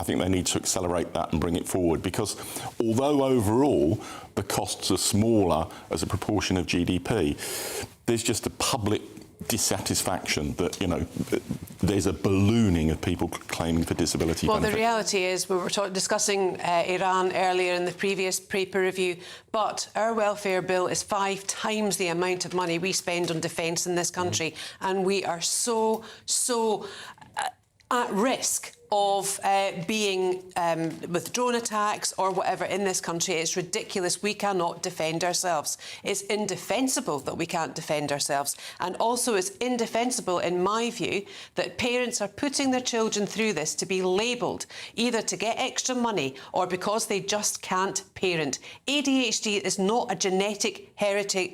they need to accelerate that and bring it forward, because although overall the costs are smaller as a proportion of GDP, there's just a public dissatisfaction that, you know, there's a ballooning of people claiming for disability benefit. The reality is, we were discussing Iran earlier in the previous paper review, but our welfare bill is 5 times the amount of money we spend on defence in this country, and we are so at risk of being with drone attacks or whatever in this country. It's ridiculous. We cannot defend ourselves. It's indefensible that we can't defend ourselves. And also it's indefensible, in my view, that parents are putting their children through this to be labelled, either to get extra money or because they just can't parent. ADHD is not a genetic hereditary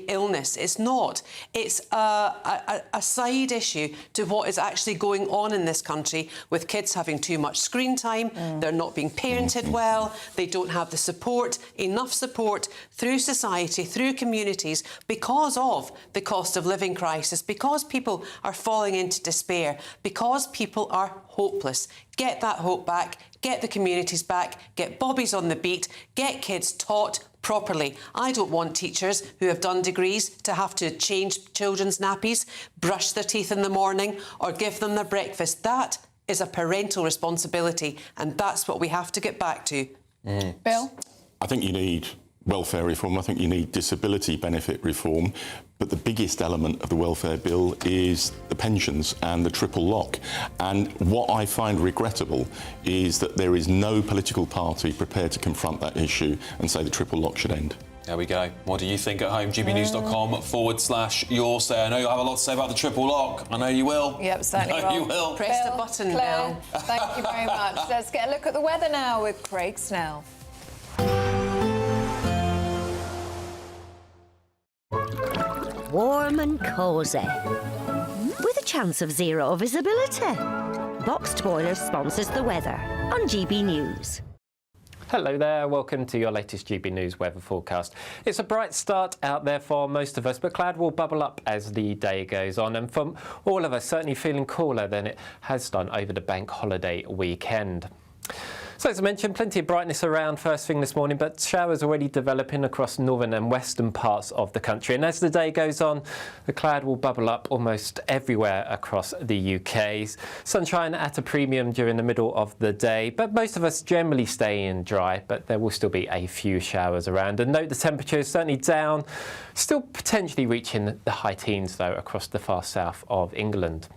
illness. It's not. It's a side issue to what is actually going on in this country, with kids having too much screen time, they're not being parented well, they don't have the support, enough support through society, through communities, because of the cost of living crisis, because people are falling into despair, because people are hopeless. Get that hope back, get the communities back, get bobbies on the beat, get kids taught properly. I don't want teachers who have done degrees to have to change children's nappies, brush their teeth in the morning, or give them their breakfast. That is a parental responsibility, and that's what we have to get back to. Bill? I think you need welfare reform. I think you need disability benefit reform. But the biggest element of the welfare bill is the pensions and the triple lock. And what I find regrettable is that there is no political party prepared to confront that issue and say the triple lock should end. There we go. What do you think at home? gbnews.com/your say. I know you'll have a lot to say about the triple lock. I know you will. Yep, certainly will. You will. Press the button, Bill. Thank you very much. Let's get a look at the weather now with Craig Snell. Warm and cosy, with a chance of zero visibility. Boxed Boilers sponsors the weather on GB News. Hello there, welcome to your latest GB News weather forecast. It's a bright start out there for most of us, but cloud will bubble up as the day goes on, and for all of us, certainly feeling cooler than it has done over the bank holiday weekend. So as I mentioned, plenty of brightness around first thing this morning, but showers already developing across northern and western parts of the country. And as the day goes on, the cloud will bubble up almost everywhere across the UK. Sunshine at a premium during the middle of the day, but most of us generally stay in dry, but there will still be a few showers around. And note the temperature is certainly down, still potentially reaching the high teens though across the far south of England.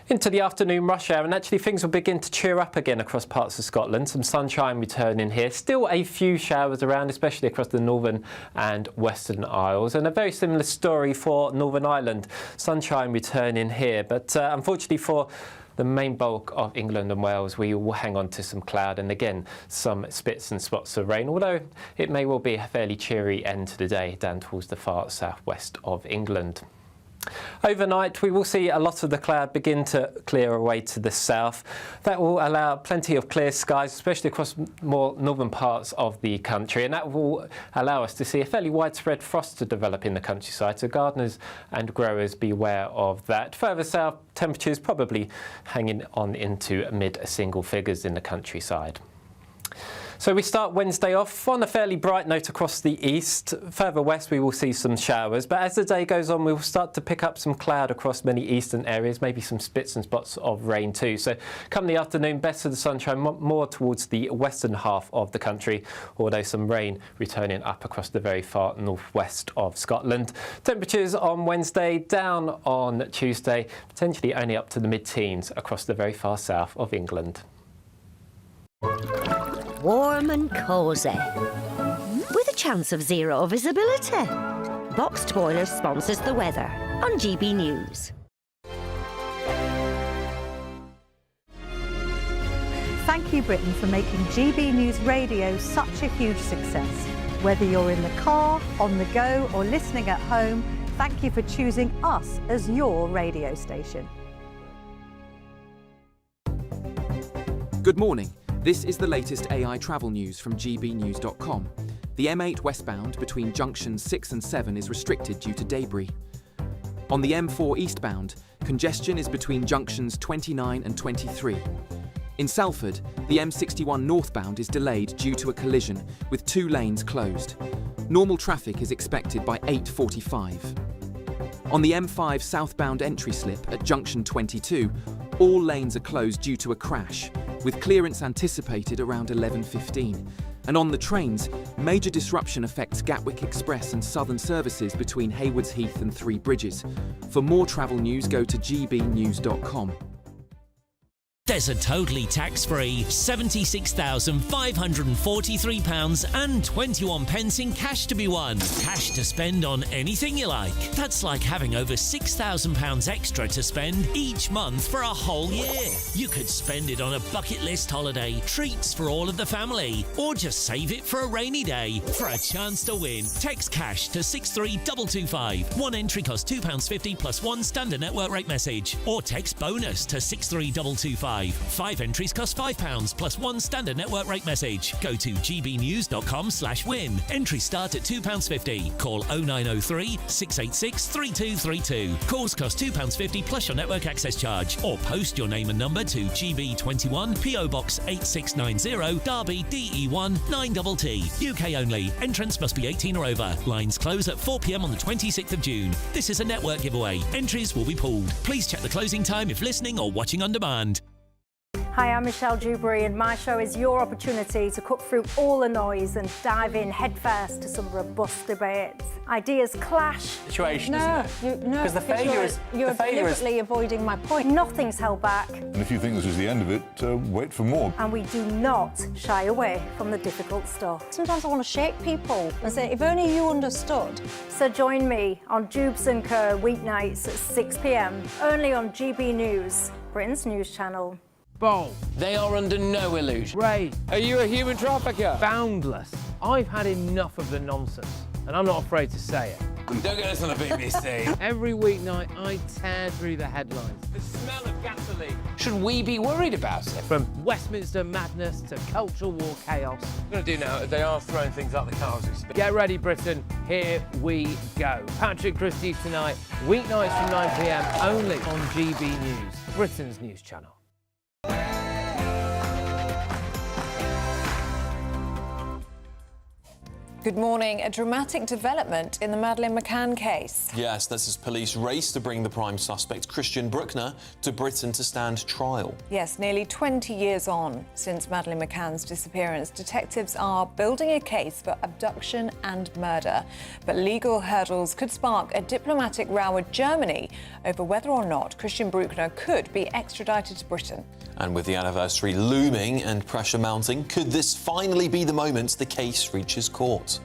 Into the afternoon rush hour, and actually things will begin to cheer up again across parts of Scotland. Some sunshine returning here. Still a few showers around, especially across the northern and western Isles. And a very similar story for Northern Ireland. Sunshine returning here, but unfortunately for the main bulk of England and Wales, we will hang on to some cloud and again some spits and spots of rain, although it may well be a fairly cheery end to the day down towards the far southwest of England. Overnight, we will see a lot of the cloud begin to clear away to the south. That will allow plenty of clear skies, especially across more northern parts of the country, and that will allow us to see a fairly widespread frost to develop in the countryside, so gardeners and growers beware of that. Further south, temperatures probably hanging on into mid-single figures in the countryside. So we start Wednesday off on a fairly bright note across the east. Further west we will see some showers, but as the day goes on we will start to pick up some cloud across many eastern areas, maybe some spits and spots of rain too. So come the afternoon, best of the sunshine more towards the western half of the country, although some rain returning up across the very far northwest of Scotland. Temperatures on Wednesday down on Tuesday, potentially only up to the mid-teens across the very far south of England. Warm and cosy, with a chance of zero visibility. Boxed Boilers sponsors the weather on GB News. Thank you, Britain, for making GB News Radio such a huge success. Whether you're in the car, on the go, or listening at home, thank you for choosing us as your radio station. Good morning. This is the latest AI travel news from gbnews.com. The M8 westbound between junctions 6 and 7 is restricted due to debris. On the M4 eastbound, congestion is between junctions 29 and 23. In Salford, the M61 northbound is delayed due to a collision, with 2 lanes closed. Normal traffic is expected by 8:45. On the M5 southbound entry slip at junction 22, all lanes are closed due to a crash, with clearance anticipated around 11:15. And on the trains, major disruption affects Gatwick Express and Southern services between Haywards Heath and Three Bridges. For more travel news, go to gbnews.com. There's a totally tax-free £76,543.21 in cash to be won. Cash to spend on anything you like. That's like having over £6,000 extra to spend each month for a whole year. You could spend it on a bucket list holiday, treats for all of the family, or just save it for a rainy day. For a chance to win, text cash to 63225. One entry costs £2.50 plus one standard network rate message, or text bonus to 63225. 5 entries cost £5 plus one standard network rate message. Go to gbnews.com/win. Entries start at £2.50. Call 0903 686 3232. Calls cost £2.50 plus your network access charge. Or post your name and number to GB21 PO Box 8690 Derby DE1 9TT. UK only. Entrance must be 18 or over. Lines close at 4 p.m. on the 26th of June. This is a network giveaway. Entries will be pulled. Please check the closing time if listening or watching on demand. Hi, I'm Michelle Dewberry, and my show is your opportunity to cut through all the noise and dive in headfirst to some robust debates. Ideas clash. Situation, no, isn't it? because the failure is you're deliberately avoiding my point. Nothing's held back, And if you think this is the end of it, wait for more. and we do not shy away from the difficult stuff. Sometimes I want to shake people and say, if only you understood. So join me on Jubes & Co. weeknights at 6 p.m. only on GB News, Britain's news channel. Bold. They are under no illusion. Ray, are you a human trafficker? Boundless. I've had enough of the nonsense, and I'm not afraid to say it. Don't get us on the BBC. Every weeknight, I tear through the headlines. The smell of gasoline. Should we be worried about it? From Westminster madness to cultural war chaos. What I'm going to do now is they are throwing things out the car as we speak. Get ready, Britain. Here we go. Patrick Christie's tonight, weeknights from 9 p.m. only on GB News, Britain's news channel. Good morning. A dramatic development in the Madeleine McCann case. Yes, this is police race to bring the prime suspect, Christian Bruckner, to Britain to stand trial. Yes, nearly 20 years on since Madeleine McCann's disappearance, detectives are building a case for abduction and murder. But legal hurdles could spark a diplomatic row with Germany over whether or not Christian Bruckner could be extradited to Britain. And with the anniversary looming and pressure mounting, could this finally be the moment the case reaches court?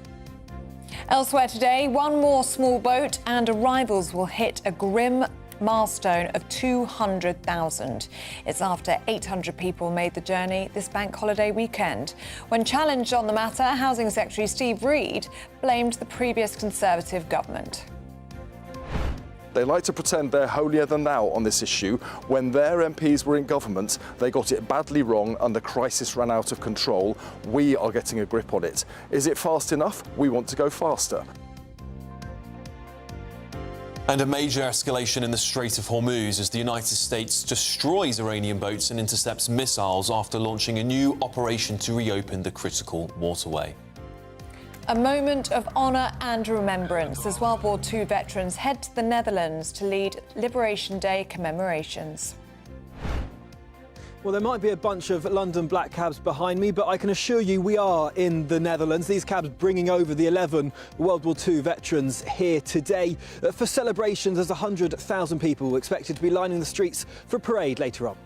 Elsewhere today, one more small boat and arrivals will hit a grim milestone of 200,000. It's after 800 people made the journey this bank holiday weekend. When challenged on the matter, Housing Secretary Steve Reed blamed the previous Conservative government. They like to pretend they're holier than thou on this issue. When their MPs were in government, they got it badly wrong and the crisis ran out of control. We are getting a grip on it. Is it fast enough? We want to go faster. And a major escalation in the Strait of Hormuz as the United States destroys Iranian boats and intercepts missiles after launching a new operation to reopen the critical waterway. A moment of honour and remembrance as World War II veterans head to the Netherlands to lead Liberation Day commemorations. Well, there might be a bunch of London black cabs behind me, but I can assure you we are in the Netherlands. These cabs bringing over the 11 World War II veterans here today for celebrations. There's 100,000 people expected to be lining the streets for a parade later on.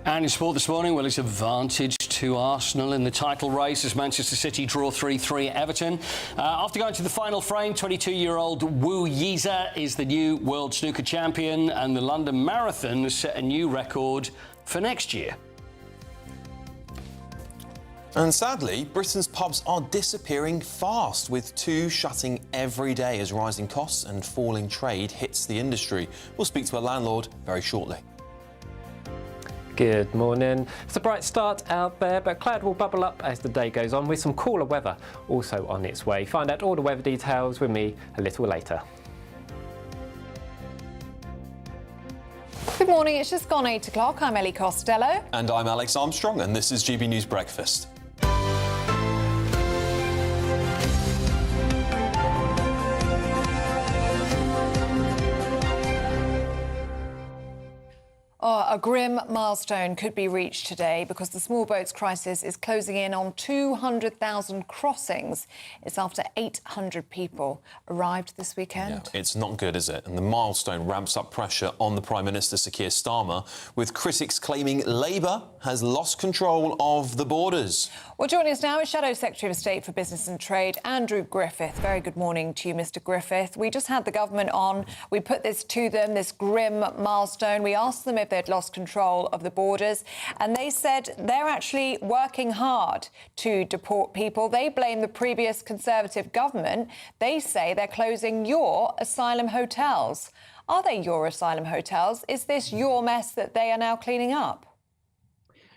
And in sport this morning, well, it's advantage to Arsenal in the title race as Manchester City draw 3-3 at Everton. After going to the final frame, 22-year-old Wu Yiza is the new world snooker champion, and the London Marathon has set a new record for next year. And sadly, Britain's pubs are disappearing fast, with 2 shutting every day as rising costs and falling trade hits the industry. We'll speak to a landlord very shortly. Good morning. It's a bright start out there, but cloud will bubble up as the day goes on with some cooler weather also on its way. Find out all the weather details with me a little later. Good morning, it's just gone 8 o'clock. I'm Ellie Costello. And I'm Alex Armstrong, and this is GB News Breakfast. A grim milestone could be reached today because the small boats crisis is closing in on 200,000 crossings. It's after 800 people arrived this weekend. Yeah, it's not good, is it? And the milestone ramps up pressure on the Prime Minister, Sir Keir Starmer, with critics claiming Labour has lost control of the borders. Well, joining us now is Shadow Secretary of State for Business and Trade, Andrew Griffith. Very good morning to you, Mr. Griffith. We just had the government on. We put this to them, this grim milestone. We asked them if they'd lost control of the borders, and they said they're actually working hard to deport people. They blame the previous Conservative government. They say they're closing your asylum hotels. Are they your asylum hotels? Is this your mess that they are now cleaning up?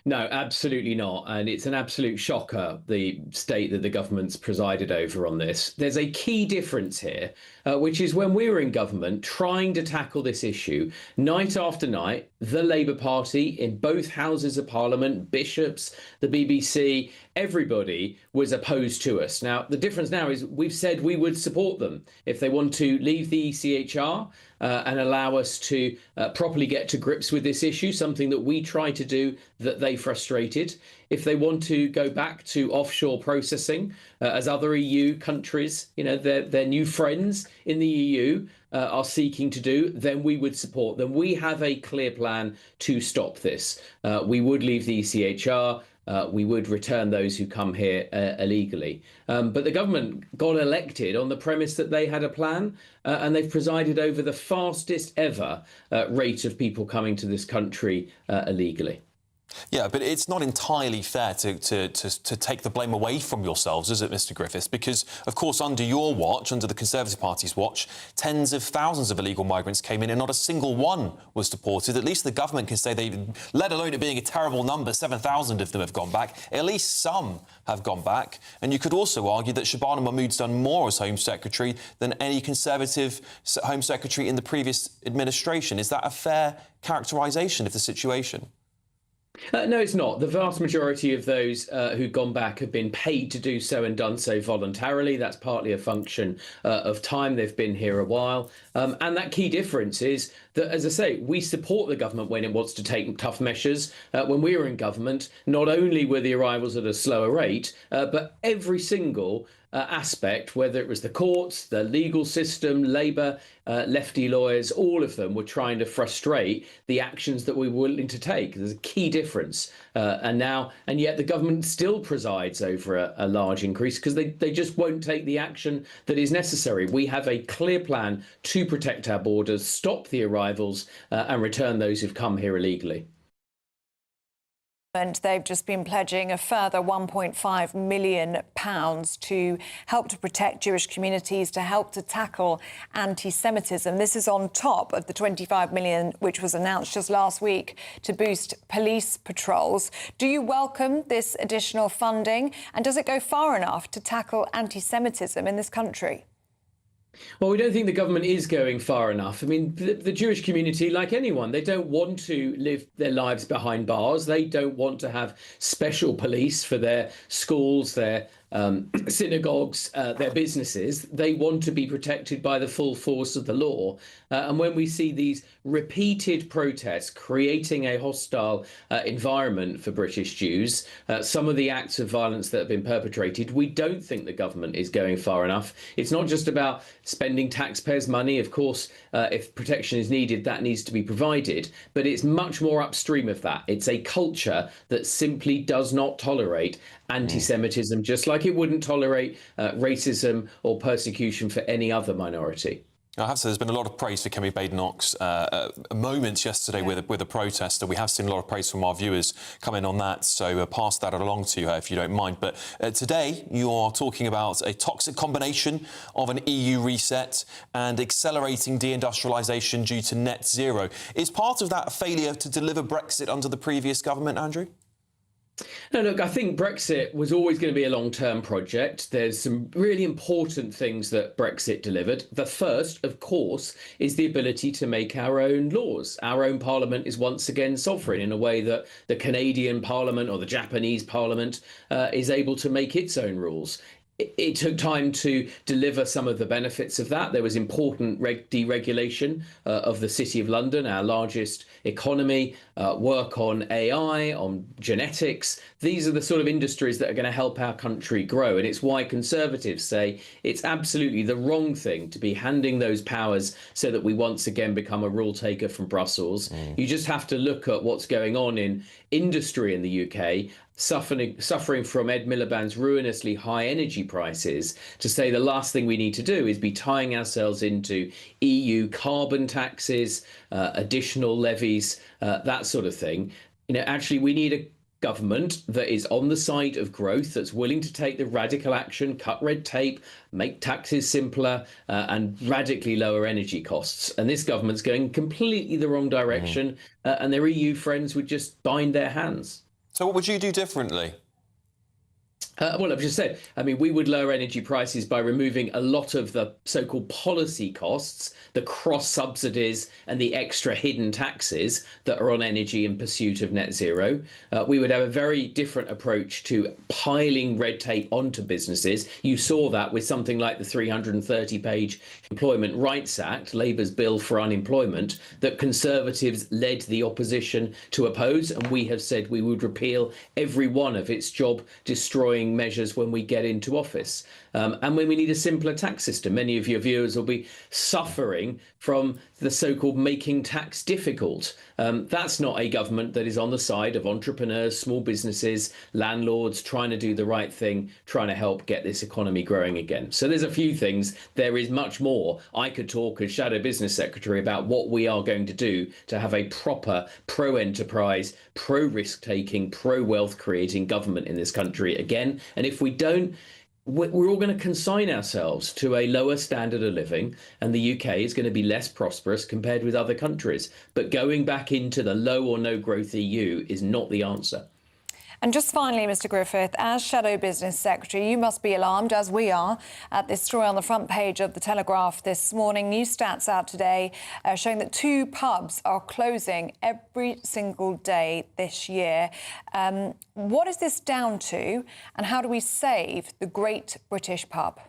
No, absolutely not. And it's an absolute shocker, the state that the government's presided over on this. There's a key difference here, which is when we were in government trying to tackle this issue, night after night, the Labour Party in both houses of Parliament, bishops, the BBC, everybody was opposed to us. Now, the difference now is we've said we would support them if they want to leave the ECHR and allow us to properly get to grips with this issue, something that we tried to do that they frustrated. If they want to go back to offshore processing, as other EU countries, you know, their new friends in the EU are seeking to do, then we would support them. We have a clear plan to stop this. We would leave the ECHR. We would return those who come here illegally. But the government got elected on the premise that they had a plan, and they've presided over the fastest ever rate of people coming to this country illegally. Yeah, but it's not entirely fair to take the blame away from yourselves, is it, Mr Griffiths? Because, of course, under your watch, under the Conservative Party's watch, tens of thousands of illegal migrants came in and not a single one was deported. At least the government can say let alone it being a terrible number, 7,000 of them have gone back. At least some have gone back. And you could also argue that Shabana Mahmood's done more as Home Secretary than any Conservative Home Secretary in the previous administration. Is that a fair characterisation of the situation? No, it's not. The vast majority of those who've gone back have been paid to do so and done so voluntarily. That's partly a function of time. They've been here a while. And that key difference is that, as I say, we support the government when it wants to take tough measures. When we were in government, not only were the arrivals at a slower rate, but every single aspect, whether it was the courts, the legal system, Labour, lefty lawyers, all of them were trying to frustrate the actions that we were willing to take. There's a key difference. And yet the government still presides over a large increase because they just won't take the action that is necessary. We have a clear plan to protect our borders, stop the arrivals and return those who've come here illegally. And they've just been pledging a further £1.5 million to help to protect Jewish communities, to help to tackle anti-Semitism. This is on top of the £25 million which was announced just last week to boost police patrols. Do you welcome this additional funding? And does it go far enough to tackle anti-Semitism in this country? Well, we don't think the government is going far enough. I mean, the Jewish community, like anyone, they don't want to live their lives behind bars. They don't want to have special police for their schools, their synagogues, their businesses. They want to be protected by the full force of the law. And when we see these repeated protests creating a hostile environment for British Jews, some of the acts of violence that have been perpetrated, we don't think the government is going far enough. It's not just about spending taxpayers' money. Of course, if protection is needed, that needs to be provided. But it's much more upstream of that. It's a culture that simply does not tolerate anti-Semitism, just like it wouldn't tolerate racism or persecution for any other minority. I have to say, there's been a lot of praise for Kemi Badenoch's moments yesterday with a protester. We have seen a lot of praise from our viewers come in on that, so pass that along to her if you don't mind. But today you are talking about a toxic combination of an EU reset and accelerating deindustrialisation due to net zero. Is part of that a failure to deliver Brexit under the previous government, Andrew? No, look, I think Brexit was always going to be a long-term project. There's some really important things that Brexit delivered. The first, of course, is the ability to make our own laws. Our own parliament is once again sovereign in a way that the Canadian parliament or the Japanese parliament is able to make its own rules. It took time to deliver some of the benefits of that. There was important deregulation of the City of London, our largest economy, work on AI, on genetics. These are the sort of industries that are going to help our country grow. And it's why Conservatives say it's absolutely the wrong thing to be handing those powers so that we once again become a rule taker from Brussels. You just have to look at what's going on in industry in the UK, suffering from Ed Miliband's ruinously high energy prices, to say the last thing we need to do is be tying ourselves into EU carbon taxes, additional levies, that sort of thing. You know, actually, we need a government that is on the side of growth, that's willing to take the radical action, cut red tape, make taxes simpler, and radically lower energy costs. And this government's going completely the wrong direction, and their EU friends would just bind their hands. So what would you do differently? Well, I've just said, I mean, we would lower energy prices by removing a lot of the so-called policy costs, the cross subsidies and the extra hidden taxes that are on energy in pursuit of net zero. We would have a very different approach to piling red tape onto businesses. You saw that with something like the 330-page Employment Rights Act, Labour's bill for unemployment, that Conservatives led the opposition to oppose. And we have said we would repeal every one of its job-destroying underlying measures when we get into office. And when we need a simpler tax system. Many of your viewers will be suffering from the so-called making tax difficult. That's not a government that is on the side of entrepreneurs, small businesses, landlords, trying to do the right thing, trying to help get this economy growing again. So there's a few things. There is much more. I could talk as Shadow Business Secretary about what we are going to do to have a proper pro-enterprise, pro-risk-taking, pro-wealth creating government in this country again. And if we don't, we're all going to consign ourselves to a lower standard of living, and the UK is going to be less prosperous compared with other countries. But going back into the low or no growth EU is not the answer. And just finally, Mr Griffith, as Shadow Business Secretary, you must be alarmed, as we are, at this story on the front page of The Telegraph this morning. New stats out today showing that 2 pubs are closing every single day this year. What is this down to, and how do we save the Great British Pub?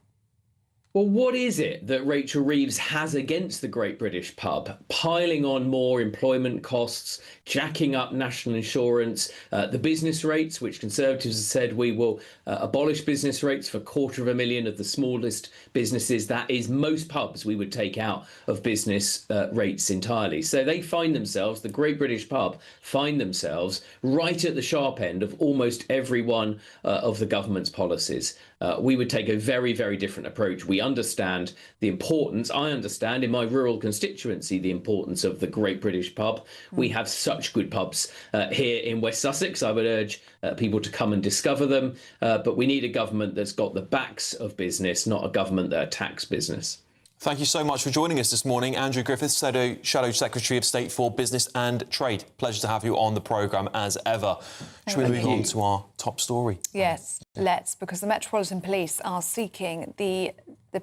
Well, what is it that Rachel Reeves has against the Great British Pub? Piling on more employment costs, jacking up national insurance, the business rates, which Conservatives have said we will abolish business rates for $250,000 of the smallest businesses. That is most pubs we would take out of business rates entirely. So they find themselves, the Great British Pub, find themselves right at the sharp end of almost every one of the government's policies. We would take a very, very different approach. We understand the importance. I understand in my rural constituency the importance of the Great British Pub. We have such good pubs here in West Sussex. I would urge people to come and discover them. But we need a government that's got the backs of business, not a government that attacks business. Thank you so much for joining us this morning. Andrew Griffith, Shadow Secretary of State for Business and Trade. Pleasure to have you on the programme as ever. Should we move on to our top story? Yes, let's, because the Metropolitan Police are seeking the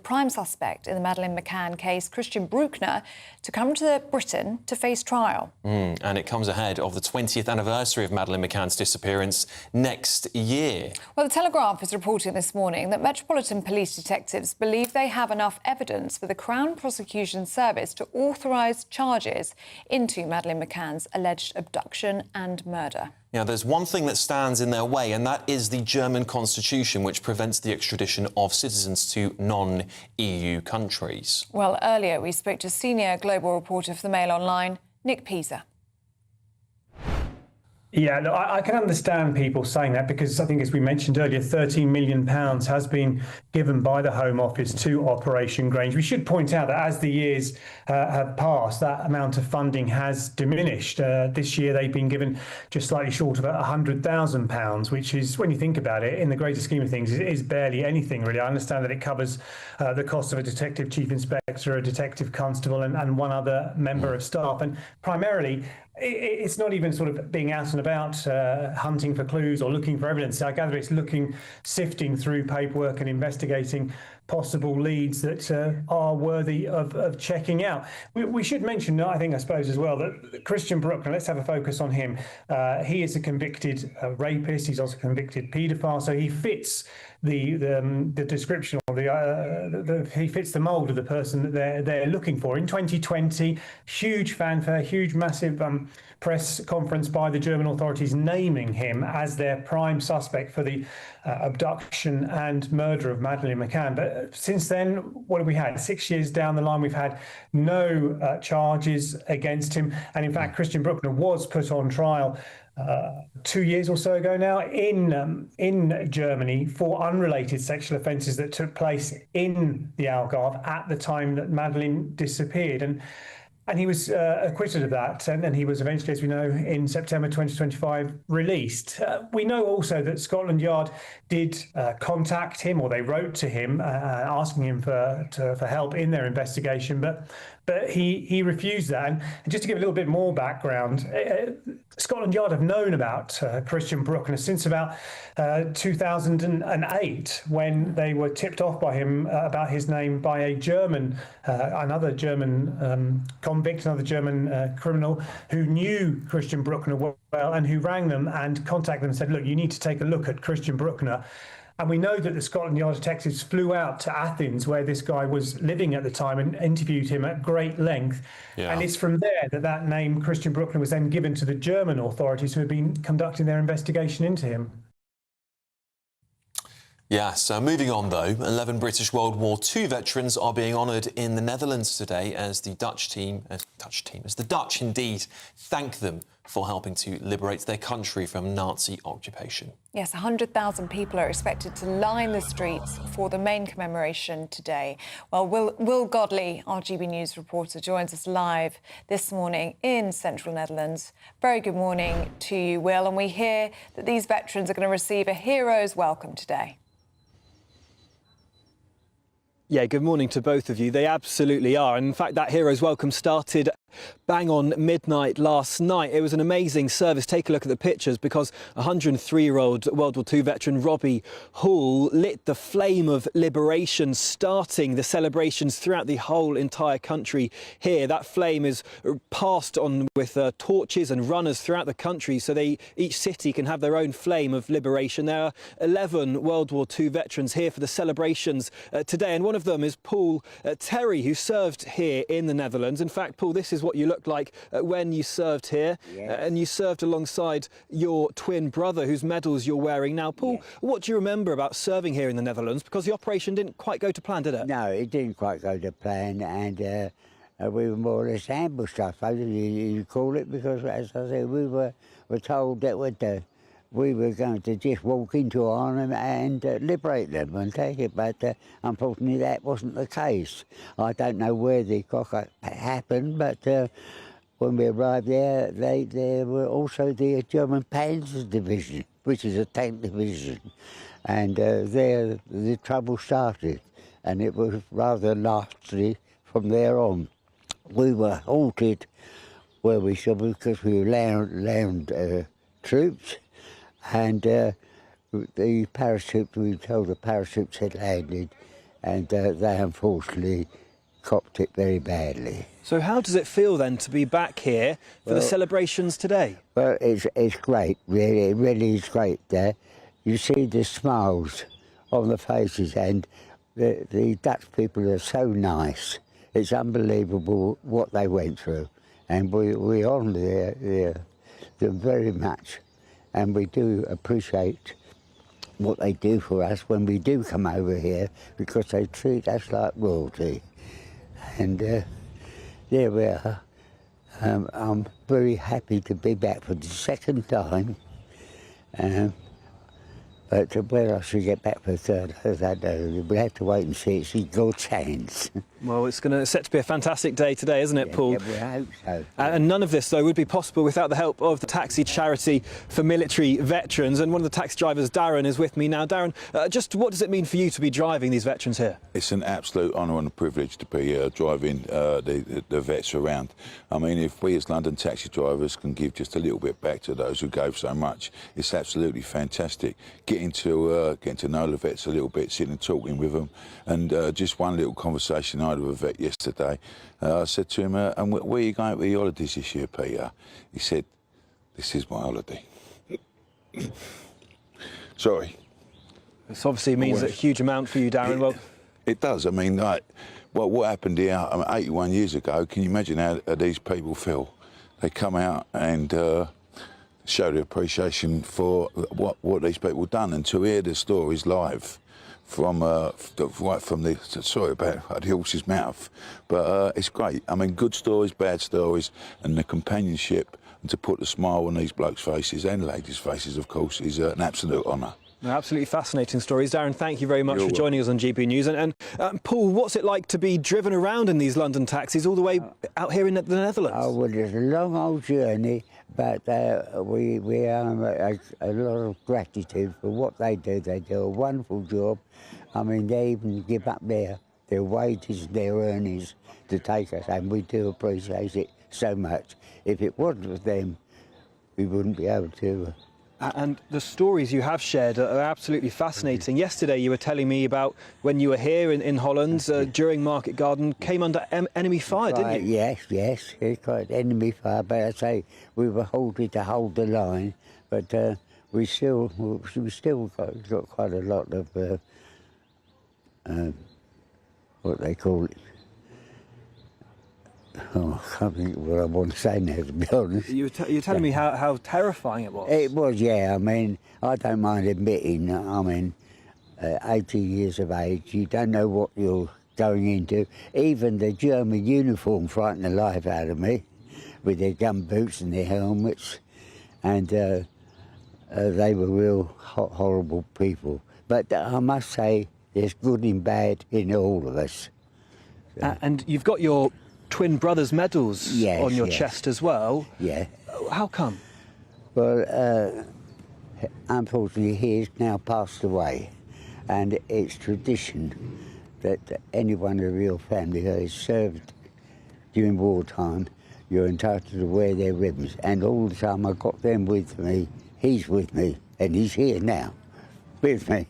prime suspect in the Madeleine McCann case, Christian Bruckner, to come to Britain to face trial. And it comes ahead of the 20th anniversary of Madeleine McCann's disappearance next year. Well, the Telegraph is reporting this morning that Metropolitan Police detectives believe they have enough evidence for the Crown Prosecution Service to authorise charges into Madeleine McCann's alleged abduction and murder. Now, there's one thing that stands in their way, and that is the German constitution, which prevents the extradition of citizens to non-EU countries. Well, earlier we spoke to senior global reporter for the Mail Online, Nick Pisa. Yeah, look, I can understand people saying that because I think, as we mentioned earlier, £13 million has been given by the Home Office to Operation Grange. We should point out that as the years have passed, that amount of funding has diminished. This year they've been given just slightly short of £100,000, which is, when you think about it, in the greater scheme of things, is barely anything, really. I understand that it covers the cost of a detective chief inspector, a detective constable and one other member of staff. And primarily, it's not even sort of being out and about hunting for clues or looking for evidence. I gather it's sifting through paperwork and investigating possible leads that are worthy of checking out. We should mention, I suppose as well, that Christian Bruckner, let's have a focus on him. He is a convicted rapist. He's also a convicted paedophile, so he fits the description, or he fits the mould of the person that they're looking for. In 2020, huge fanfare, huge massive press conference by the German authorities naming him as their prime suspect for the abduction and murder of Madeleine McCann. But since then, what have we had? 6 years down the line, we've had no charges against him. And in fact, Christian Bruckner was put on trial 2 years or so ago now in Germany for unrelated sexual offences that took place in the Algarve at the time that Madeleine disappeared. And he was acquitted of that, and then he was eventually, as we know, in September 2025, released. We know also that Scotland Yard did contact him, or they wrote to him asking him for help in their investigation, but he refused that. And just to give a little bit more background, Scotland Yard have known about Christian Bruckner since about 2008, when they were tipped off by him about his name by a German, another German convict, another German criminal who knew Christian Bruckner well and who rang them and contacted them and said, look, you need to take a look at Christian Bruckner. And we know that the Scotland Yard detectives flew out to Athens, where this guy was living at the time, and interviewed him at great length. Yeah. And it's from there that name, Christian Bruckner, was then given to the German authorities who have been conducting their investigation into him. Yes, moving on though, 11 British World War II veterans are being honoured in the Netherlands today as the Dutch indeed thank them for helping to liberate their country from Nazi occupation. Yes, 100,000 people are expected to line the streets for the main commemoration today. Well, Will Godley, our GB News reporter, joins us live this morning in central Netherlands. Very good morning to you, Will. And we hear that these veterans are going to receive a hero's welcome today. Yeah, good morning to both of you. They absolutely are. And in fact, that hero's welcome started bang on midnight last night. It was an amazing service. Take a look at the pictures, because 103-year-old World War II veteran Robbie Hall lit the flame of liberation, starting the celebrations throughout the whole entire country here. That flame is passed on with torches and runners throughout the country, so each city can have their own flame of liberation. There are 11 World War II veterans here for the celebrations today, and one of them is Paul Terry, who served here in the Netherlands. In fact, Paul, this is what you looked like when you served here. Yes. And you served alongside your twin brother, whose medals you're wearing now. Paul, yes, what do you remember about serving here in the Netherlands? Because the operation didn't quite go to plan, did it? No, it didn't quite go to plan, and we were more or less ambushed, I suppose you call it, because, as I said, we were told that we were going to just walk into Arnhem and liberate them and take it, but unfortunately that wasn't the case. I don't know where the cock-up happened, but when we arrived there, there were also the German Panzer Division, which is a tank division, and there the trouble started, and it was rather nasty from there on. We were halted where we should, because we were land troops, and the parachute, we were told the parachutes had landed, and they unfortunately copped it very badly. So how does it feel then to be back here for the celebrations today? Well, it's great, really. It really is great there. You see the smiles on the faces, and the Dutch people are so nice. It's unbelievable what they went through, and we honour them very much. And we do appreciate what they do for us when we do come over here, because they treat us like royalty. And there we are. I'm very happy to be back for the second time. But whether I should get back for the third, I don't know. We'll have to wait and see. It's in God's hands. Well, it's set to be a fantastic day today, isn't it, Paul? Yeah, we hope so. And none of this, though, would be possible without the help of the taxi charity for military veterans. And one of the taxi drivers, Darren, is with me now. Darren, just what does it mean for you to be driving these veterans here? It's an absolute honour and a privilege to be driving the vets around. I mean, if we as London taxi drivers can give just a little bit back to those who gave so much, it's absolutely fantastic. Getting to know the vets a little bit, sitting and talking with them, and just one little conversation I had with a vet yesterday. I said to him, and where are you going for your holidays this year, Peter? He said, this is my holiday. Sorry. This obviously means a huge amount for you, Darren. It does. I mean, what happened here 81 years ago, can you imagine how these people feel? They come out and show their appreciation for what these people done, and to hear the stories live from the horse's mouth. But it's great. I mean, good stories, bad stories, and the companionship, and to put a smile on these blokes' faces and ladies' faces, of course, is an absolute honour. Absolutely fascinating stories. Darren, thank you very much for joining us on GB News. And Paul, what's it like to be driven around in these London taxis all the way out here in the Netherlands? Oh, well, it's a long old journey, but we have a lot of gratitude for what they do. They do a wonderful job. I mean, they even give up their wages, their earnings to take us, and we do appreciate it so much. If it wasn't for them, we wouldn't be able to. And the stories you have shared are absolutely fascinating. Yesterday you were telling me about when you were here in Holland during Market Garden, came under enemy fire, didn't you? Yes, it's quite enemy fire, but I say we were halted to hold the line, but we still got quite a lot of what they call it. Oh, I can't think what I want to say now, to be honest. You were telling me how terrifying it was. It was, yeah. I mean, I don't mind admitting, I mean, 80 years of age. You don't know what you're going into. Even the German uniform frightened the life out of me, with their gumboots and their helmets, and they were real horrible people. But I must say, there's good and bad in all of us. And you've got your twin brothers' medals on your chest as well. Yeah. How come? Well, unfortunately, he has now passed away, and it's tradition that anyone of your family who has served during wartime, you're entitled to wear their ribbons. And all the time I got them with me, he's with me, and he's here now, with me.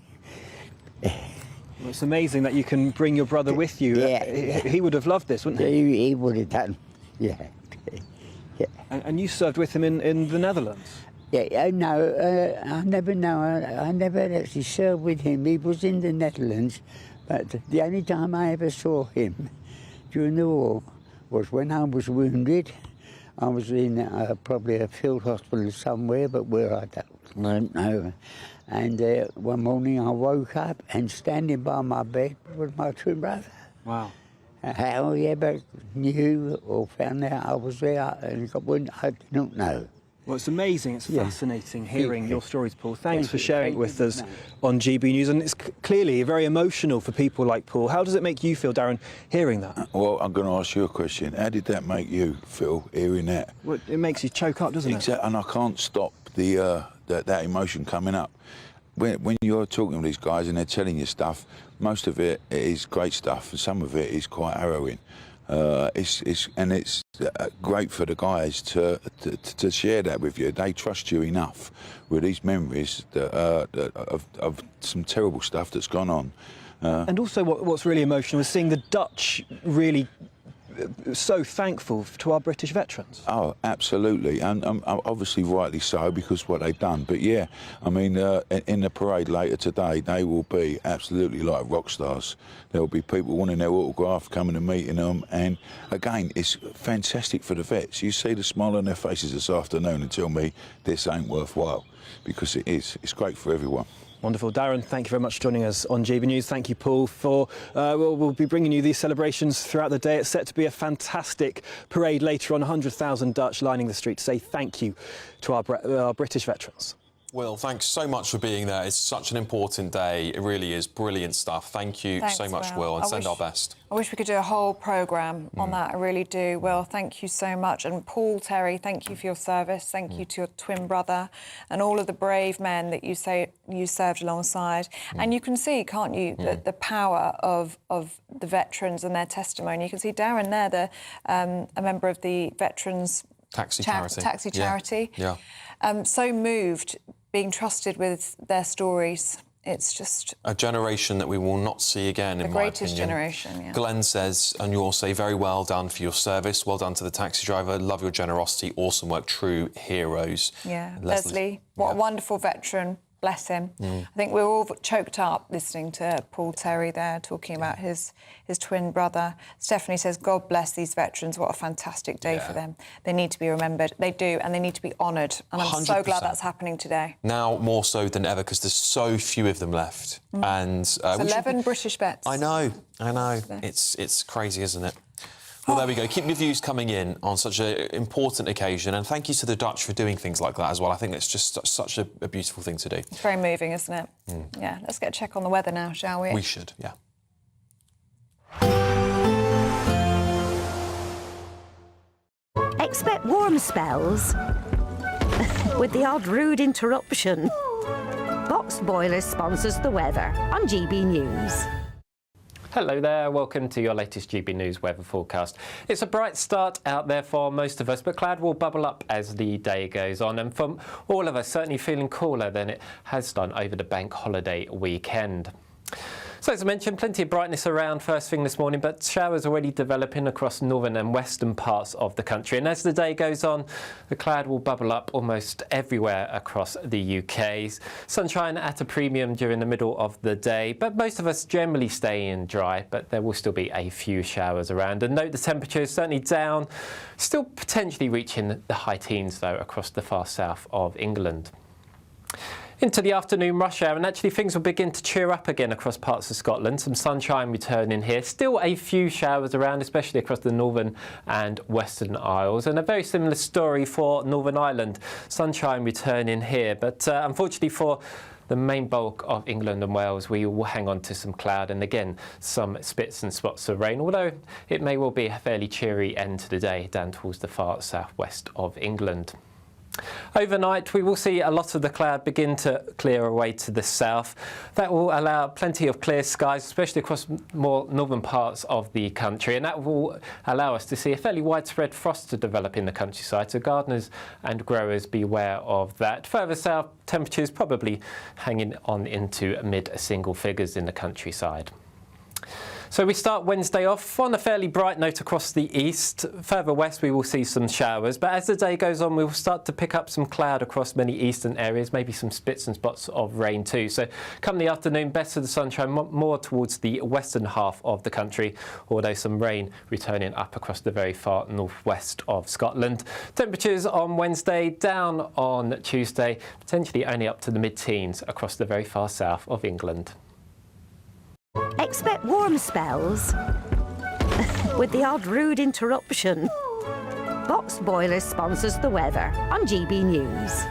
Well, it's amazing that you can bring your brother with you. He would have loved this, wouldn't he? He would have done, yeah. And you served with him in the Netherlands? Yeah, no, I never actually served with him. He was in the Netherlands, but the only time I ever saw him during the war was when I was wounded. I was in probably a field hospital somewhere, but where I don't know. And one morning I woke up, and standing by my bed was my twin brother. Wow. How he ever knew or found out I was there, I don't know. Well, it's amazing. It's fascinating hearing your stories, Paul. Thanks for sharing it with us on GB News. And it's clearly very emotional for people like Paul. How does it make you feel, Darren, hearing that? Well, I'm going to ask you a question. How did that make you feel, hearing that? Well, it makes you choke up, doesn't it? Exactly, and I can't stop that emotion coming up. When you're talking to these guys and they're telling you stuff, most of it is great stuff, and some of it is quite harrowing. It's great for the guys to share that with you. They trust you enough with these memories of some terrible stuff that's gone on. And also what's really emotional is seeing the Dutch really so thankful to our British veterans. Oh, absolutely, and obviously rightly so, because what they've done. But yeah, I mean, in the parade later today, they will be absolutely like rock stars. There will be people wanting their autograph, coming and meeting them, and again, it's fantastic for the vets. You see the smile on their faces this afternoon and tell me this ain't worthwhile, because it is. It's great for everyone. Wonderful. Darren, thank you very much for joining us on GB News. Thank you, Paul, for... we'll be bringing you these celebrations throughout the day. It's set to be a fantastic parade later on, 100,000 Dutch lining the street to say thank you to our British veterans. Will, thanks so much for being there. It's such an important day. It really is brilliant stuff. Thank you so much, Will, and send our best. I wish we could do a whole programme on that. I really do. Will, thank you so much. And Paul, Terry, thank you for your service. Thank you to your twin brother and all of the brave men that you say you served alongside. And you can see, can't you, the power of the veterans and their testimony. You can see Darren there, a member of the Veterans Taxi Charity. Yeah. So moved, being trusted with their stories. It's just... a generation that we will not see again, in my opinion. The greatest generation, yeah. Glenn says, and you all say, very well done for your service. Well done to the taxi driver. Love your generosity. Awesome work. True heroes. Yeah. Leslie, what a wonderful veteran. Bless him. I think we're all choked up listening to Paul Terry there talking about his twin brother. Stephanie says, God bless these veterans. What a fantastic day for them. They need to be remembered. They do, and they need to be honoured. And I'm 100%. so glad that's happening today. Now more so than ever, because there's so few of them left. And it's 11 British vets. I know. It's crazy, isn't it? Well, there we go. Keep your views coming in on such an important occasion, and thank you to the Dutch for doing things like that as well. I think it's just such a beautiful thing to do. It's very moving, isn't it? Yeah. Let's get a check on the weather now, shall we? We should, yeah. Expect warm spells with the odd rude interruption. Boxed Boilers sponsors the weather on GB News. Hello there, welcome to your latest GB News weather forecast. It's a bright start out there for most of us, but cloud will bubble up as the day goes on, and for all of us, certainly feeling cooler than it has done over the bank holiday weekend. So as I mentioned, plenty of brightness around first thing this morning, but showers already developing across northern and western parts of the country. And as the day goes on, the cloud will bubble up almost everywhere across the UK. Sunshine at a premium during the middle of the day, but most of us generally stay in dry, but there will still be a few showers around. And note the temperature is certainly down, still potentially reaching the high teens though across the far south of England. Into the afternoon rush hour, and actually things will begin to cheer up again across parts of Scotland. Some sunshine returning here. Still a few showers around, especially across the Northern and Western Isles. And a very similar story for Northern Ireland. Sunshine returning here, but unfortunately for the main bulk of England and Wales, we will hang on to some cloud and again some spits and spots of rain, although it may well be a fairly cheery end to the day down towards the far southwest of England. Overnight, we will see a lot of the cloud begin to clear away to the south. That will allow plenty of clear skies, especially across more northern parts of the country, and that will allow us to see a fairly widespread frost to develop in the countryside, so gardeners and growers beware of that. Further south, temperatures probably hanging on into mid-single figures in the countryside. So we start Wednesday off on a fairly bright note across the east. Further west we will see some showers, but as the day goes on we will start to pick up some cloud across many eastern areas, maybe some spits and spots of rain too. So come the afternoon, best of the sunshine more towards the western half of the country, although some rain returning up across the very far northwest of Scotland. Temperatures on Wednesday down on Tuesday, potentially only up to the mid-teens across the very far south of England. Expect warm spells with the odd rude interruption. Boxed Boilers sponsors the weather on GB News.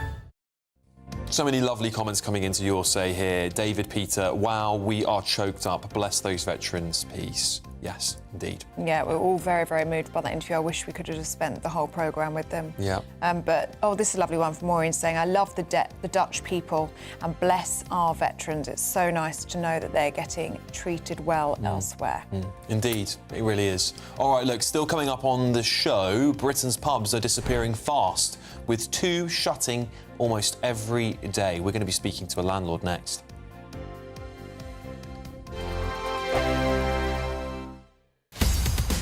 So many lovely comments coming into your say here. David, Peter, wow, we are choked up. Bless those veterans. Peace. Yes, indeed. Yeah, we're all very, very moved by that interview. I wish we could have just spent the whole programme with them. Yeah. But, this is a lovely one from Maureen saying, I love the Dutch people and bless our veterans. It's so nice to know that they're getting treated well elsewhere. Indeed, it really is. All right, look, still coming up on the show, Britain's pubs are disappearing fast, with 2 shutting almost every day. We're going to be speaking to a landlord next.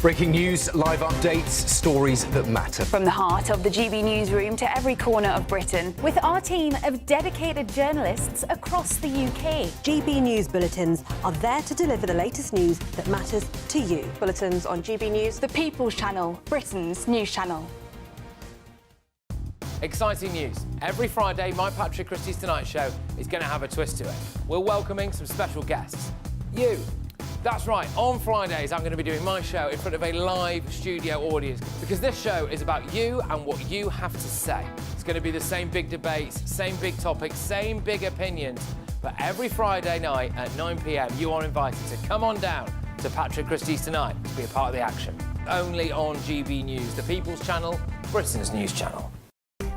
Breaking news, live updates, stories that matter. From the heart of the GB Newsroom to every corner of Britain, with our team of dedicated journalists across the UK. GB News bulletins are there to deliver the latest news that matters to you. Bulletins on GB News, the People's Channel, Britain's news channel. Exciting news. Every Friday, my Patrick Christie's Tonight Show is going to have a twist to it. We're welcoming some special guests. You. That's right, on Fridays I'm going to be doing my show in front of a live studio audience because this show is about you and what you have to say. It's going to be the same big debates, same big topics, same big opinions. But every Friday night at 9 p.m, you are invited to come on down to Patrick Christie's Tonight to be a part of the action. Only on GB News, the People's Channel, Britain's news channel.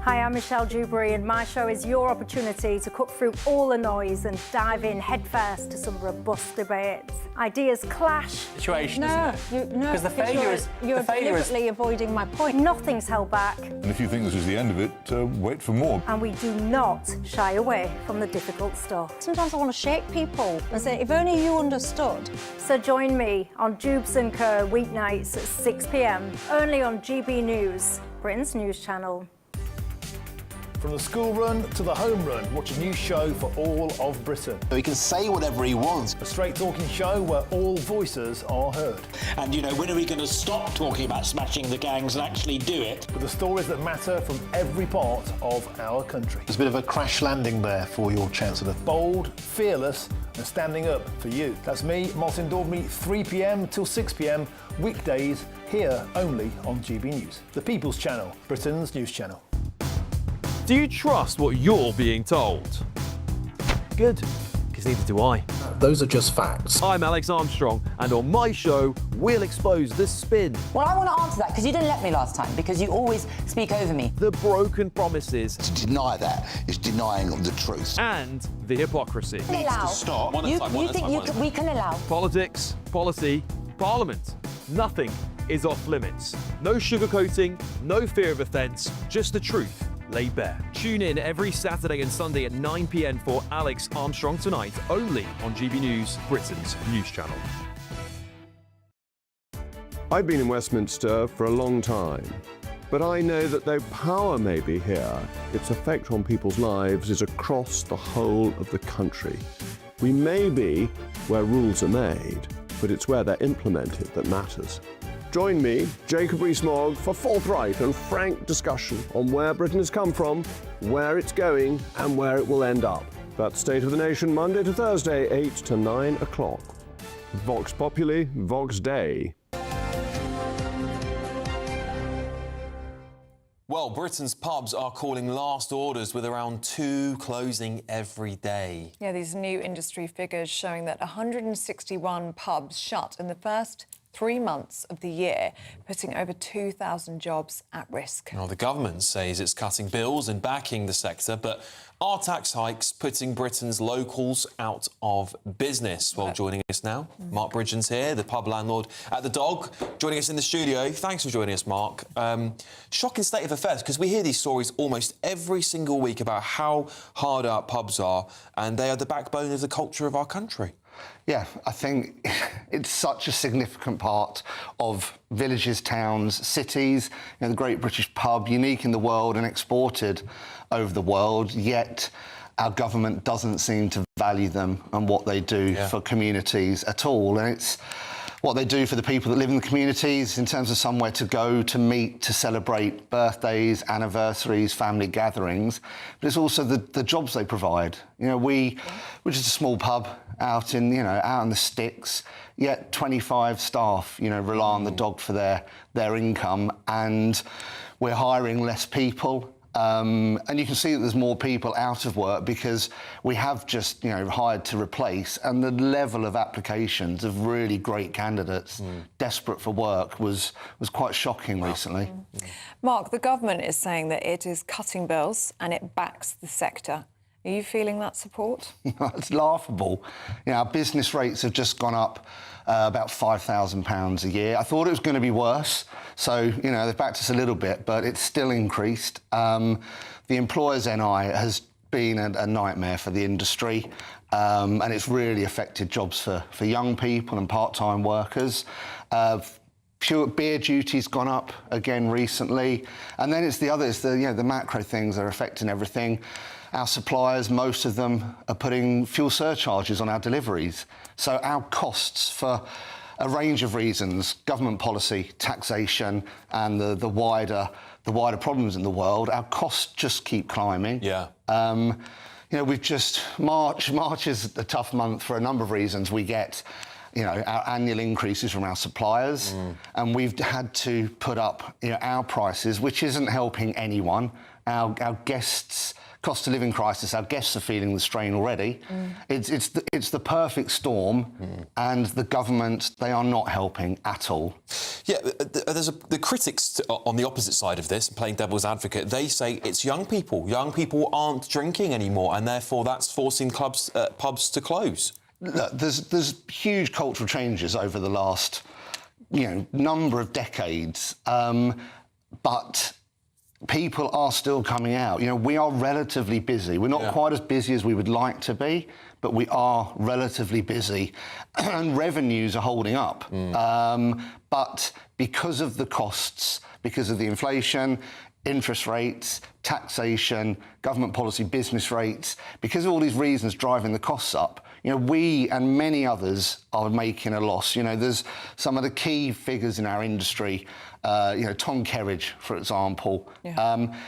Hi, I'm Michelle Dewberry, and my show is your opportunity to cut through all the noise and dive in headfirst to some robust debates. Ideas clash. Situation, isn't it? Because the failure is you're deliberately avoiding my point. Nothing's held back. And if you think this is the end of it, wait for more. And we do not shy away from the difficult stuff. Sometimes I want to shake people and say, if only you understood. So join me on Jubes & Co. weeknights at 6 p.m, only on GB News, Britain's news channel. From the school run to the home run, watch a new show for all of Britain. He can say whatever he wants. A straight talking show where all voices are heard. And, when are we going to stop talking about smashing the gangs and actually do it? With the stories that matter from every part of our country. There's a bit of a crash landing there for your Chancellor. Bold, fearless and standing up for you. That's me, Martin Daubney, 3 p.m. till 6 p.m, weekdays, here only on GB News. The People's Channel, Britain's news channel. Do you trust what you're being told? Good, because neither do I. Those are just facts. I'm Alex Armstrong, and on my show, we'll expose the spin. Well, I want to answer that, because you didn't let me last time, because you always speak over me. The broken promises. To deny that is denying the truth. And the hypocrisy. Needs to stop. You think we can allow? Politics, policy, parliament. Nothing is off limits. No sugarcoating, no fear of offence, just the truth laid bare. Tune in every Saturday and Sunday at 9 p.m. for Alex Armstrong Tonight, only on GB News, Britain's news channel. I've been in Westminster for a long time, but I know that though power may be here, its effect on people's lives is across the whole of the country. We may be where rules are made, but it's where they're implemented that matters. Join me, Jacob Rees-Mogg, for forthright and frank discussion on where Britain has come from, where it's going, and where it will end up. That's State of the Nation, Monday to Thursday, 8 to 9 o'clock. Vox Populi, Vox Dei. Well, Britain's pubs are calling last orders with around 2 closing every day. Yeah, these new industry figures showing that 161 pubs shut in the first 3 months of the year, putting over 2,000 jobs at risk. Well, the government says it's cutting bills and backing the sector, but are tax hikes putting Britain's locals out of business? Well, joining us now, Mark Bridgen's here, the pub landlord at The Dog, joining us in the studio. Thanks for joining us, Mark. Shocking state of affairs, because we hear these stories almost every single week about how hard our pubs are, and they are the backbone of the culture of our country. Yeah, I think it's such a significant part of villages, towns, cities. You know, the Great British Pub, unique in the world and exported over the world, yet our government doesn't seem to value them and what they do for communities at all. And it's what they do for the people that live in the communities in terms of somewhere to go, to meet, to celebrate birthdays, anniversaries, family gatherings. But it's also the jobs they provide. You know, we're just a small pub out in the sticks, yet 25 staff, rely on The Dog for their income, and we're hiring less people. And you can see that there's more people out of work because we have just, hired to replace, and the level of applications of really great candidates desperate for work was quite shocking recently. Mark, the government is saying that it is cutting bills and it backs the sector. Are you feeling that support? It's laughable. Our business rates have just gone up about £5,000 a year. I thought it was going to be worse, so they've backed us a little bit, but it's still increased. The employers' NI has been a nightmare for the industry, and it's really affected jobs for young people and part-time workers. Beer duty's gone up again recently, and then it's the macro things that are affecting everything. Our suppliers, most of them, are putting fuel surcharges on our deliveries. So our costs, for a range of reasons, government policy, taxation, and the wider problems in the world, our costs just keep climbing. Yeah. We've just March is a tough month for a number of reasons. We get our annual increases from our suppliers, and we've had to put up our prices, which isn't helping anyone. Our guests. Cost of living crisis, our guests are feeling the strain already. It's the perfect storm, and the government, they are not helping at all. Yeah, there's the critics on the opposite side of this, playing devil's advocate. They say it's young people. Young people aren't drinking anymore, and therefore that's forcing pubs to close. Look, there's huge cultural changes over the last number of decades, but people are still coming out. We are relatively busy. We're not quite as busy as we would like to be, but we are relatively busy, and revenues are holding up. But because of the costs, because of the inflation, interest rates, taxation, government policy, business rates, because of all these reasons driving the costs up, we and many others are making a loss. There's some of the key figures in our industry. Tom Kerridge, for example,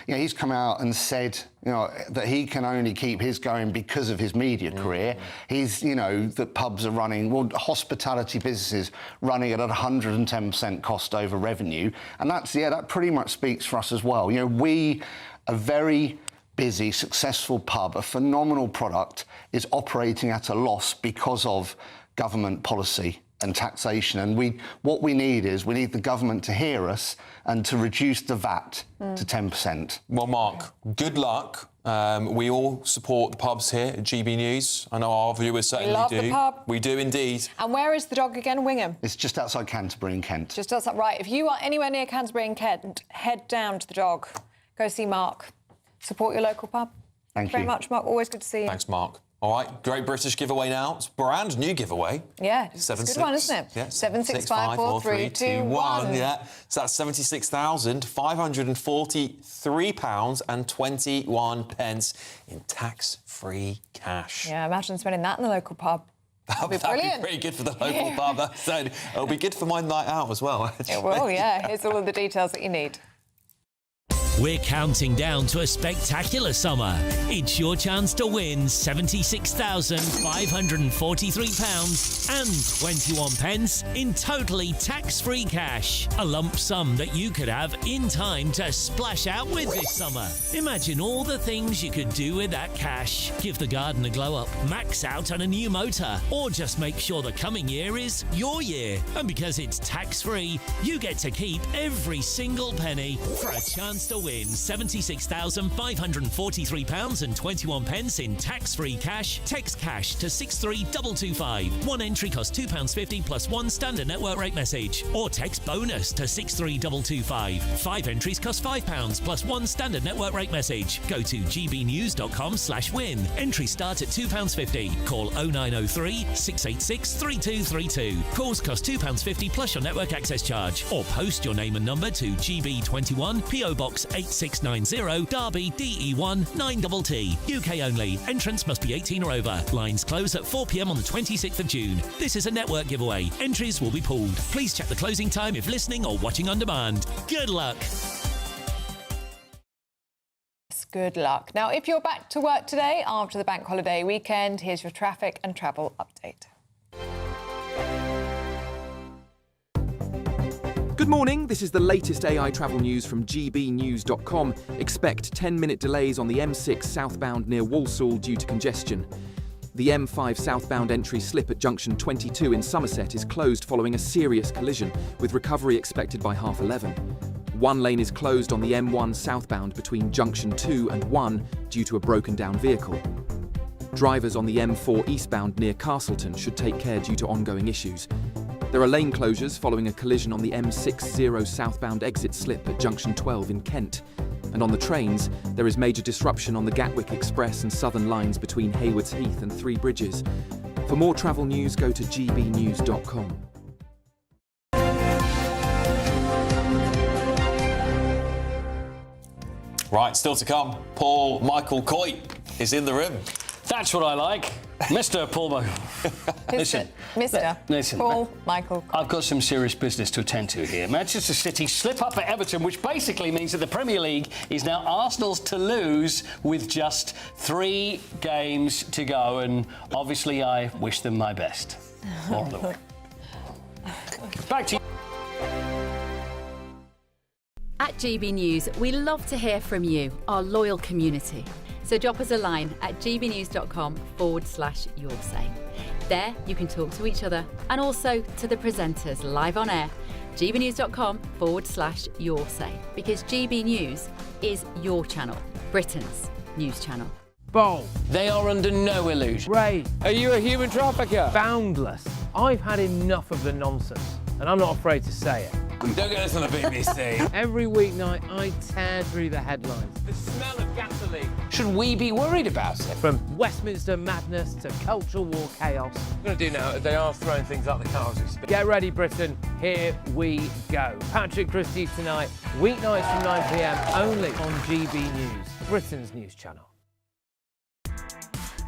he's come out and said, that he can only keep his going because of his media career. He's, that pubs are running, hospitality businesses running at 110% cost over revenue. And that pretty much speaks for us as well. We are very busy, successful pub, a phenomenal product, is operating at a loss because of government policy and taxation. And what we need the government to hear us and to reduce the VAT to 10%. Well, Mark, good luck. We all support the pubs here at GB News. I know our viewers certainly do. We love the pub. We do indeed. And where is The Dog again? Wingham? It's just outside Canterbury in Kent. Just outside, right. If you are anywhere near Canterbury in Kent, head down to The Dog. Go see Mark. Support your local pub. Thank you very much, Mark. Always good to see you. Thanks, Mark. All right, Great British giveaway now. It's a brand new giveaway. Yeah, it's a good one, isn't it? Yeah. 7654321. Yeah, so that's £76,543.21 in tax-free cash. Yeah, imagine spending that in the local pub. That'd be brilliant. That'd be pretty good for the local pub. It'll be good for my night out as well. It will, yeah. Here's all of the details that you need. We're counting down to a spectacular summer. It's your chance to win £76,543 and 21 pence in totally tax-free cash. A lump sum that you could have in time to splash out with this summer. Imagine all the things you could do with that cash. Give the garden a glow up, max out on a new motor, or just make sure the coming year is your year. And because it's tax-free, you get to keep every single penny. For a chance to win £76,543 and 21 pence in tax-free cash, text cash to 63225. One entry costs £2.50 plus one standard network rate message. Or text bonus to 63225. 5 entries cost £5 plus one standard network rate message. Go to gbnews.com/win. Entries start at £2.50. Call 0903 686 3232. Calls cost £2.50 plus your network access charge. Or post your name and number to GB21 PO Box 8690 Derby DE1 9TT. UK only. Entrance must be 18 or over. Lines close at 4 p.m. on the 26th of June. This is a network giveaway. Entries will be pulled. Please check the closing time if listening or watching on demand. Good luck. Good luck. Now, if you're back to work today after the bank holiday weekend, here's your traffic and travel update. Good morning, this is the latest AI travel news from gbnews.com. Expect 10-minute delays on the M6 southbound near Walsall due to congestion. The M5 southbound entry slip at junction 22 in Somerset is closed following a serious collision, with recovery expected by 11:30. One lane is closed on the M1 southbound between junction 2 and 1 due to a broken down vehicle. Drivers on the M4 eastbound near Castleton should take care due to ongoing issues. There are lane closures following a collision on the M60 southbound exit slip at junction 12 in Kent. And on the trains, there is major disruption on the Gatwick Express and Southern lines between Haywards Heath and Three Bridges. For more travel news, go to gbnews.com. Right, still to come, Paul Michael Coy is in the room. That's what I like. Mr. Paul Listen, Paul Michael Coy. I've got some serious business to attend to here. Manchester City slip up at Everton, which basically means that the Premier League is now Arsenal's to lose with just 3 games to go, and obviously I wish them my best. Moral of the week. Back to you. At GB News, we love to hear from you, our loyal community. So drop us a line at gbnews.com/yoursay. There you can talk to each other and also to the presenters live on air. gbnews.com/yoursay, because GB News is your channel, Britain's news channel. Bold. They are under no illusion. Ray. Are you a human trafficker? Boundless. I've had enough of the nonsense, and I'm not afraid to say it. Don't get this on the BBC. Every weeknight, I tear through the headlines. The smell of gasoline. Should we be worried about it? From Westminster madness to cultural war chaos. What I'm going to do now, they are throwing things out the car as we speak. Get ready, Britain. Here we go. Patrick Christie's tonight, weeknights from 9 p.m, only on GB News, Britain's news channel.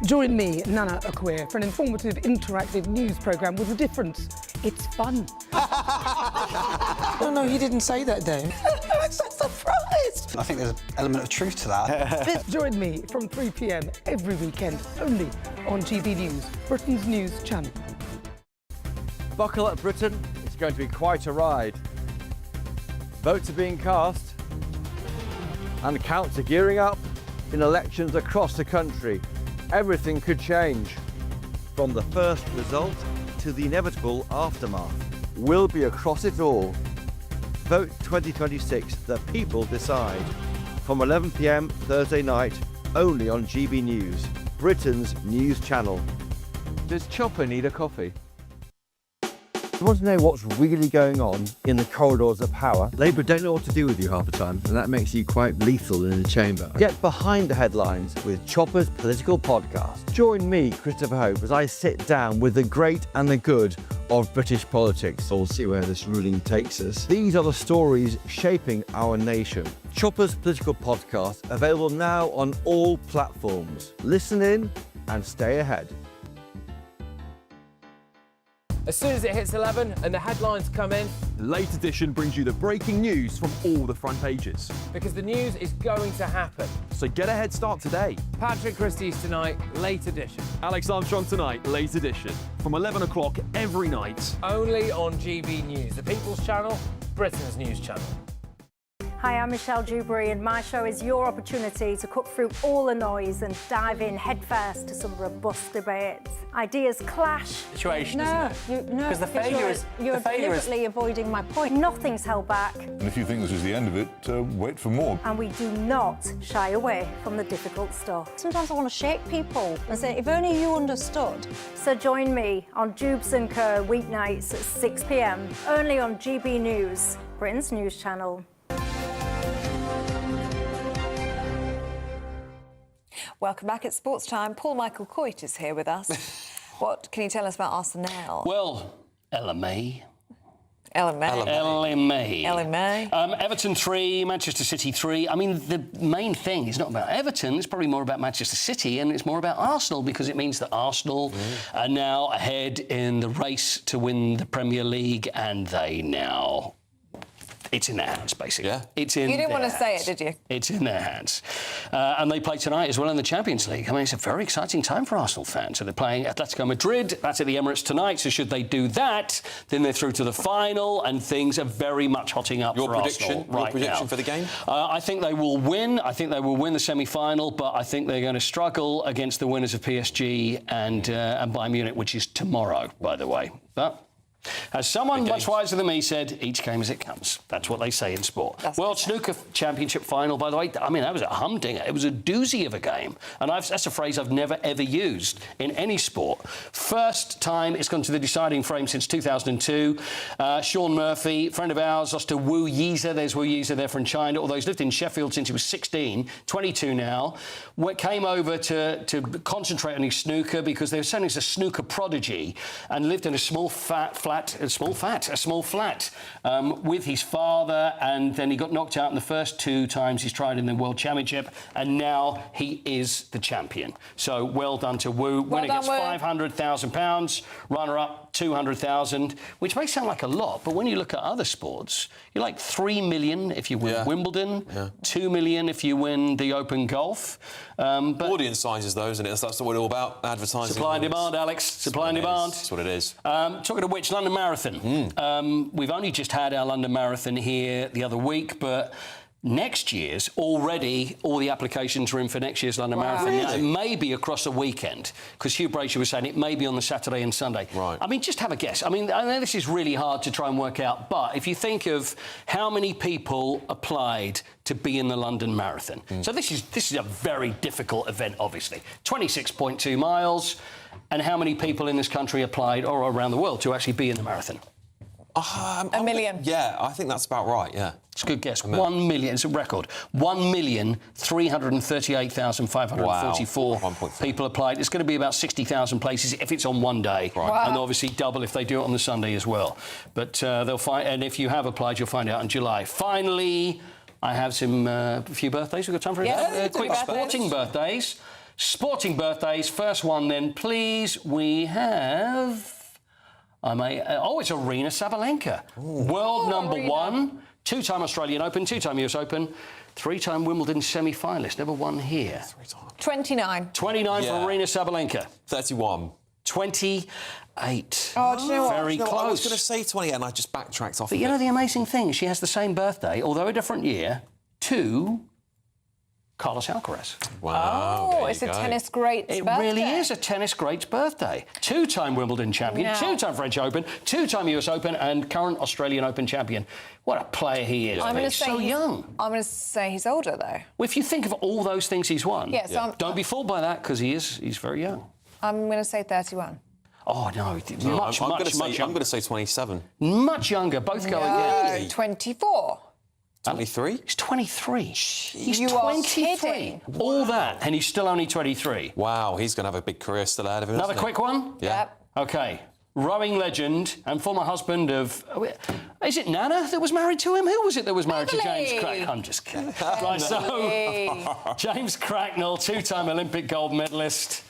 Join me, Nana Okoye, for an informative, interactive news programme with a difference. It's fun. No, he didn't say that, Dave. I'm so surprised. I think there's an element of truth to that. Join me from 3 p.m. every weekend, only on GB News, Britain's news channel. Buckle up, Britain. It's going to be quite a ride. Votes are being cast and counts are gearing up in elections across the country. Everything could change. From the first result to the inevitable aftermath. We'll be across it all. Vote 2026, the people decide. From 11 p.m. Thursday night, only on GB News, Britain's news channel. Does Chopper need a coffee? You want to know what's really going on in the corridors of power? Labour don't know what to do with you half the time, and that makes you quite lethal in the chamber. Get behind the headlines with Chopper's political podcast. Join me, Christopher Hope, as I sit down with the great and the good of British politics. We'll see where this ruling takes us. These are the stories shaping our nation. Chopper's political podcast, available now on all platforms. Listen in and stay ahead. As soon as it hits 11 and the headlines come in, Late Edition brings you the breaking news from all the front pages. because the news is going to happen. So get a head start today. Patrick Christie's Tonight, Late Edition. Alex Armstrong Tonight, Late Edition. From 11 o'clock every night. Only on GB News, the People's Channel, Britain's news channel. Hi, I'm Michelle Dewberry, and my show is your opportunity to cut through all the noise and dive in headfirst to some robust debates. Ideas clash. Situation, No, isn't it? Because the failure is... You're the failure is... deliberately avoiding my point. Nothing's held back, And if you think this is the end of it, wait for more. and we do not shy away from the difficult stuff. Sometimes I want to shake people and say, if only you understood. So join me on Jubes & Co. weeknights at 6 p.m. only on GB News, Britain's news channel. Welcome back at Sports Time. Paul Michael Coit is here with us. What can you tell us about Arsenal? Well, LMA. LMA. Everton 3, Manchester City 3. I mean, the main thing is not about Everton, it's probably more about Manchester City, and it's more about Arsenal, because it means that Arsenal are now ahead in the race to win the Premier League, and they now... It's in their hands, basically. Yeah. It's in. You didn't want to say hands. it, did you? It's in their hands. And they play tonight as well in the Champions League. I mean, it's a very exciting time for Arsenal fans. So they're playing Atletico Madrid. That's at the Emirates tonight. So should they do that, then they're through to the final, and things are very much hotting up for Arsenal right now. Your prediction for the game? I think they will win. I think they will win the semi-final, but I think they're going to struggle against the winners of PSG and Bayern Munich, which is tomorrow, by the way. But... as someone much wiser than me said, each game as it comes. That's what they say in sport. World Snooker Championship final, by the way, I mean, that was a humdinger. It was a doozy of a game. And that's a phrase I've never, ever used in any sport. First time it's gone to the deciding frame since 2002. Sean Murphy, friend of ours, lost to Wu Yiza. There's Wu Yiza there from China, although he's lived in Sheffield since he was 16, 22 now. Came over to concentrate on his snooker because they were saying he's a snooker prodigy, and lived in a small flat with his father, and then he got knocked out in the first 2 times he's tried in the World Championship, and now he is the champion. So well done to Wu. Winner gets £500,000, runner-up £200,000, which may sound like a lot, but when you look at other sports, you're like $3 million if you win Wimbledon, $2 million if you win the Open Golf. But audience sizes, though, isn't it? That's what it's all about. Advertising. Supply and demand, Alex. Supply and demand. That's what it is. Talking of which, London Marathon. We've only just had our London Marathon here the other week, but next year's already, all the applications are in for next year's London Marathon. Now, it may be across a weekend, because Hugh Brazier was saying it may be on the Saturday and Sunday. Right. I mean, just have a guess. I mean, I know this is really hard to try and work out, but if you think of how many people applied to be in the London Marathon. So this is a very difficult event, obviously. 26.2 miles. And how many people in this country applied, or around the world, to actually be in the marathon? A million. Yeah, I think that's about right, yeah. It's a good guess. 1 million. It's a record. 1,338,544 people applied. It's going to be about 60,000 places if it's on one day. Right. Wow. And obviously double if they do it on the Sunday as well. But they'll find... And if you have applied, you'll find out in July. Finally, I have a few birthdays. We've got time for a quick sporting birthdays. Sporting birthdays. First one, then, please. We have... it's Arena Sabalenka. World number 1, 2-time Australian Open, 2-time US Open, 3-time Wimbledon semi-finalist. Never won here. 29. 29 for Arena Sabalenka. 31. 28. Oh, do you know what? Very close. I was going to say 28 and I just backtracked off But of you know it. the amazing thing? She has the same birthday, although a different year, to Carlos Alcaraz. Wow. Oh, it's a tennis great's birthday. It really is a tennis great's birthday. 2-time Wimbledon champion, 2-time French Open, 2-time US Open, and current Australian Open champion. What a player he is. He's so young. I'm going to say he's older, though. Well, if you think of all those things he's won, don't be fooled by that, because he's very young. I'm going to say 31. Oh, no, I'm going to say 27. Much younger, both go again. 24. 23? He's 23. He's you 23. Are kidding. All that, and he's still only 23. Wow, he's going to have a big career still ahead of him. Another quick one? Yeah. OK. Rowing legend and former husband of... Is it Nana that was married to him? Who was it that was married to James Cracknell? I'm just kidding. Right, so... James Cracknell, 2-time Olympic gold medalist.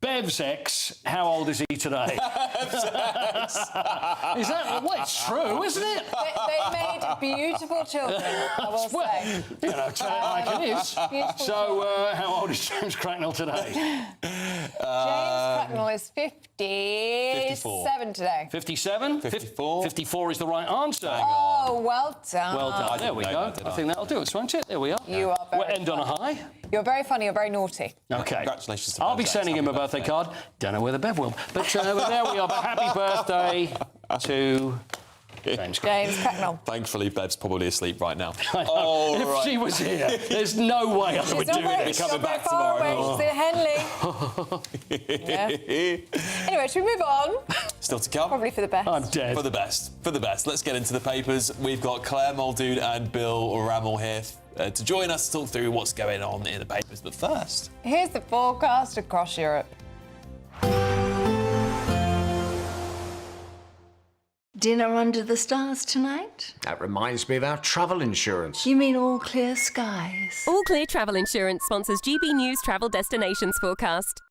Bev's ex, how old is he today? Is that... Well, it's true, isn't it? They made beautiful children, I will say. You know, tell it like it is. So, how old is James Cracknell today? James Cracknell is 57 today. 57? 54. 54 is the right answer. Oh, well done. Well done. There we go. I think that'll do us, won't it? There we are. You are very We'll end on a high. You're very funny, you're very naughty. OK. Congratulations to I'll be Bev's ex. sending him a birthday card. Don't know whether Bev will. But there we are. But happy birthday to... James Cracknell. Thankfully, Bev's probably asleep right now. If she was here, there's no way I would do it. She's not very far away. She's in Henley. Anyway, should we move on? Still to come. Probably for the best. I'm dead. For the best. For the best. Let's get into the papers. We've got Claire Muldoon and Bill Rammell here to join us to talk through what's going on in the papers. But first... Here's the forecast across Europe. Dinner under the stars tonight? That reminds me of our travel insurance. You mean all clear skies? All Clear Travel Insurance sponsors GB News Travel Destinations Forecast.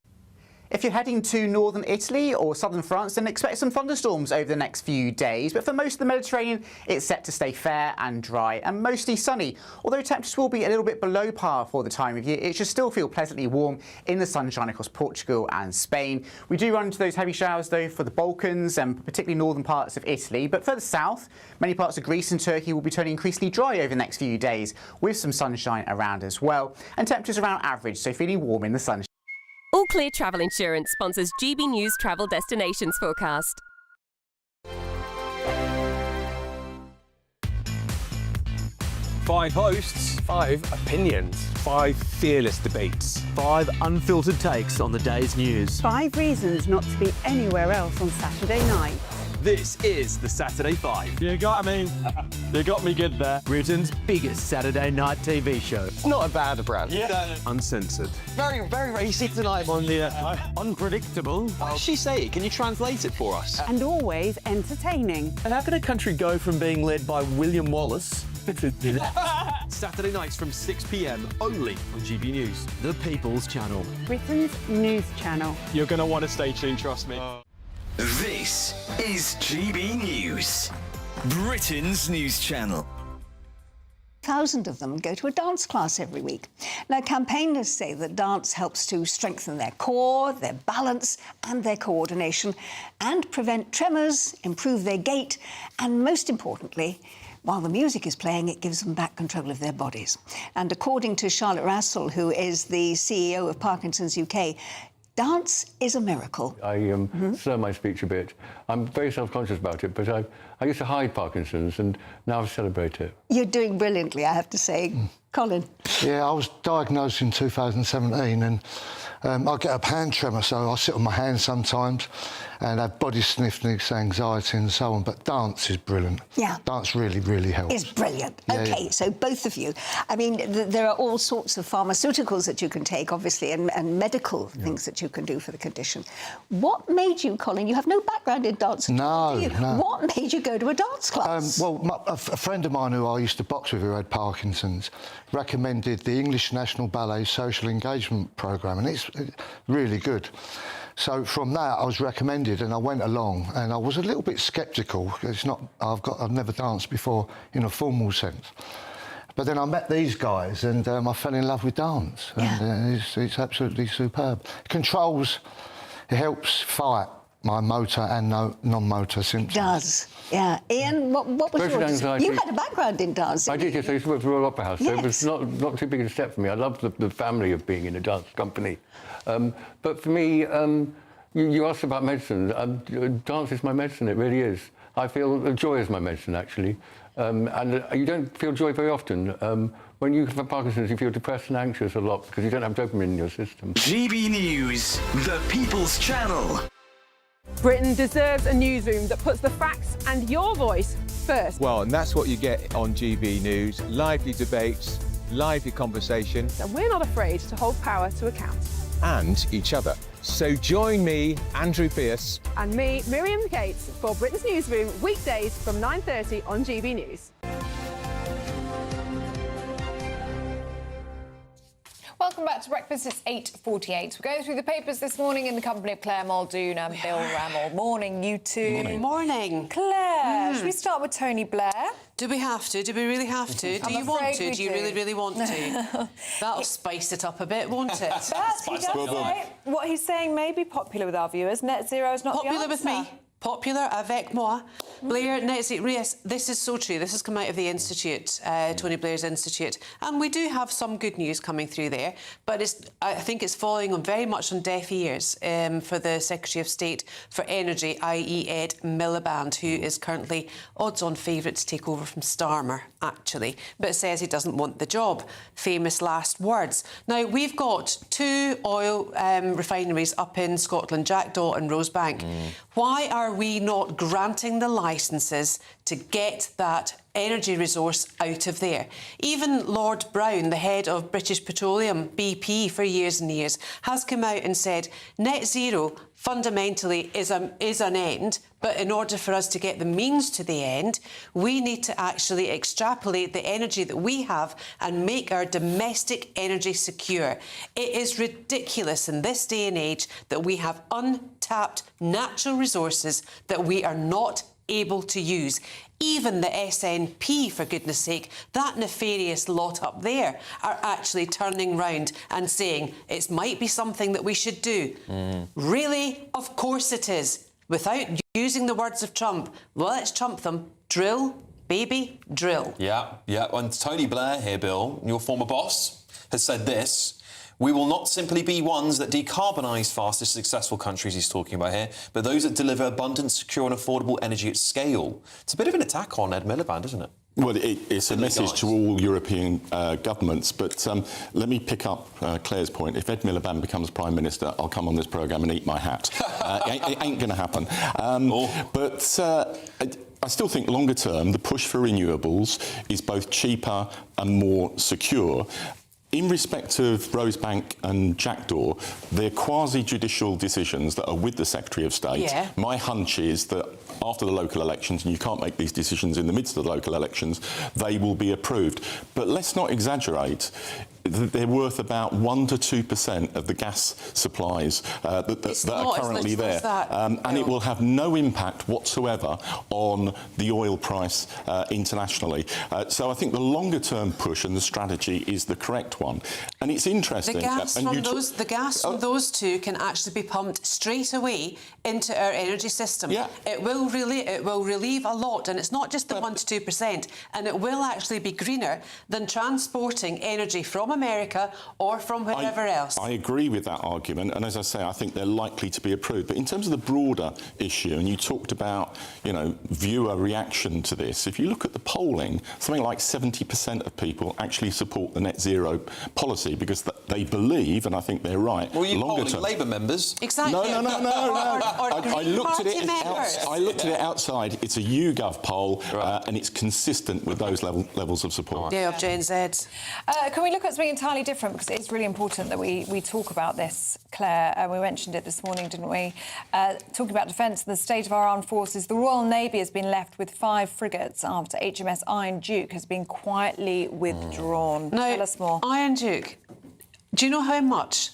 If you're heading to northern Italy or southern France, then expect some thunderstorms over the next few days. But for most of the Mediterranean, it's set to stay fair and dry and mostly sunny. Although temperatures will be a little bit below par for the time of year, it should still feel pleasantly warm in the sunshine across Portugal and Spain. We do run into those heavy showers, though, for the Balkans and particularly northern parts of Italy. But further south, many parts of Greece and Turkey will be turning increasingly dry over the next few days, with some sunshine around as well. And temperatures around average, so feeling warm in the sunshine. All Clear Travel Insurance sponsors GB News Travel Destinations Forecast. 5 hosts, 5 opinions, 5 fearless debates, 5 unfiltered takes on the day's news. 5 reasons not to be anywhere else on Saturday night. This is the Saturday 5. You got me good there. Britain's biggest Saturday night TV show. It's not a bad brand. Yeah. Uncensored. Very, very, very easy tonight. On the unpredictable. What does she say? Can you translate it for us? And always entertaining. And how can a country go from being led by William Wallace to Saturday nights from 6 p.m. only on GB News, the People's Channel. Britain's news channel. You're going to want to stay tuned, trust me. This is GB News, Britain's news channel. Thousands of them go to a dance class every week. Now, campaigners say that dance helps to strengthen their core, their balance and their coordination and prevent tremors, improve their gait and, most importantly, while the music is playing, it gives them back control of their bodies. And according to Charlotte Russell, who is the CEO of Parkinson's UK, dance is a miracle. I slur my speech a bit. I'm very self-conscious about it, but I used to hide Parkinson's and now I celebrate it. You're doing brilliantly, I have to say. Colin? Yeah, I was diagnosed in 2017 and I get a hand tremor, so I sit on my hands sometimes and have body stiffness, anxiety and so on. But dance is brilliant. Yeah. Dance really, really helps. It's brilliant. Yeah, OK, yeah. So both of you. I mean, there are all sorts of pharmaceuticals that you can take, obviously, and medical things that you can do for the condition. What made you, Colin, you have no background in dance at all, do you? No. What made you go to a dance class? A friend of mine who I used to box with who had Parkinson's recommended the English National Ballet Social Engagement Programme, and it's really good. So from that, I was recommended, and I went along, and I was a little bit sceptical. It's not, I've never danced before in a formal sense. But then I met these guys, and I fell in love with dance, and it's absolutely superb. It helps fight my motor and non-motor symptoms. It does, yeah. Ian, what was Social yours? anxiety. You had a background in dancing. I did, yes. I used to work for the Royal Opera House, so it was not too big a step for me. I loved the family of being in a dance company. But for me, you asked about medicine. Dance is my medicine, it really is. I feel joy is my medicine, actually. And you don't feel joy very often. When you have Parkinson's, you feel depressed and anxious a lot because you don't have dopamine in your system. GB News, the People's Channel. Britain deserves a newsroom that puts the facts and your voice first. Well, and that's what you get on GB News. Lively debates, lively conversation. And we're not afraid to hold power to account. And each other. So join me, Andrew Pierce. And me, Miriam Cates, for Britain's Newsroom, weekdays from 9:30 on GB News. Well, welcome back to Breakfast. It's 8:48. We're going through the papers this morning in the company of Claire Muldoon and Bill Rammell. Morning, you two. Morning. Claire, should we start with Tony Blair? Do we have to? Do we really have to? Do you want to? Do you really, really want to? That'll spice it up a bit, won't it? He does say what he's saying may be popular with our viewers. Net zero is not popular the answer. with me. Popular avec moi. Blair, net zero. Yes, this is so true. This has come out of the Institute, Tony Blair's Institute. And we do have some good news coming through there. But I think it's falling on very much on deaf ears for the Secretary of State for Energy, i.e. Ed Miliband, who is currently odds-on favourite to take over from Starmer, actually, but says he doesn't want the job. Famous last words. Now, we've got two oil refineries up in Scotland, Jackdaw and Rosebank. Why are we not granting the licences to get that energy resource out of there? Even Lord Brown, the head of British Petroleum, BP, for years and years, has come out and said net zero fundamentally is an end, but in order for us to get the means to the end, we need to actually extrapolate the energy that we have and make our domestic energy secure. It is ridiculous in this day and age that we have untapped natural resources that we are not able to use. Even the SNP, for goodness sake, that nefarious lot up there, are actually turning round and saying it might be something that we should do. Really? Of course it is. Without using the words of Trump. Well, let's trump them. Drill, baby, drill. Yeah. And Tony Blair here, Bill, your former boss, has said this. We will not simply be ones that decarbonise fastest successful countries he's talking about here, but those that deliver abundant, secure and affordable energy at scale. It's a bit of an attack on Ed Miliband, isn't it? Well, it's a message to all European governments, but let me pick up Claire's point. If Ed Miliband becomes Prime Minister, I'll come on this programme and eat my hat. It ain't going to happen. But I still think longer term, the push for renewables is both cheaper and more secure. In respect of Rosebank and Jackdaw, they're quasi-judicial decisions that are with the Secretary of State. Yeah. My hunch is that after the local elections, and you can't make these decisions in the midst of the local elections, they will be approved. But let's not exaggerate. They're worth about 1 to 2% of the gas supplies that are currently there. And it will have no impact whatsoever on the oil price internationally. So I think the longer-term push and the strategy is the correct one. And it's interesting... The gas from those two can actually be pumped straight away into our energy system. Yeah. It will relieve a lot, and it's not just the 1 to 2%, and it will actually be greener than transporting energy from America or from wherever else. I agree with that argument, and as I say, I think they're likely to be approved. But in terms of the broader issue, and you talked about, viewer reaction to this, if you look at the polling, something like 70% of people actually support the net zero policy because they believe, and I think they're right, well, you longer polling term. Labour members? Exactly. No. I looked at it outside. It's a YouGov poll, and it's consistent with those levels of support. Yeah, of Gen Z. Can we look at something entirely different? Because it is really important that we talk about this, Claire. We mentioned it this morning, didn't we? Talking about defence and the state of our armed forces, the Royal Navy has been left with 5 frigates after HMS Iron Duke has been quietly withdrawn. Now, tell us more. Iron Duke, do you know how much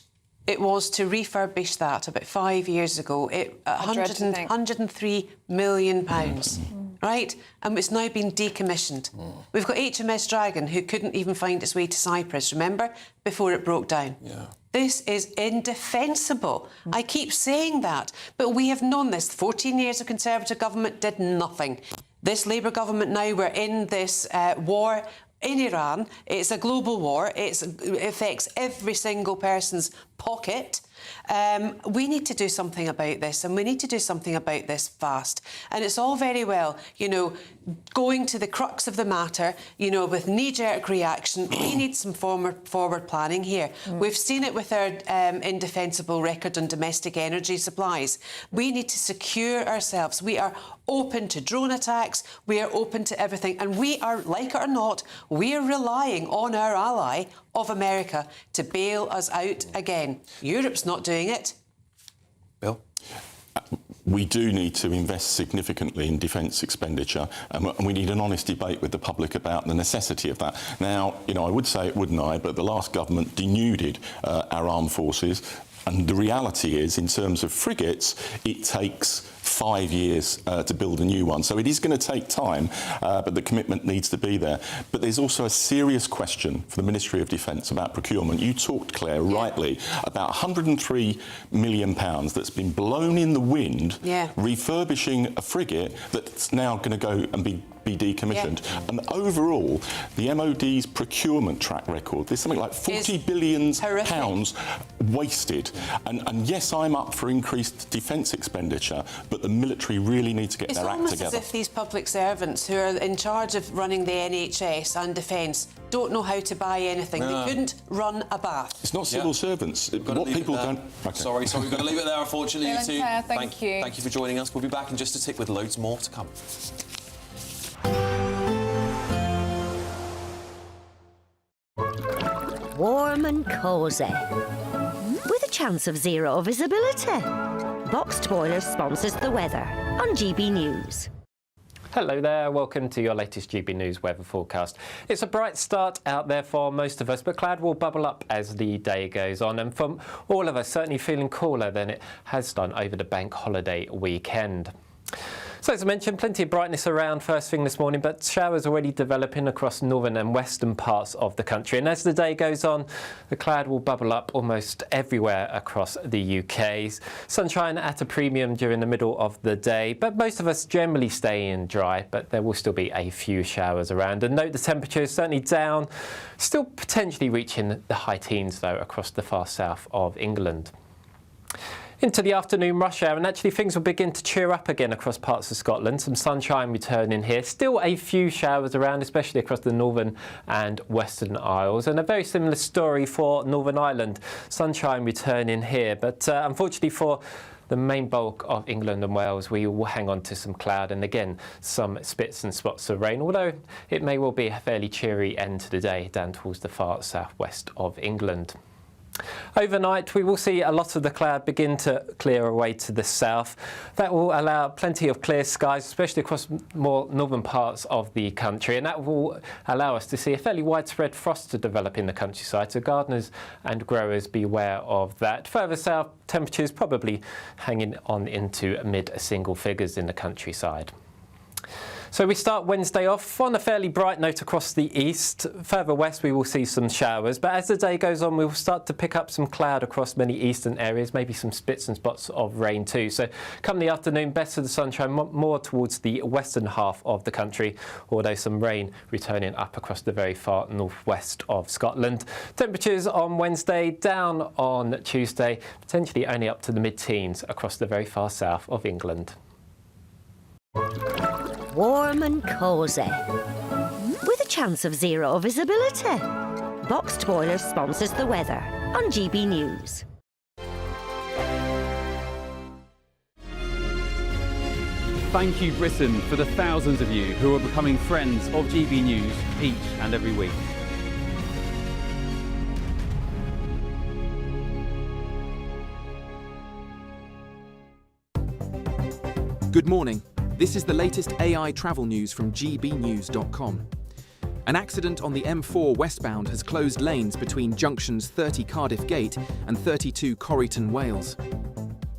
it was to refurbish that about 5 years ago? 103 million pounds. Right? And it's now been decommissioned. We've got HMS Dragon, who couldn't even find its way to Cyprus, remember? Before it broke down. Yeah. This is indefensible. I keep saying that, but we have known this. 14 years of Conservative government did nothing. This Labour government now, we're in this war in Iran. It's a global war. It affects every single person's pocket. We need to do something about this, and we need to do something about this fast. And it's all very well, going to the crux of the matter, with knee-jerk reaction. We need some forward planning here. We've seen it with our indefensible record on domestic energy supplies. We need to secure ourselves. We are open to drone attacks. We are open to everything. And we are, like it or not, we are relying on our ally of America to bail us out again. Europe's not doing it. Bill? we do need to invest significantly in defence expenditure, and we need an honest debate with the public about the necessity of that. Now, you know, I would say it, wouldn't I, but the last government denuded our armed forces, and the reality is, in terms of frigates, it takes 5 years to build a new one. So it is going to take time, but the commitment needs to be there. But there's also a serious question for the Ministry of Defence about procurement. You talked, Claire, rightly, about £103 million that's been blown in the wind, refurbishing a frigate that's now going to go and be decommissioned. And overall, the MOD's procurement track record, there's something like £40 billion wasted. And yes, I'm up for increased defence expenditure, but the military really need to get their act together. It's almost as if these public servants who are in charge of running the NHS and defence don't know how to buy anything. No. They couldn't run a bath. It's not civil servants. What people don't... Okay. Sorry, we've got to leave it there, unfortunately. Bill and Claire, thank you. Thank you for joining us. We'll be back in just a tick with loads more to come. Warm and cosy, with a chance of zero visibility. Boxed Boilers sponsors the weather on GB News. Hello there, welcome to your latest GB News weather forecast. It's a bright start out there for most of us, but cloud will bubble up as the day goes on, and from all of us, certainly feeling cooler than it has done over the bank holiday weekend. So as I mentioned, plenty of brightness around first thing this morning, but showers already developing across northern and western parts of the country. And as the day goes on, the cloud will bubble up almost everywhere across the UK. Sunshine at a premium during the middle of the day, but most of us generally stay in dry, but there will still be a few showers around. And note the temperature is certainly down, still potentially reaching the high teens though across the far south of England. Into the afternoon rush hour, and actually things will begin to cheer up again across parts of Scotland. Some sunshine returning here. Still a few showers around, especially across the northern and western Isles. And a very similar story for Northern Ireland. Sunshine returning here, but unfortunately for the main bulk of England and Wales, we will hang on to some cloud and again some spits and spots of rain, although it may well be a fairly cheery end to the day down towards the far southwest of England. Overnight, we will see a lot of the cloud begin to clear away to the south. That will allow plenty of clear skies, especially across more northern parts of the country, and that will allow us to see a fairly widespread frost to develop in the countryside, so gardeners and growers beware of that. Further south, temperatures probably hanging on into mid-single figures in the countryside. So we start Wednesday off on a fairly bright note across the east. Further west we will see some showers, but as the day goes on we will start to pick up some cloud across many eastern areas, maybe some spits and spots of rain too. So come the afternoon, best of the sunshine more towards the western half of the country, although some rain returning up across the very far northwest of Scotland. Temperatures on Wednesday down on Tuesday, potentially only up to the mid-teens across the very far south of England. Warm and cosy, with a chance of zero visibility. Boxed Boilers sponsors the weather on GB News. Thank you, Britain, for the thousands of you who are becoming friends of GB News each and every week. Good morning. This is the latest AI travel news from gbnews.com. An accident on the M4 westbound has closed lanes between junctions 30 Cardiff Gate and 32 Corryton, Wales.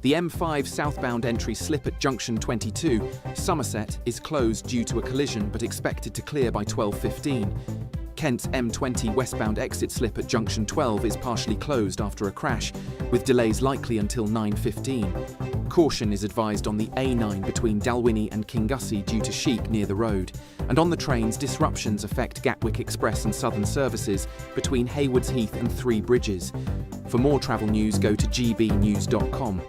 The M5 southbound entry slip at junction 22, Somerset, is closed due to a collision but expected to clear by 12:15. Kent's M20 westbound exit slip at junction 12 is partially closed after a crash, with delays likely until 9:15. Caution is advised on the A9 between Dalwhinnie and Kingussie due to sheep near the road. And on the trains, disruptions affect Gatwick Express and Southern services between Haywards Heath and Three Bridges. For more travel news, go to gbnews.com.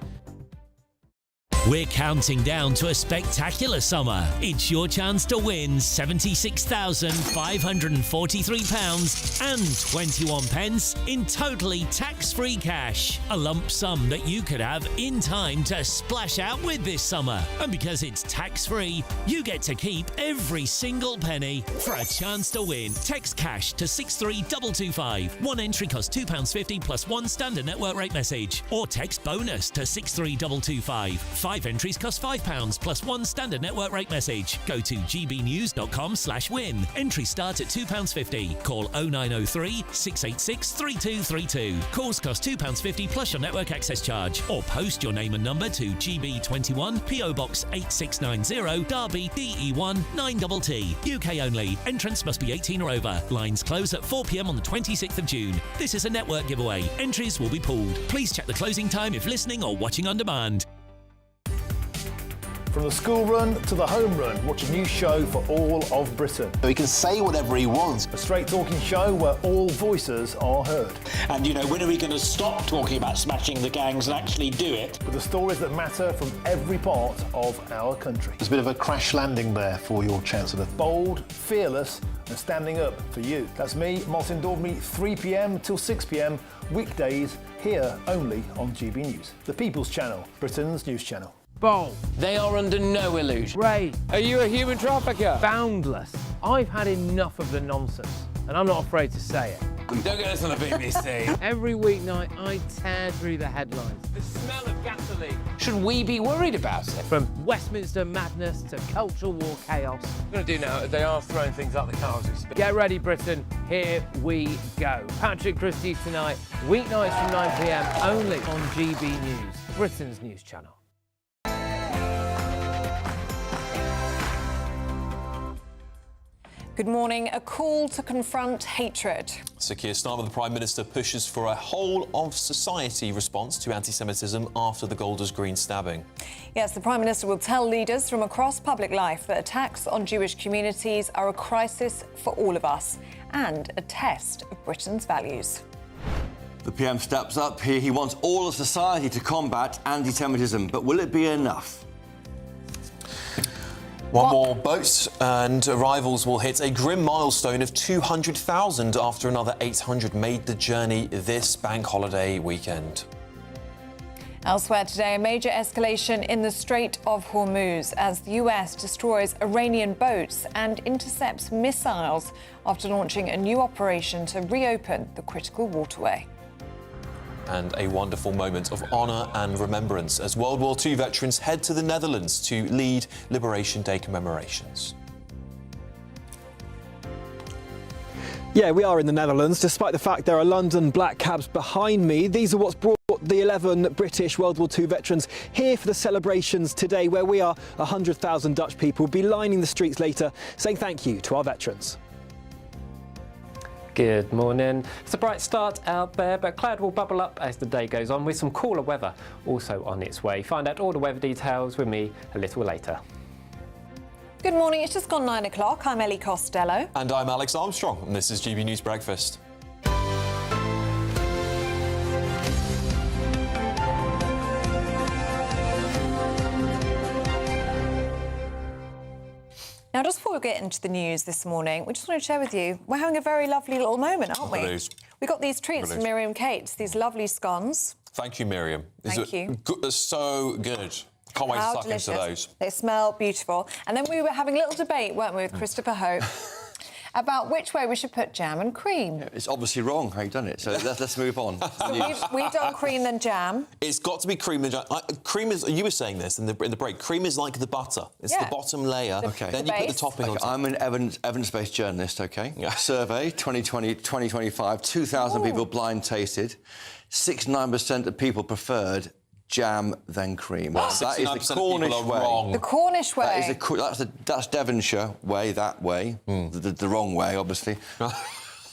We're counting down to a spectacular summer. It's your chance to win £76,543 and 21 pence in totally tax-free cash. A lump sum that you could have in time to splash out with this summer. And because it's tax-free, you get to keep every single penny. For a chance to win, text cash to 63225. One entry costs £2.50 plus one standard network rate message. Or text bonus to 63225. 5 entries cost £5 plus 1 standard network rate message. Go to gbnews.com/win. Entries start at £2.50. Call 0903 686 3232. Calls cost £2.50 plus your network access charge. Or post your name and number to GB21 PO Box 8690 Derby DE1 9TT. UK only. Entrance must be 18 or over. Lines close at 4 p.m. on the 26th of June. This is a network giveaway. Entries will be pooled. Please check the closing time if listening or watching on demand. From the school run to the home run, watch a new show for all of Britain. He can say whatever he wants. A straight talking show where all voices are heard. And, you know, when are we going to stop talking about smashing the gangs and actually do it? With the stories that matter from every part of our country. There's a bit of a crash landing there for your Chancellor. Bold, fearless and standing up for you. That's me, Martin Daubney, 3 p.m. till 6 p.m, weekdays, here only on GB News. The People's Channel, Britain's news channel. Bold. They are under no illusion. Brave. Are you a human trafficker? Boundless. I've had enough of the nonsense, and I'm not afraid to say it. Don't get us on the BBC. Every weeknight, I tear through the headlines. The smell of gasoline. Should we be worried about it? From Westminster madness to cultural war chaos. What we're going to do now, they are throwing things out the car as we speak. Get ready, Britain. Here we go. Patrick Christie tonight, weeknights from 9 p.m, only on GB News, Britain's news channel. Good morning. A call to confront hatred. Sir Keir Starmer, the Prime Minister, pushes for a whole-of-society response to anti-Semitism after the Golders Green stabbing. Yes, the Prime Minister will tell leaders from across public life that attacks on Jewish communities are a crisis for all of us and a test of Britain's values. The PM steps up here. He wants all of society to combat anti-Semitism, but will it be enough? One more boat and arrivals will hit a grim milestone of 200,000 after another 800 made the journey this bank holiday weekend. Elsewhere today, a major escalation in the Strait of Hormuz as the US destroys Iranian boats and intercepts missiles after launching a new operation to reopen the critical waterway. And a wonderful moment of honour and remembrance as World War II veterans head to the Netherlands to lead Liberation Day commemorations. Yeah, we are in the Netherlands, despite the fact there are London black cabs behind me. These are what's brought the 11 British World War II veterans here for the celebrations today, where we are 100,000 Dutch people will be lining the streets later, saying thank you to our veterans. Good morning. It's a bright start out there, but cloud will bubble up as the day goes on with some cooler weather also on its way. Find out all the weather details with me a little later. Good morning. It's just gone 9 o'clock. I'm Ellie Costello. And I'm Alex Armstrong, and this is GB News Breakfast. Now, just before we get into the news this morning, we just want to share with you, we're having a very lovely little moment, aren't we? We got these treats from Miriam Cates, these lovely scones. Thank you, Miriam. Thank you. They're so good. Can't wait to suck into those. They smell beautiful. And then we were having a little debate, weren't we, with Christopher Hope, about which way we should put jam and cream. Yeah, it's obviously wrong how you've done it, so let's move on. So we've done cream and jam. It's got to be cream and jam. Cream is, you were saying this in the break, cream is like the butter. It's the bottom layer, then you put the topping on top. I'm an evidence-based journalist, OK? Yeah. Survey, 2020-2025, 2,000 people blind tasted. 69% of people preferred jam than cream. That is the Cornish way. Wrong. The Cornish way. That's Devonshire way, that way. The wrong way, obviously.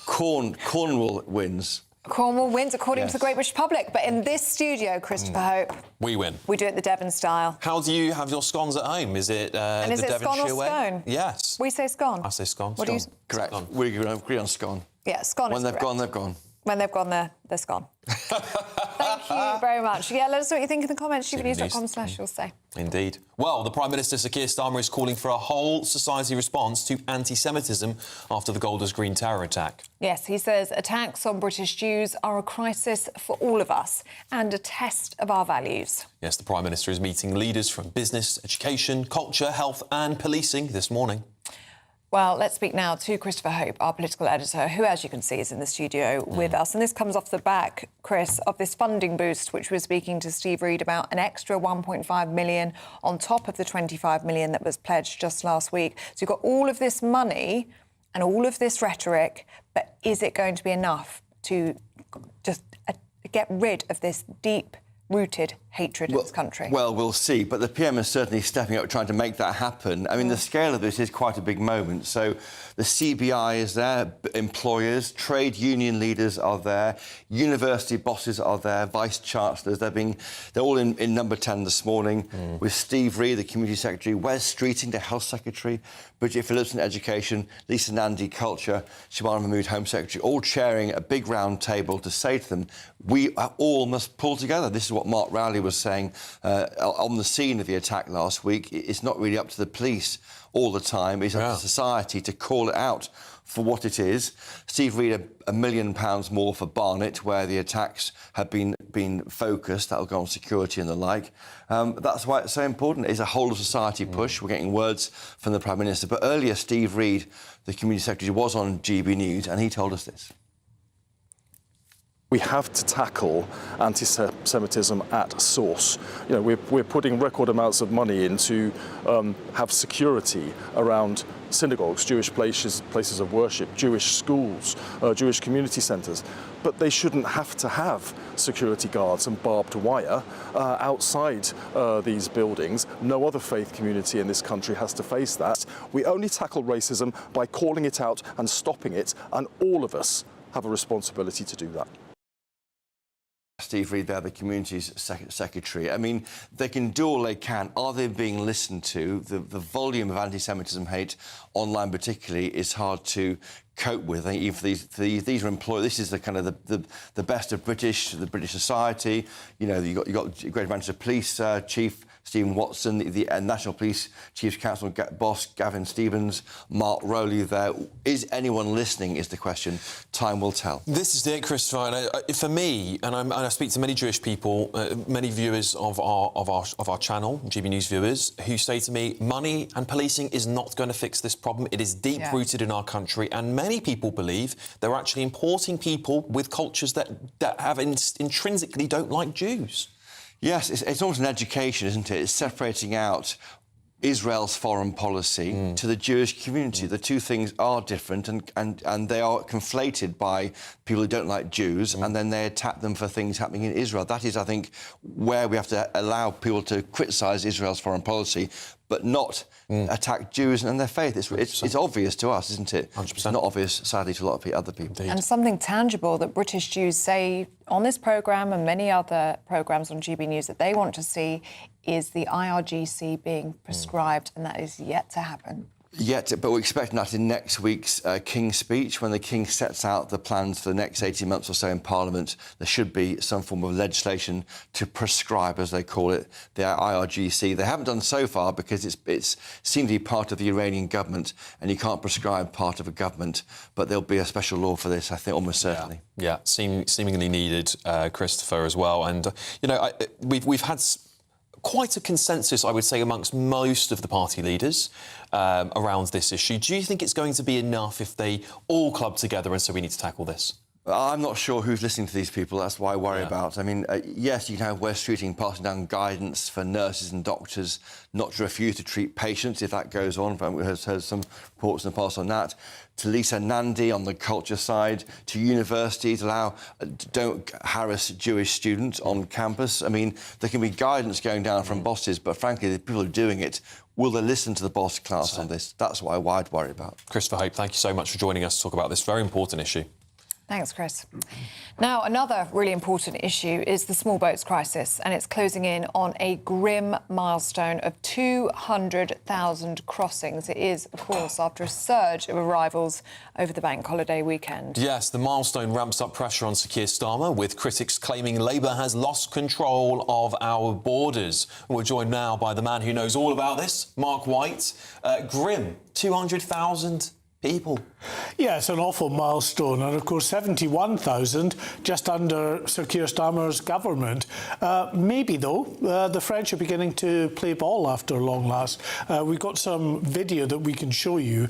Cornwall wins. Cornwall wins according to the Great British public. But in this studio, Christopher Hope, we win. We do it the Devon style. How do you have your scones at home? Is it and is the it Devonshire scone or way? Scone? Yes. We say scone. I say scone. What do you? Correct. Scone. We agree on scone. Yeah, scone When is they've correct. gone, they've gone. When they've gone, they're scone. Thank you very much. Yeah, let us know what you think in the comments. GBnews.com/you'll say. Indeed. Well, the Prime Minister, Sir Keir Starmer, is calling for a whole-society response to anti-Semitism after the Golders Green terror attack. Yes, he says attacks on British Jews are a crisis for all of us and a test of our values. Yes, the Prime Minister is meeting leaders from business, education, culture, health and policing this morning. Well, let's speak now to Christopher Hope, our political editor, who, as you can see, is in the studio with us. And this comes off the back, Chris, of this funding boost, which we're speaking to Steve Reed about, an extra 1.5 million on top of the 25 million that was pledged just last week. So you've got all of this money and all of this rhetoric, but is it going to be enough to just get rid of this deep-rooted hatred in this country? Well, we'll see. But the PM is certainly stepping up, trying to make that happen. I mean, the scale of this is quite a big moment. So the CBI is there, employers, trade union leaders are there, university bosses are there, vice-chancellors. They're all in number 10 this morning with Steve Reed, the Community Secretary, Wes Streeting, the Health Secretary, Bridget Phillipson, Education, Lisa Nandy, Culture, Shabana Mahmood, Home Secretary, all chairing a big round table to say to them, we all must pull together. This is what Mark Rowley was saying on the scene of the attack last week. It's not really up to the police all the time. It's up to society to call it out for what it is. Steve Reed, £1 million more for Barnet, where the attacks have been focused. That'll go on security and the like. That's why it's so important. It's a whole-of-society push. We're getting words from the Prime Minister. But earlier, Steve Reed, the Community Secretary, was on GB News, and he told us this. We have to tackle anti-Semitism at source. You know, we're putting record amounts of money in to have security around synagogues, Jewish places of worship, Jewish schools, Jewish community centres. But they shouldn't have to have security guards and barbed wire outside these buildings. No other faith community in this country has to face that. We only tackle racism by calling it out and stopping it, and all of us have a responsibility to do that. Steve Reed there, the Communities Secretary. I mean, they can do all they can. Are they being listened to? The volume of anti-Semitism hate online particularly is hard to cope with. I think even these are employed. This is the kind of the best of the British society. You know, you got Greater Manchester Police Chief Stephen Watson, the National Police Chiefs Council boss Gavin Stevens, Mark Rowley there. Is anyone listening is the question. Time will tell. This is it, Christopher. For me, and I speak to many Jewish people, many viewers of our channel, GB News viewers, who say to me, money and policing is not going to fix this problem. It is deep-rooted in our country, and many people believe they're actually importing people with cultures that have intrinsically don't like Jews. Yes, it's almost an education, isn't it? It's separating out Israel's foreign policy to the Jewish community. The two things are different and they are conflated by people who don't like Jews, and then they attack them for things happening in Israel. That is, I think, where we have to allow people to criticise Israel's foreign policy, but not attack Jews and their faith. It's obvious to us, isn't it? 100%. It's not obvious, sadly, to a lot of other people. And something tangible that British Jews say on this programme and many other programmes on GB News that they want to see is the IRGC being prescribed, and that is yet to happen. But we're expecting that in next week's King's speech, when the King sets out the plans for the next 18 months or so in Parliament. There should be some form of legislation to prescribe, as they call it, the IRGC. They haven't done so far because it's seemed to be part of the Iranian government, and you can't prescribe part of a government. But there'll be a special law for this, I think, almost certainly. Yeah, seemingly needed, Christopher, as well. And, you know, we've had quite a consensus, I would say, amongst most of the party leaders around this issue. Do you think it's going to be enough if they all club together and say we need to tackle this? I'm not sure who's listening to these people. That's what I worry about. I mean, yes, you can have Wes Streeting passing down guidance for nurses and doctors not to refuse to treat patients if that goes on. We've heard some reports in the past on that. To Lisa Nandy on the culture side, to universities, don't harass Jewish students on campus. I mean, there can be guidance going down from bosses, but frankly, the people who are doing it, will they listen to the boss class on this? That's what I'd worry about. Christopher Hope, thank you so much for joining us to talk about this very important issue. Thanks, Chris. Now, another really important issue is the small boats crisis, and it's closing in on a grim milestone of 200,000 crossings. It is, of course, after a surge of arrivals over the bank holiday weekend. Yes, the milestone ramps up pressure on Sir Keir Starmer, with critics claiming Labour has lost control of our borders. We're joined now by the man who knows all about this, Mark White. Grim, 200,000 people. Yeah, it's an awful milestone. And of course, 71,000, just under Sir Keir Starmer's government. Maybe, though, the French are beginning to play ball after long last. We've got some video that we can show you,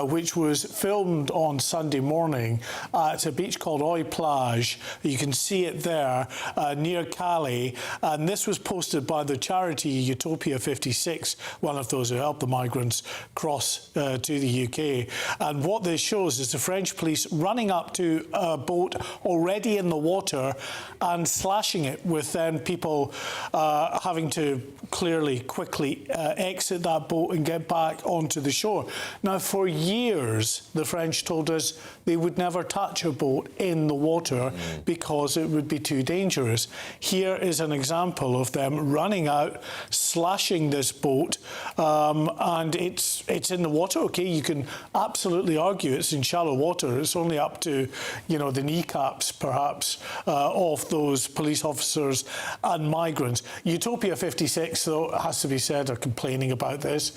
which was filmed on Sunday morning at a beach called Oy Plage. You can see it there near Calais. And this was posted by the charity Utopia 56, one of those who help the migrants cross to the UK. And what this shows is the French police running up to a boat already in the water and slashing it, with then people having to quickly exit that boat and get back onto the shore. Now, for years, the French told us they would never touch a boat in the water because it would be too dangerous. Here is an example of them running out, slashing this boat, and it's in the water. OK, you can absolutely argue it's in shallow water. It's only up to, the kneecaps, perhaps, of those police officers and migrants. Utopia 56, though, it has to be said, are complaining about this.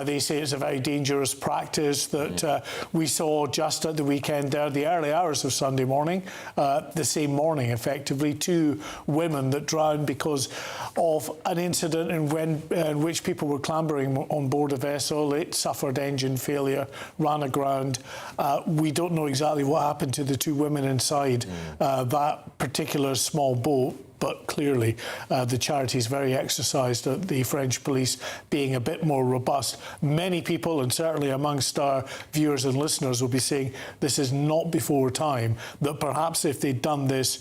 They say it's a very dangerous practice that we saw just at the weekend there, the early hours of Sunday morning, the same morning, effectively, 2 women that drowned because of an incident in which people were clambering on board a vessel. It suffered engine failure, ran aground. We don't know exactly what happened to the 2 women inside that particular small boat. But clearly, the charity is very exercised at the French police being a bit more robust. Many people, and certainly amongst our viewers and listeners, will be saying this is not before time, that perhaps if they'd done this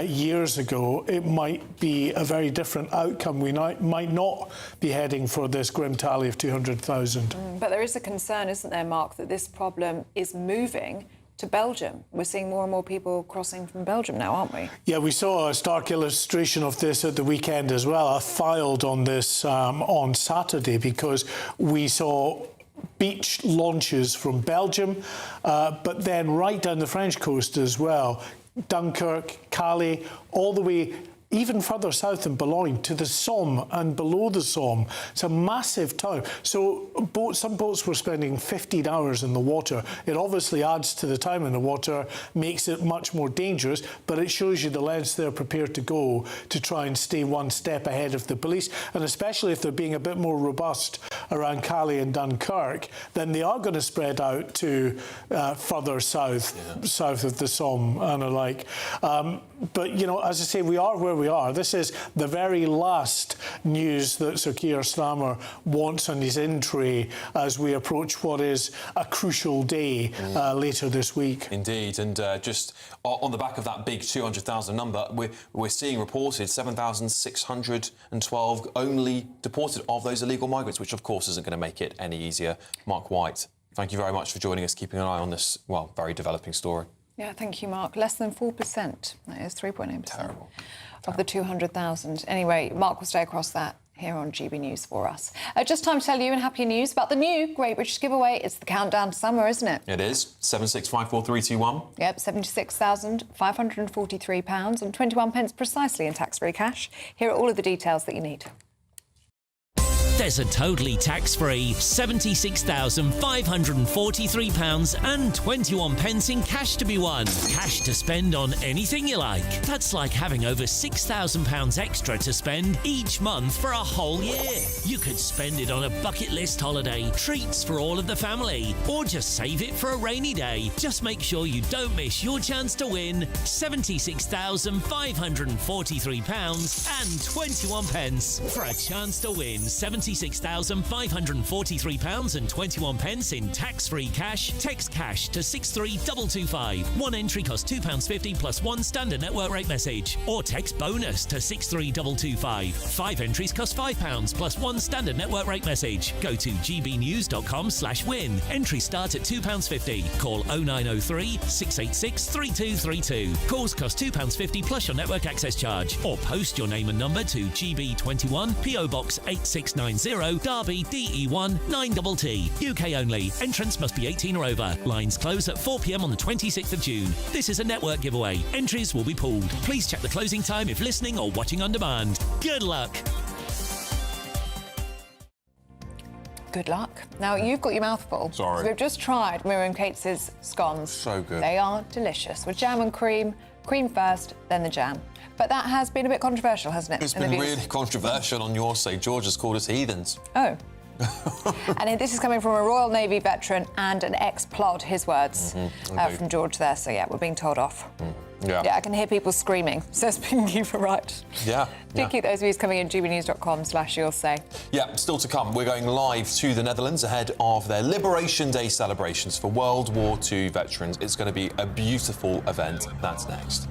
years ago, it might be a very different outcome. We might not be heading for this grim tally of 200,000. But there is a concern, isn't there, Mark, that this problem is moving to Belgium. We're seeing more and more people crossing from Belgium now, aren't we? Yeah, we saw a stark illustration of this at the weekend as well. I filed on this on Saturday because we saw beach launches from Belgium, but then right down the French coast as well. Dunkirk, Calais, all the way even further south in Boulogne to the Somme and below the Somme. It's a massive town. So some boats were spending 15 hours in the water. It obviously adds to the time in the water, makes it much more dangerous, but it shows you the lengths they're prepared to go to try and stay one step ahead of the police. And especially if they're being a bit more robust around Calais and Dunkirk, then they are going to spread out to further south, south of the Somme and alike. But, as I say, we are where we are. This is the very last news that Sir Keir Starmer wants on his in tray as we approach what is a crucial day later this week. Indeed, and just on the back of that big 200,000 number, we're seeing reported 7,612 only deported of those illegal migrants, which of course isn't going to make it any easier. Mark White, thank you very much for joining us, keeping an eye on this, very developing story. Yeah, thank you, Mark. Less than 4%. That is 3.8%. Terrible. Of the 200,000. Anyway, Mark will stay across that here on GB News for us. Just time to tell you in happy news about the new Great British Giveaway. It's the countdown to summer, isn't it? It is. 765431. Yep, £76,543 and 21 pence precisely in tax-free cash. Here are all of the details that you need. There's a totally tax-free £76,543 and 21 pence in cash to be won. Cash to spend on anything you like. That's like having over £6,000 extra to spend each month for a whole year. You could spend it on a bucket list holiday, treats for all of the family, or just save it for a rainy day. Just make sure you don't miss your chance to win £76,543 and 21 pence for a chance to win £76,543 and 21 pence in tax-free cash. Text cash to 63225. One entry costs £2.50 plus one standard network rate message. Or text bonus to 63225. 5 entries cost £5 plus one standard network rate message. Go to gbnews.com/win. Entries start at £2.50. Call 0903 686 3232. Calls cost £2.50 plus your network access charge. Or post your name and number to GB21 PO Box 8690 Derby DE1 9TT. UK only. Entrance must be 18 or over. Lines close at 4 p.m. on the 26th of June. This is a network giveaway. Entries will be pooled. Please check the closing time if listening or watching on demand. Good luck. Good luck. Now, you've got your mouth full. Sorry. So we've just tried Miriam Cates's scones. So good. They are delicious. With jam and cream first, then the jam. But that has been a bit controversial, hasn't it? It's been really controversial on your side. George has called us heathens. Oh. And this is coming from a Royal Navy veteran and an ex-plod, his words, from George there. So, yeah, we're being told off. Yeah. Yeah, I can hear people screaming, says Pinky for right. Yeah. Do keep those views coming in, gbnews.com/you'll say. Yeah, still to come. We're going live to the Netherlands ahead of their Liberation Day celebrations for World War II veterans. It's going to be a beautiful event. That's next.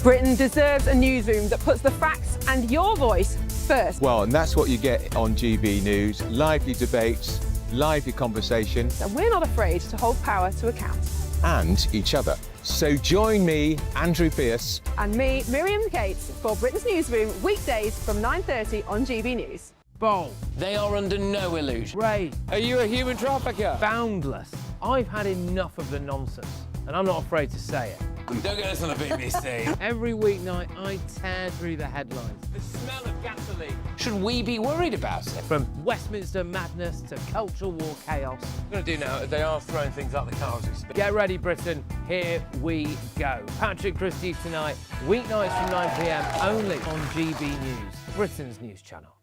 Britain deserves a newsroom that puts the facts and your voice first. Well, and that's what you get on GB News. Lively debates, lively conversation. And we're not afraid to hold power to account. And each other. So join me, Andrew Pierce. And me, Miriam Cates, for Britain's Newsroom, weekdays from 9:30 on GB News. Bold. They are under no illusion. Ray, are you a human trafficker? Boundless. I've had enough of the nonsense, and I'm not afraid to say it. Don't get us on the BBC. Every weeknight, I tear through the headlines. The smell of gasoline. Should we be worried about it? From Westminster madness to cultural war chaos. What we're going to do now, they are throwing things out the car as we speak. Get ready, Britain. Here we go. Patrick Christie tonight, weeknights from 9 p.m, only on GB News, Britain's news channel.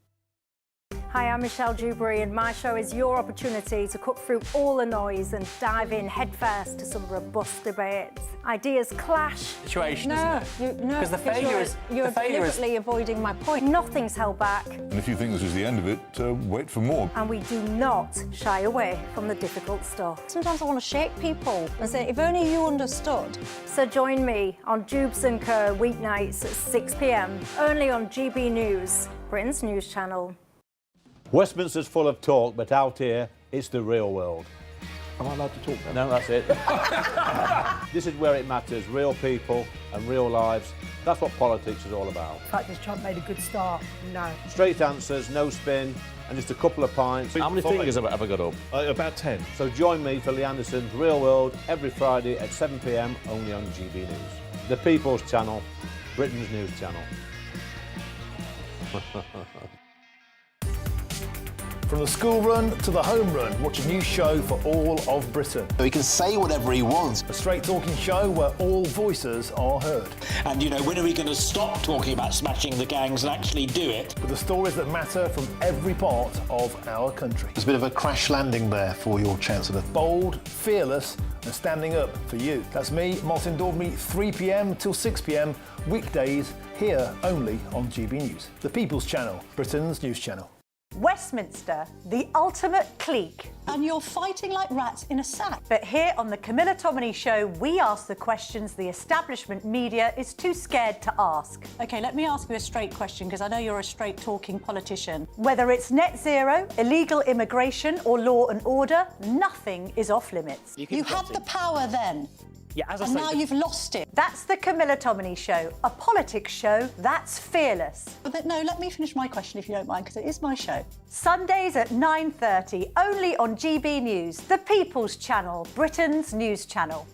Hi, I'm Michelle Dewberry, and my show is your opportunity to cut through all the noise and dive in headfirst to some robust debates. Ideas clash. Situation, no, isn't it? No, because the failure is you're deliberately avoiding my point. Nothing's held back. And if you think this is the end of it, wait for more. And we do not shy away from the difficult stuff. Sometimes I want to shake people and say, if only you understood. So join me on Jubes & Co. weeknights at 6 p.m, only on GB News, Britain's news channel. Westminster's full of talk, but out here, it's the real world. Am I allowed to talk now? No, that's it. This is where it matters, real people and real lives. That's what politics is all about. In fact, has Trump made a good start? No. Straight answers, no spin, and just a couple of pints. How many fingers have I got up? About 10. So join me for Lee Anderson's Real World every Friday at 7 p.m, only on GB News. The People's Channel, Britain's news channel. From the school run to the home run, watch a new show for all of Britain. So he can say whatever he wants. A straight talking show where all voices are heard. And, you know, when are we going to stop talking about smashing the gangs and actually do it? With the stories that matter from every part of our country. There's a bit of a crash landing there for your Chancellor. Bold, fearless and standing up for you. That's me, Martin Daubney, 3 p.m. till 6 p.m, weekdays, here only on GB News. The People's Channel, Britain's news channel. Westminster, the ultimate clique. And you're fighting like rats in a sack. But here on the Camilla Tominey Show, we ask the questions the establishment media is too scared to ask. OK, let me ask you a straight question, because I know you're a straight-talking politician. Whether it's net zero, illegal immigration or law and order, nothing is off limits. You had the power then. Yeah, as I and say, now you've lost it. That's the Camilla Tominey Show, a politics show that's fearless. But no, let me finish my question if you don't mind, because it is my show. Sundays at 9:30, only on GB News, the People's Channel, Britain's news channel.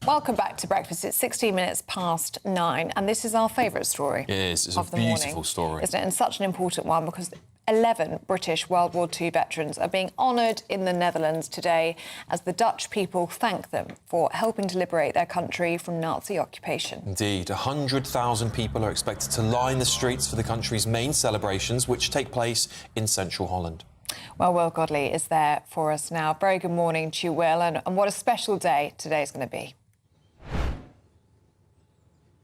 Welcome back to breakfast. It's 16 minutes past 9, and this is our favourite story. It is. It's of a the beautiful morning, story. isn't it? And such an important one, because 11 British World War II veterans are being honoured in the Netherlands today as the Dutch people thank them for helping to liberate their country from Nazi occupation. Indeed. 100,000 people are expected to line the streets for the country's main celebrations, which take place in central Holland. Well, Will Godley is there for us now. Very good morning to you, Will, and what a special day today's going to be.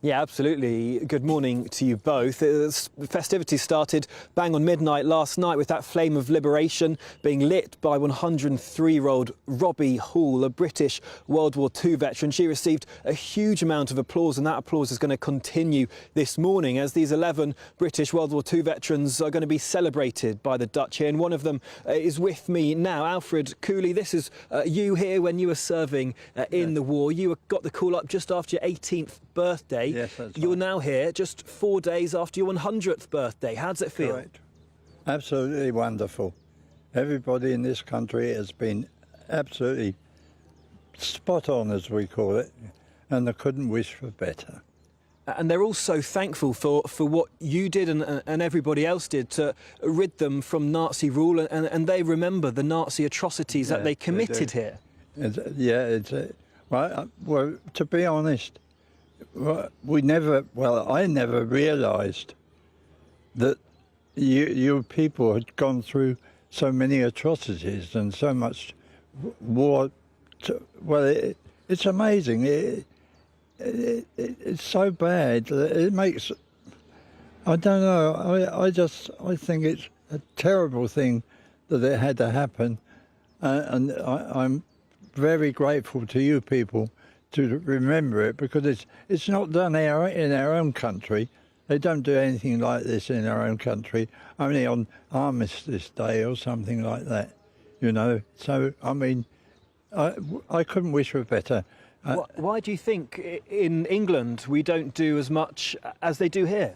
Yeah, absolutely. Good morning to you both. The festivities started bang on midnight last night with that flame of liberation being lit by 103-year-old Robbie Hall, a British World War II veteran. She received a huge amount of applause, and that applause is going to continue this morning as these 11 British World War II veterans are going to be celebrated by the Dutch here. And one of them is with me now. Alfred Cooley, this is you here when you were serving in the war. You got the call up just after your 18th birthday. Yes, that's You're right. now here just 4 days after your 100th birthday. How does it feel? Correct. Absolutely wonderful. Everybody in this country has been absolutely spot on, as we call it, and I couldn't wish for better. And they're also thankful for what you did and everybody else did to rid them from Nazi rule, and they remember the Nazi atrocities that they committed here. Well, to be honest, I never realised that you people had gone through so many atrocities and so much war. It's amazing. It's so bad that it makes. I don't know. I think it's a terrible thing that it had to happen, and I'm very grateful to you people to remember it, because it's not done in our own country. They don't do anything like this in our own country, only on Armistice Day or something like that, you know. So, I mean, I couldn't wish for better. Why do you think in England we don't do as much as they do here?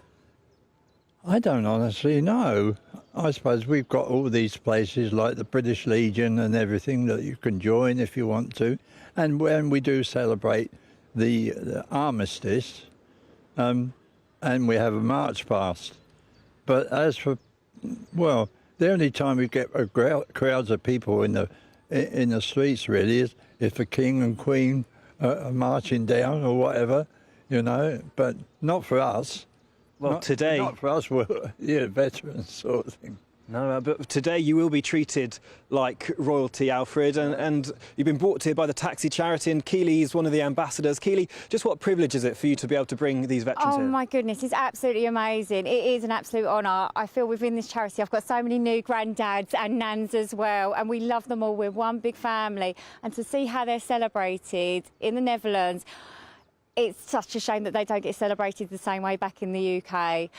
I don't honestly know. I suppose we've got all these places like the British Legion and everything that you can join if you want to. And when we do celebrate the armistice, and we have a march past. But as for, well, the only time we get crowds of people in the streets really is if the King and Queen are marching down or whatever, you know, but not for us. Well, today... Not for us, we're veterans sort of thing. No, but today you will be treated like royalty, Alfred, and you've been brought here by the taxi charity, and Keely is one of the ambassadors. Keely, just what privilege is it for you to be able to bring these veterans here? Oh, my goodness, it's absolutely amazing. It is an absolute honour. I feel within this charity I've got so many new granddads and nans as well, and we love them all. We're one big family, and to see how they're celebrated in the Netherlands, it's such a shame that they don't get celebrated the same way back in the UK.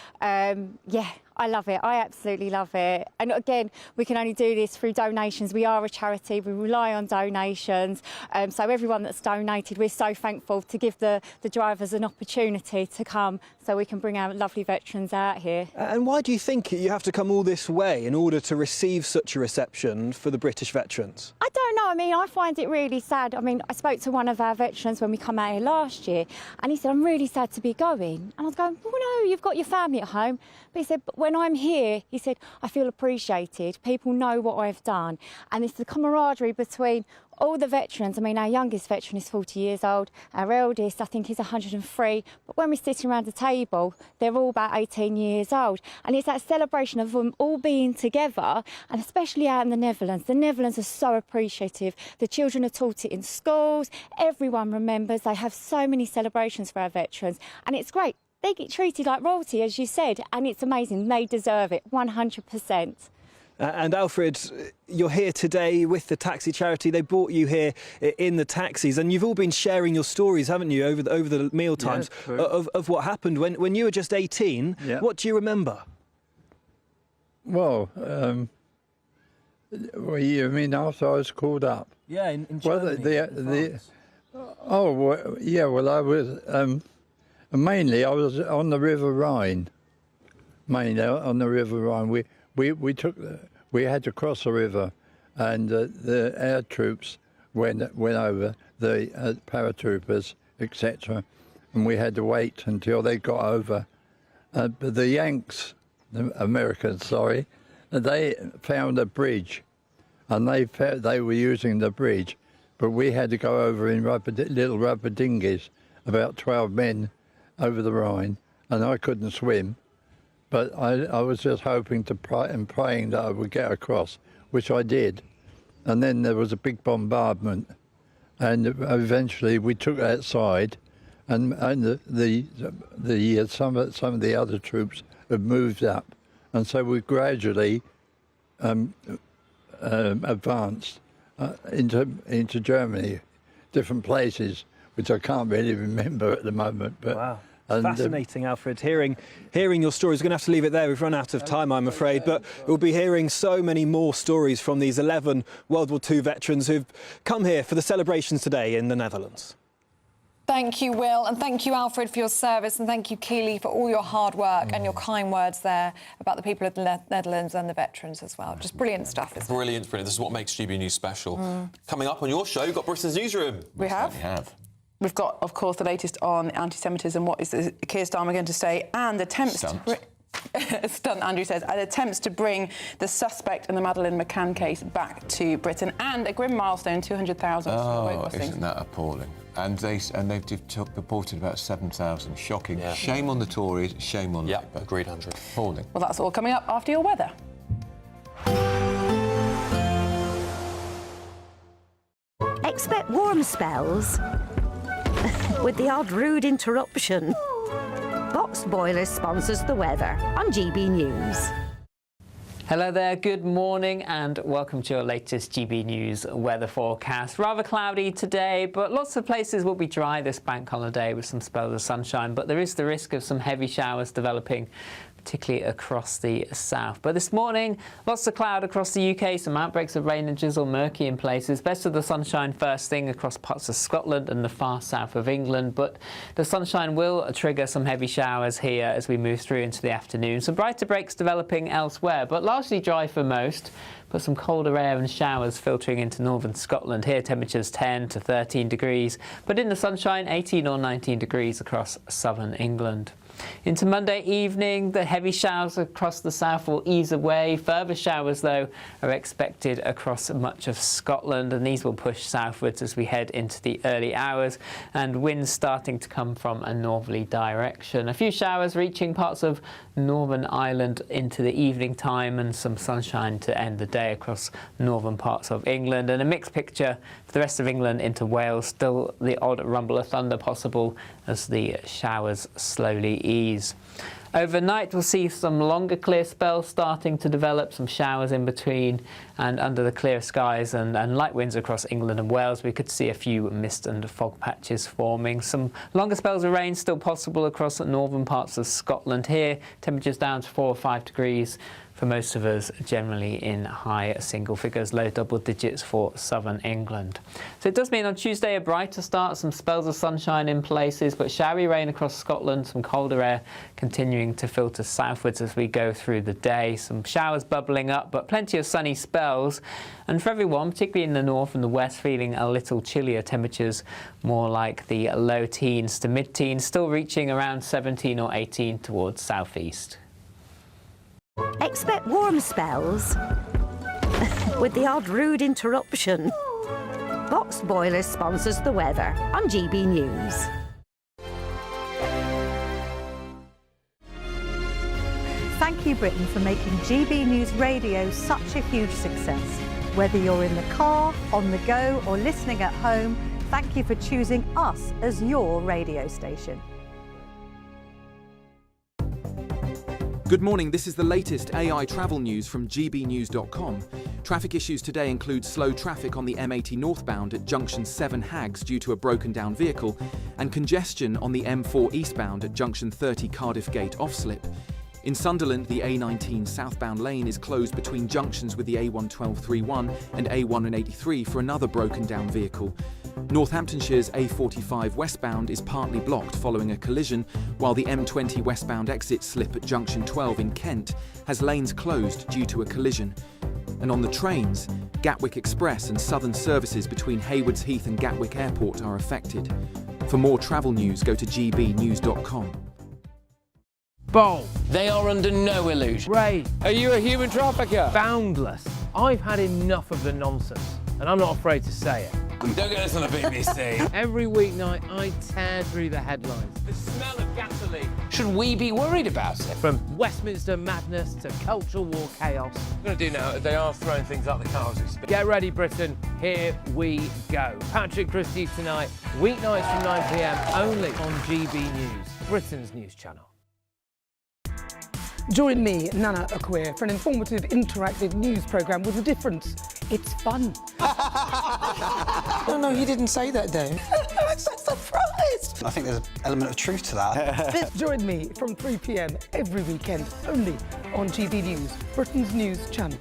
Yeah, I love it. I absolutely love it. And again, we can only do this through donations. We are a charity. We rely on donations. So everyone that's donated, we're so thankful to give the drivers an opportunity to come so we can bring our lovely veterans out here. And why do you think you have to come all this way in order to receive such a reception for the British veterans? I don't know. I mean, I find it really sad. I mean, I spoke to one of our veterans when we come out here last year, and he said, I'm really sad to be going. And I was going, well, no, you've got your family at home. But he said, but when I'm here, he said, I feel appreciated. People know what I've done. And it's the camaraderie between all the veterans. I mean, our youngest veteran is 40 years old. Our eldest, I think, is 103. But when we're sitting around the table, they're all about 18 years old. And it's that celebration of them all being together, and especially out in the Netherlands. The Netherlands are so appreciative. The children are taught it in schools. Everyone remembers. They have so many celebrations for our veterans. And it's great. They get treated like royalty, as you said, and it's amazing. They deserve it, 100%. And Alfred, you're here today with the taxi charity. They brought you here in the taxis, and you've all been sharing your stories, haven't you, over the meal times, of what happened when you were just 18. Yeah. What do you remember? Well, you mean after I was called up? Yeah, in Germany. Well, I was mainly I was on the River Rhine. We had to cross the river, and the air troops went over, the paratroopers, etc., and we had to wait until they got over. But the Yanks, the Americans, sorry, they found a bridge, and they were using the bridge, but we had to go over in little rubber dinghies, about 12 men over the Rhine, and I couldn't swim. But I was just hoping and praying that I would get across, which I did. And then there was a big bombardment, and eventually we took that side, and some of the other troops had moved up, and so we gradually advanced into Germany, different places, which I can't really remember at the moment. But wow. Fascinating, Alfred, hearing your stories. We're going to have to leave it there. We've run out of time, I'm afraid, but we'll be hearing so many more stories from these 11 World War II veterans who've come here for the celebrations today in the Netherlands. Thank you, Will, and thank you, Alfred, for your service, and thank you, Keely, for all your hard work and your kind words there about the people of the Netherlands and the veterans as well. Just brilliant stuff, isn't it? Brilliant. This is what makes GB News special. Coming up on your show, you've got Britain's Newsroom. We have. We've got, of course, the latest on anti-Semitism. What is Keir Starmer going to say? And attempts to... Stunt, Andrew says, and attempts to bring the suspect in the Madeleine McCann case back to Britain, and a grim milestone, 200,000. Oh, isn't that appalling? And they've reported about 7,000. Shocking. Yeah. Shame on the Tories. Shame on Labour. Agreed, Andrew. Appalling. Well, that's all coming up after your weather. Expect warm spells with the odd rude interruption. Boxed Boilers sponsors the weather on GB News. Hello there, good morning and welcome to your latest GB News weather forecast. Rather cloudy today, but lots of places will be dry this bank holiday with some spells of sunshine, but there is the risk of some heavy showers developing, particularly across the south. But this morning, lots of cloud across the UK, some outbreaks of rain and drizzle, murky in places. Best of the sunshine first thing across parts of Scotland and the far south of England, but the sunshine will trigger some heavy showers here as we move through into the afternoon. Some brighter breaks developing elsewhere, but largely dry for most. But some colder air and showers filtering into northern Scotland. Here temperatures 10 to 13 degrees, but in the sunshine 18 or 19 degrees across southern England. Into Monday evening, the heavy showers across the south will ease away. Further showers, though, are expected across much of Scotland, and these will push southwards as we head into the early hours, and winds starting to come from a northerly direction. A few showers reaching parts of Northern Ireland into the evening time, and some sunshine to end the day across northern parts of England, and a mixed picture for the rest of England into Wales. Still the odd rumble of thunder possible as the showers slowly ease. Overnight we'll see some longer clear spells starting to develop, some showers in between and under the clear skies, and light winds across England and Wales. We could see a few mist and fog patches forming. Some longer spells of rain still possible across the northern parts of Scotland. Here temperatures down to 4 or 5 degrees for most of us, generally in high single figures, low double digits for southern England. So it does mean on Tuesday a brighter start, some spells of sunshine in places, but showery rain across Scotland, some colder air continuing to filter southwards as we go through the day. Some showers bubbling up, but plenty of sunny spells. And for everyone, particularly in the north and the west, feeling a little chillier, temperatures more like the low teens to mid-teens, still reaching around 17 or 18 towards southeast. Expect warm spells with the odd rude interruption. Boxed Boilers sponsors the weather on GB News. Thank you, Britain, for making GB News Radio such a huge success. Whether you're in the car, on the go, or listening at home, thank you for choosing us as your radio station. Good morning, this is the latest AI travel news from gbnews.com. Traffic issues today include slow traffic on the M80 northbound at junction 7 Hags due to a broken down vehicle, and congestion on the M4 eastbound at junction 30 Cardiff Gate off-slip. In Sunderland, the A19 southbound lane is closed between junctions with the A11231 and A183 for another broken down vehicle. Northamptonshire's A45 westbound is partly blocked following a collision, while the M20 westbound exit slip at junction 12 in Kent has lanes closed due to a collision. And on the trains, Gatwick Express and southern services between Haywards Heath and Gatwick Airport are affected. For more travel news, go to gbnews.com. Bold. They are under no illusion. Ray, are you a human trafficker? Boundless. I've had enough of the nonsense, and I'm not afraid to say it. Don't get this on the BBC. Every weeknight, I tear through the headlines. The smell of gasoline. Should we be worried about it? From Westminster madness to cultural war chaos. I'm going to do now, they are throwing things out the cars. Get ready, Britain. Here we go. Patrick Christie tonight, weeknights from 9 p.m, only on GB News, Britain's news channel. Join me, Nana Akweer, for an informative, interactive news programme with a difference. It's fun. No, he didn't say that, though. I'm so surprised. I think there's an element of truth to that. Join me from 3 p.m. every weekend, only on GB News, Britain's news channel.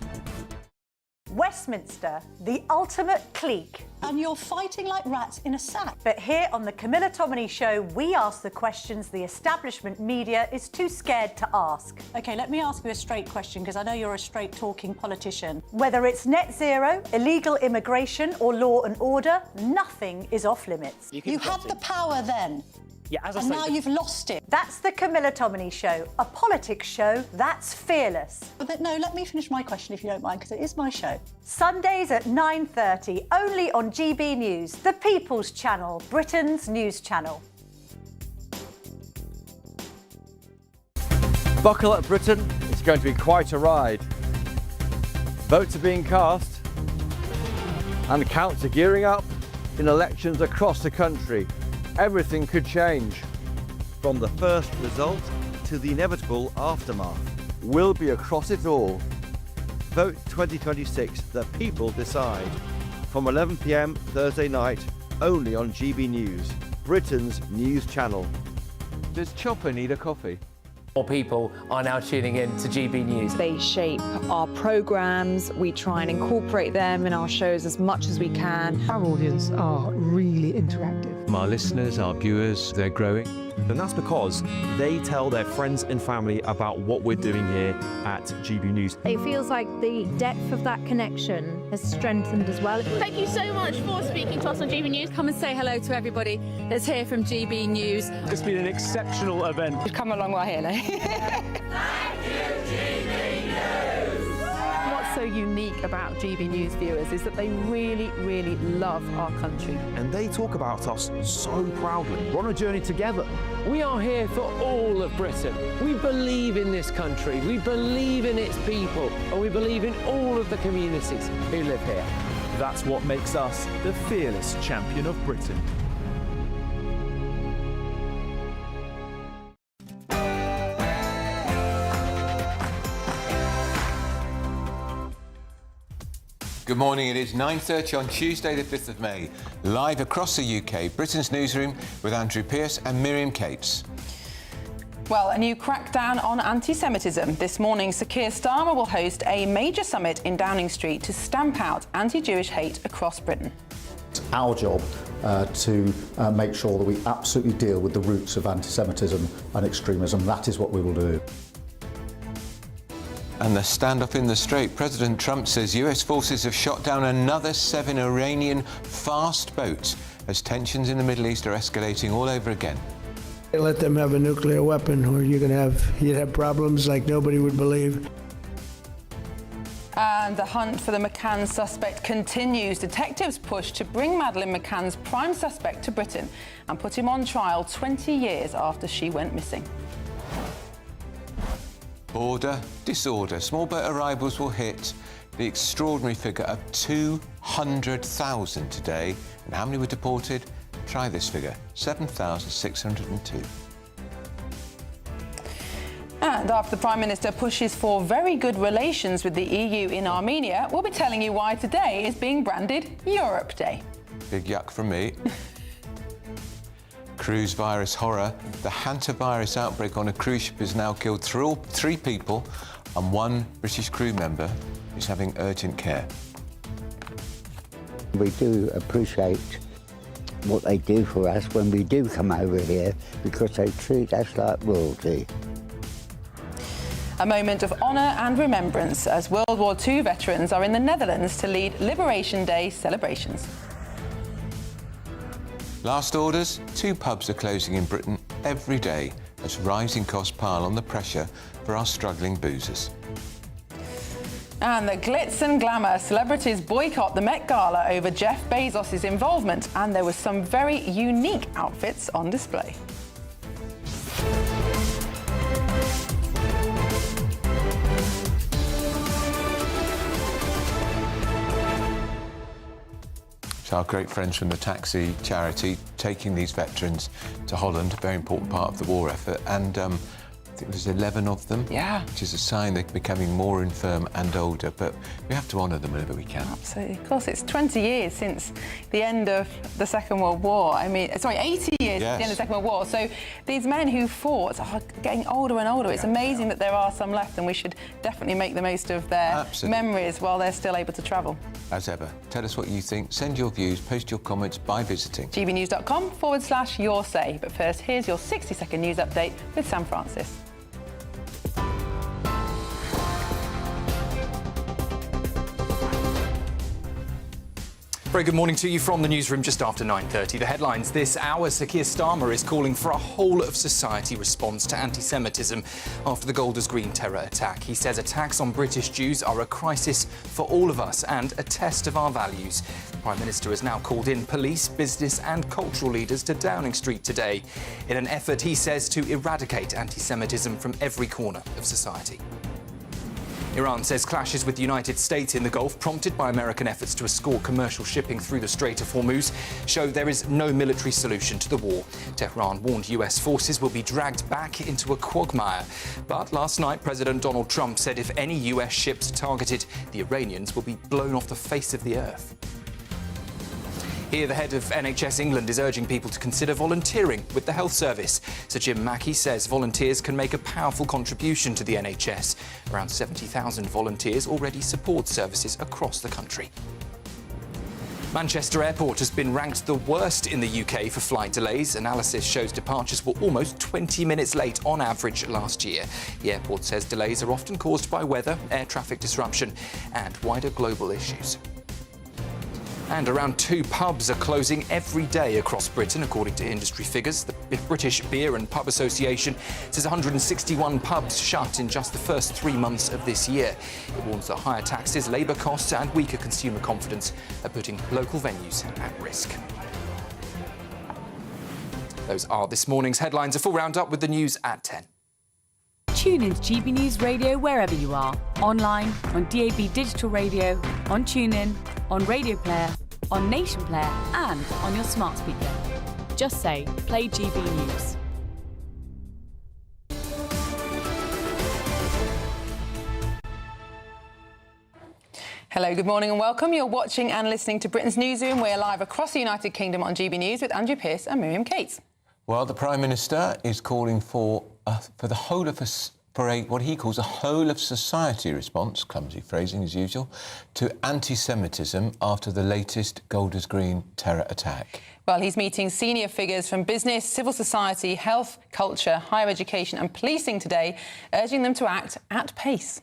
Westminster, the ultimate clique. And you're fighting like rats in a sack. But here on the Camilla Tominey Show, we ask the questions the establishment media is too scared to ask. OK, let me ask you a straight question, because I know you're a straight-talking politician. Whether it's net zero, illegal immigration or law and order, nothing is off limits. You had the power then. Yeah, and now you've lost it. That's the Camilla Tominey Show, a politics show that's fearless. But no, let me finish my question if you don't mind, because it is my show. Sundays at 9:30, only on GB News, the People's Channel, Britain's news channel. Buckle up, Britain. It's going to be quite a ride. Votes are being cast and counts are gearing up in elections across the country. Everything could change. From the first result to the inevitable aftermath. We'll be across it all. Vote 2026, the people decide. From 11 p.m. Thursday night, only on GB News, Britain's news channel. Does Chopper need a coffee? More people are now tuning in to GB News. They shape our programmes, we try and incorporate them in our shows as much as we can. Our audience are really interactive. Our listeners, our viewers, they're growing. And that's because they tell their friends and family about what we're doing here at GB News. It feels like the depth of that connection has strengthened as well. Thank you so much for speaking to us on GB News. Come and say hello to everybody that's here from GB News. It's been an exceptional event. We've come a long way here now. What's so unique about GB News viewers is that they really, really love our country. And they talk about us so proudly. We're on a journey together. We are here for all of Britain. We believe in this country, we believe in its people, and we believe in all of the communities who live here. That's what makes us the fearless champion of Britain. Good morning, it is 9:30 on Tuesday the 5th of May. Live across the UK, Britain's Newsroom with Andrew Pearce and Miriam Cates. Well, a new crackdown on anti-Semitism. This morning, Sir Keir Starmer will host a major summit in Downing Street to stamp out anti-Jewish hate across Britain. It's our job to make sure that we absolutely deal with the roots of anti-Semitism and extremism. That is what we will do. And the standoff in the Strait. President Trump says US forces have shot down another 7 Iranian fast boats as tensions in the Middle East are escalating all over again. Let them have a nuclear weapon or you'd have problems like nobody would believe. And the hunt for the McCann suspect continues. Detectives push to bring Madeleine McCann's prime suspect to Britain and put him on trial 20 years after she went missing. Order, disorder. Small boat arrivals will hit the extraordinary figure of 200,000 today. And how many were deported? Try this figure, 7,602. And after the Prime Minister pushes for very good relations with the EU in Armenia, we'll be telling you why today is being branded Europe Day. Big yuck from me. Cruise virus horror. The hantavirus outbreak on a cruise ship has now killed 3 people and 1 British crew member is having urgent care. We do appreciate what they do for us when we do come over here because they treat us like royalty. A moment of honour and remembrance as World War II veterans are in the Netherlands to lead Liberation Day celebrations. Last orders, 2 pubs are closing in Britain every day as rising costs pile on the pressure for our struggling boozers. And the glitz and glamour. Celebrities boycott the Met Gala over Jeff Bezos' involvement, and there were some very unique outfits on display. Our great friends from the Taxi charity taking these veterans to Holland, a very important part of the war effort. And I think there's 11 of them. Yeah. Which is a sign they're becoming more infirm and older, but we have to honour them whenever we can. Absolutely. Of course, it's 20 years since the end of the Second World War. I mean, sorry, 80 years since the end of the Second World War. So these men who fought are getting older and older. It's amazing that there are some left, and we should definitely make the most of their memories while they're still able to travel. As ever, tell us what you think. Send your views, post your comments by visiting gbnews.com/your say. But first, here's your 60-second news update with Sam Francis. Very good morning to you from the newsroom just after 9:30. The headlines this hour: Sir Keir Starmer is calling for a whole-of-society response to anti-Semitism after the Golders Green terror attack. He says attacks on British Jews are a crisis for all of us and a test of our values. The Prime Minister has now called in police, business and cultural leaders to Downing Street today in an effort, he says, to eradicate anti-Semitism from every corner of society. Iran says clashes with the United States in the Gulf, prompted by American efforts to escort commercial shipping through the Strait of Hormuz, show there is no military solution to the war. Tehran warned US forces will be dragged back into a quagmire. But last night, President Donald Trump said if any US ships are targeted, the Iranians will be blown off the face of the earth. Here, the head of NHS England is urging people to consider volunteering with the health service. Sir Jim Mackey says volunteers can make a powerful contribution to the NHS. Around 70,000 volunteers already support services across the country. Manchester Airport has been ranked the worst in the UK for flight delays. Analysis shows departures were almost 20 minutes late on average last year. The airport says delays are often caused by weather, air traffic disruption and wider global issues. And around 2 pubs are closing every day across Britain, according to industry figures. The British Beer and Pub Association says 161 pubs shut in just the first 3 months of this year. It warns that higher taxes, labour costs and weaker consumer confidence are putting local venues at risk. Those are this morning's headlines. A full roundup with the news at 10. Tune in to GB News Radio wherever you are. Online, on DAB Digital Radio, on TuneIn, on Radio Player, on Nation Player and on your smart speaker. Just say, play GB News. Hello, good morning and welcome. You're watching and listening to Britain's Newsroom. We're live across the United Kingdom on GB News with Andrew Pearce and Miriam Cates. Well, the Prime Minister is calling for the whole of us, for what he calls a whole-of-society response, clumsy phrasing as usual, to anti-Semitism after the latest Golders Green terror attack. Well, he's meeting senior figures from business, civil society, health, culture, higher education and policing today, urging them to act at pace.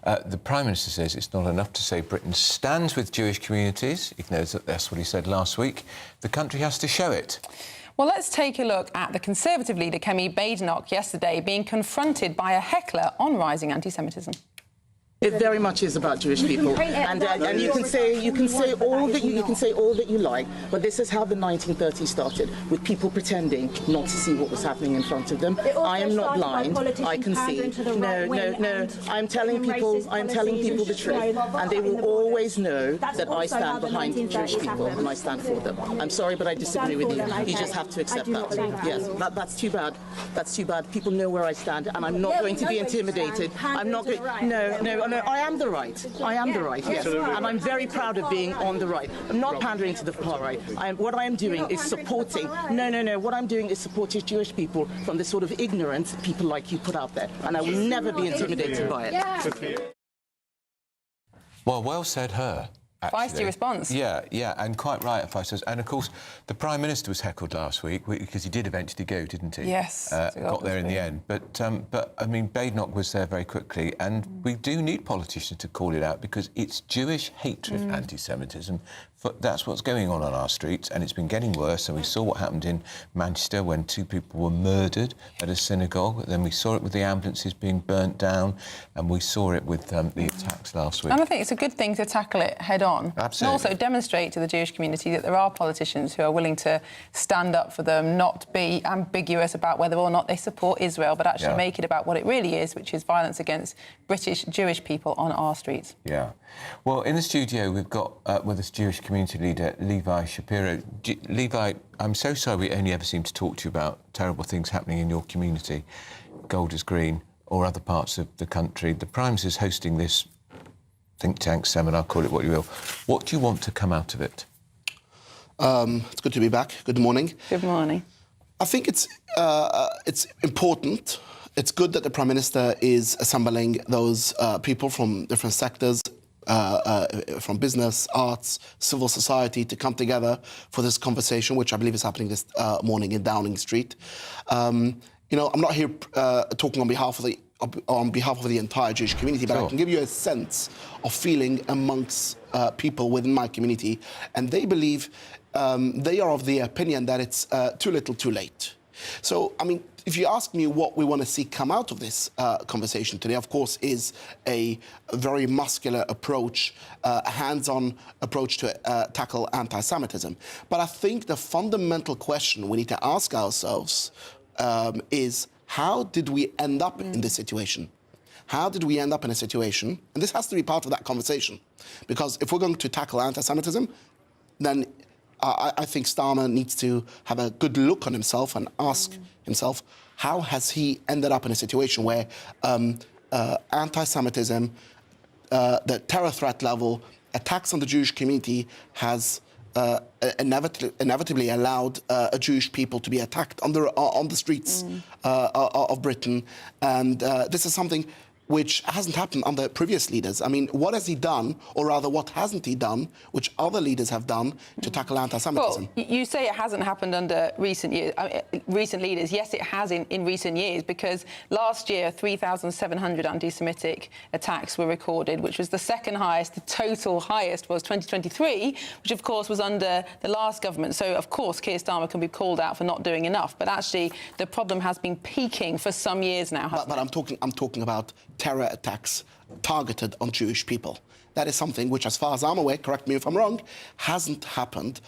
The Prime Minister says it's not enough to say Britain stands with Jewish communities, even though that's what he said last week. The country has to show it. Well, let's take a look at the Conservative leader, Kemi Badenoch, yesterday being confronted by a heckler on rising anti-Semitism. It very much is about Jewish people, and you can say all that you like, but this is how the 1930s started, with people pretending not to see what was happening in front of them. I am not blind. I can see. No. I'm telling people the truth, and they will always know that I stand behind Jewish people and I stand for them. I'm sorry, but I disagree with you. You just have to accept that. Yes, that's too bad. That's too bad. People know where I stand, and I'm not going to be intimidated. I'm not going. No, I am the right. I am the right, yes. And I'm very proud of being on the right. I'm not pandering to the far right. What I am doing is supporting... No. What I'm doing is supporting Jewish people from the sort of ignorant people like you put out there. And I will never be intimidated by it. Well said, her. Actually. Feisty response. Yeah, and quite right at first. And, of course, the Prime Minister was heckled last week because he did eventually go, didn't he? Yes. Got there in the end. But I mean, Badenoch was there very quickly, and we do need politicians to call it out because it's Jewish hatred, anti-Semitism. That's what's going on our streets, and it's been getting worse. And we saw what happened in Manchester when 2 people were murdered at a synagogue. Then we saw it with the ambulances being burnt down, and we saw it with the attacks last week. And I think it's a good thing to tackle it head on. on. Absolutely. And also demonstrate to the Jewish community that there are politicians who are willing to stand up for them, not be ambiguous about whether or not they support Israel, but actually make it about what it really is, which is violence against British Jewish people on our streets. Yeah. Well, in the studio, we've got with us Jewish community leader Levi Shapiro. Levi, I'm so sorry we only ever seem to talk to you about terrible things happening in your community, Golders Green, or other parts of the country. The Prime Minister is hosting this think tank seminar, call it what you will. What do you want to come out of it? It's good to be back. Good morning. Good morning. I think it's important. It's good that the Prime Minister is assembling those people from different sectors, from business, arts, civil society, to come together for this conversation, which I believe is happening this morning in Downing Street. You know, I'm not here talking on behalf of the entire Jewish community, but I can give you a sense of feeling amongst people within my community, and they believe they are of the opinion that it's too little, too late. So, I mean, if you ask me what we want to see come out of this conversation today, of course, is a very muscular approach, a hands-on approach to tackle anti-Semitism. But I think the fundamental question we need to ask ourselves is, how did we end up in this situation? How did we end up in a situation, and this has to be part of that conversation, because if we're going to tackle anti-Semitism, then I think Starmer needs to have a good look on himself and ask himself, how has he ended up in a situation where anti-Semitism, the terror threat level, attacks on the Jewish community has inevitably allowed Jewish people to be attacked on the streets of Britain. And this is something which hasn't happened under previous leaders. I mean, what has he done, or rather, what hasn't he done, which other leaders have done to tackle anti-Semitism? Well, you say it hasn't happened under recent years, recent leaders. Yes, it has in recent years, because last year 3,700 anti-Semitic attacks were recorded, which was the second highest. The total highest was 2023, which of course was under the last government. So of course Keir Starmer can be called out for not doing enough, but actually the problem has been peaking for some years now. But I'm talking about terror attacks targeted on Jewish people. That is something which, as far as I'm aware, correct me if I'm wrong, hasn't happened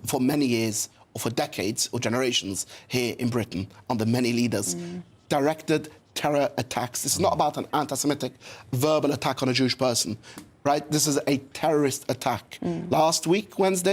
for many years, or for decades or generations here in Britain under many leaders. Directed terror attacks. This is not about an anti-Semitic verbal attack on a Jewish person, right? This is a terrorist attack. Last week, Wednesday,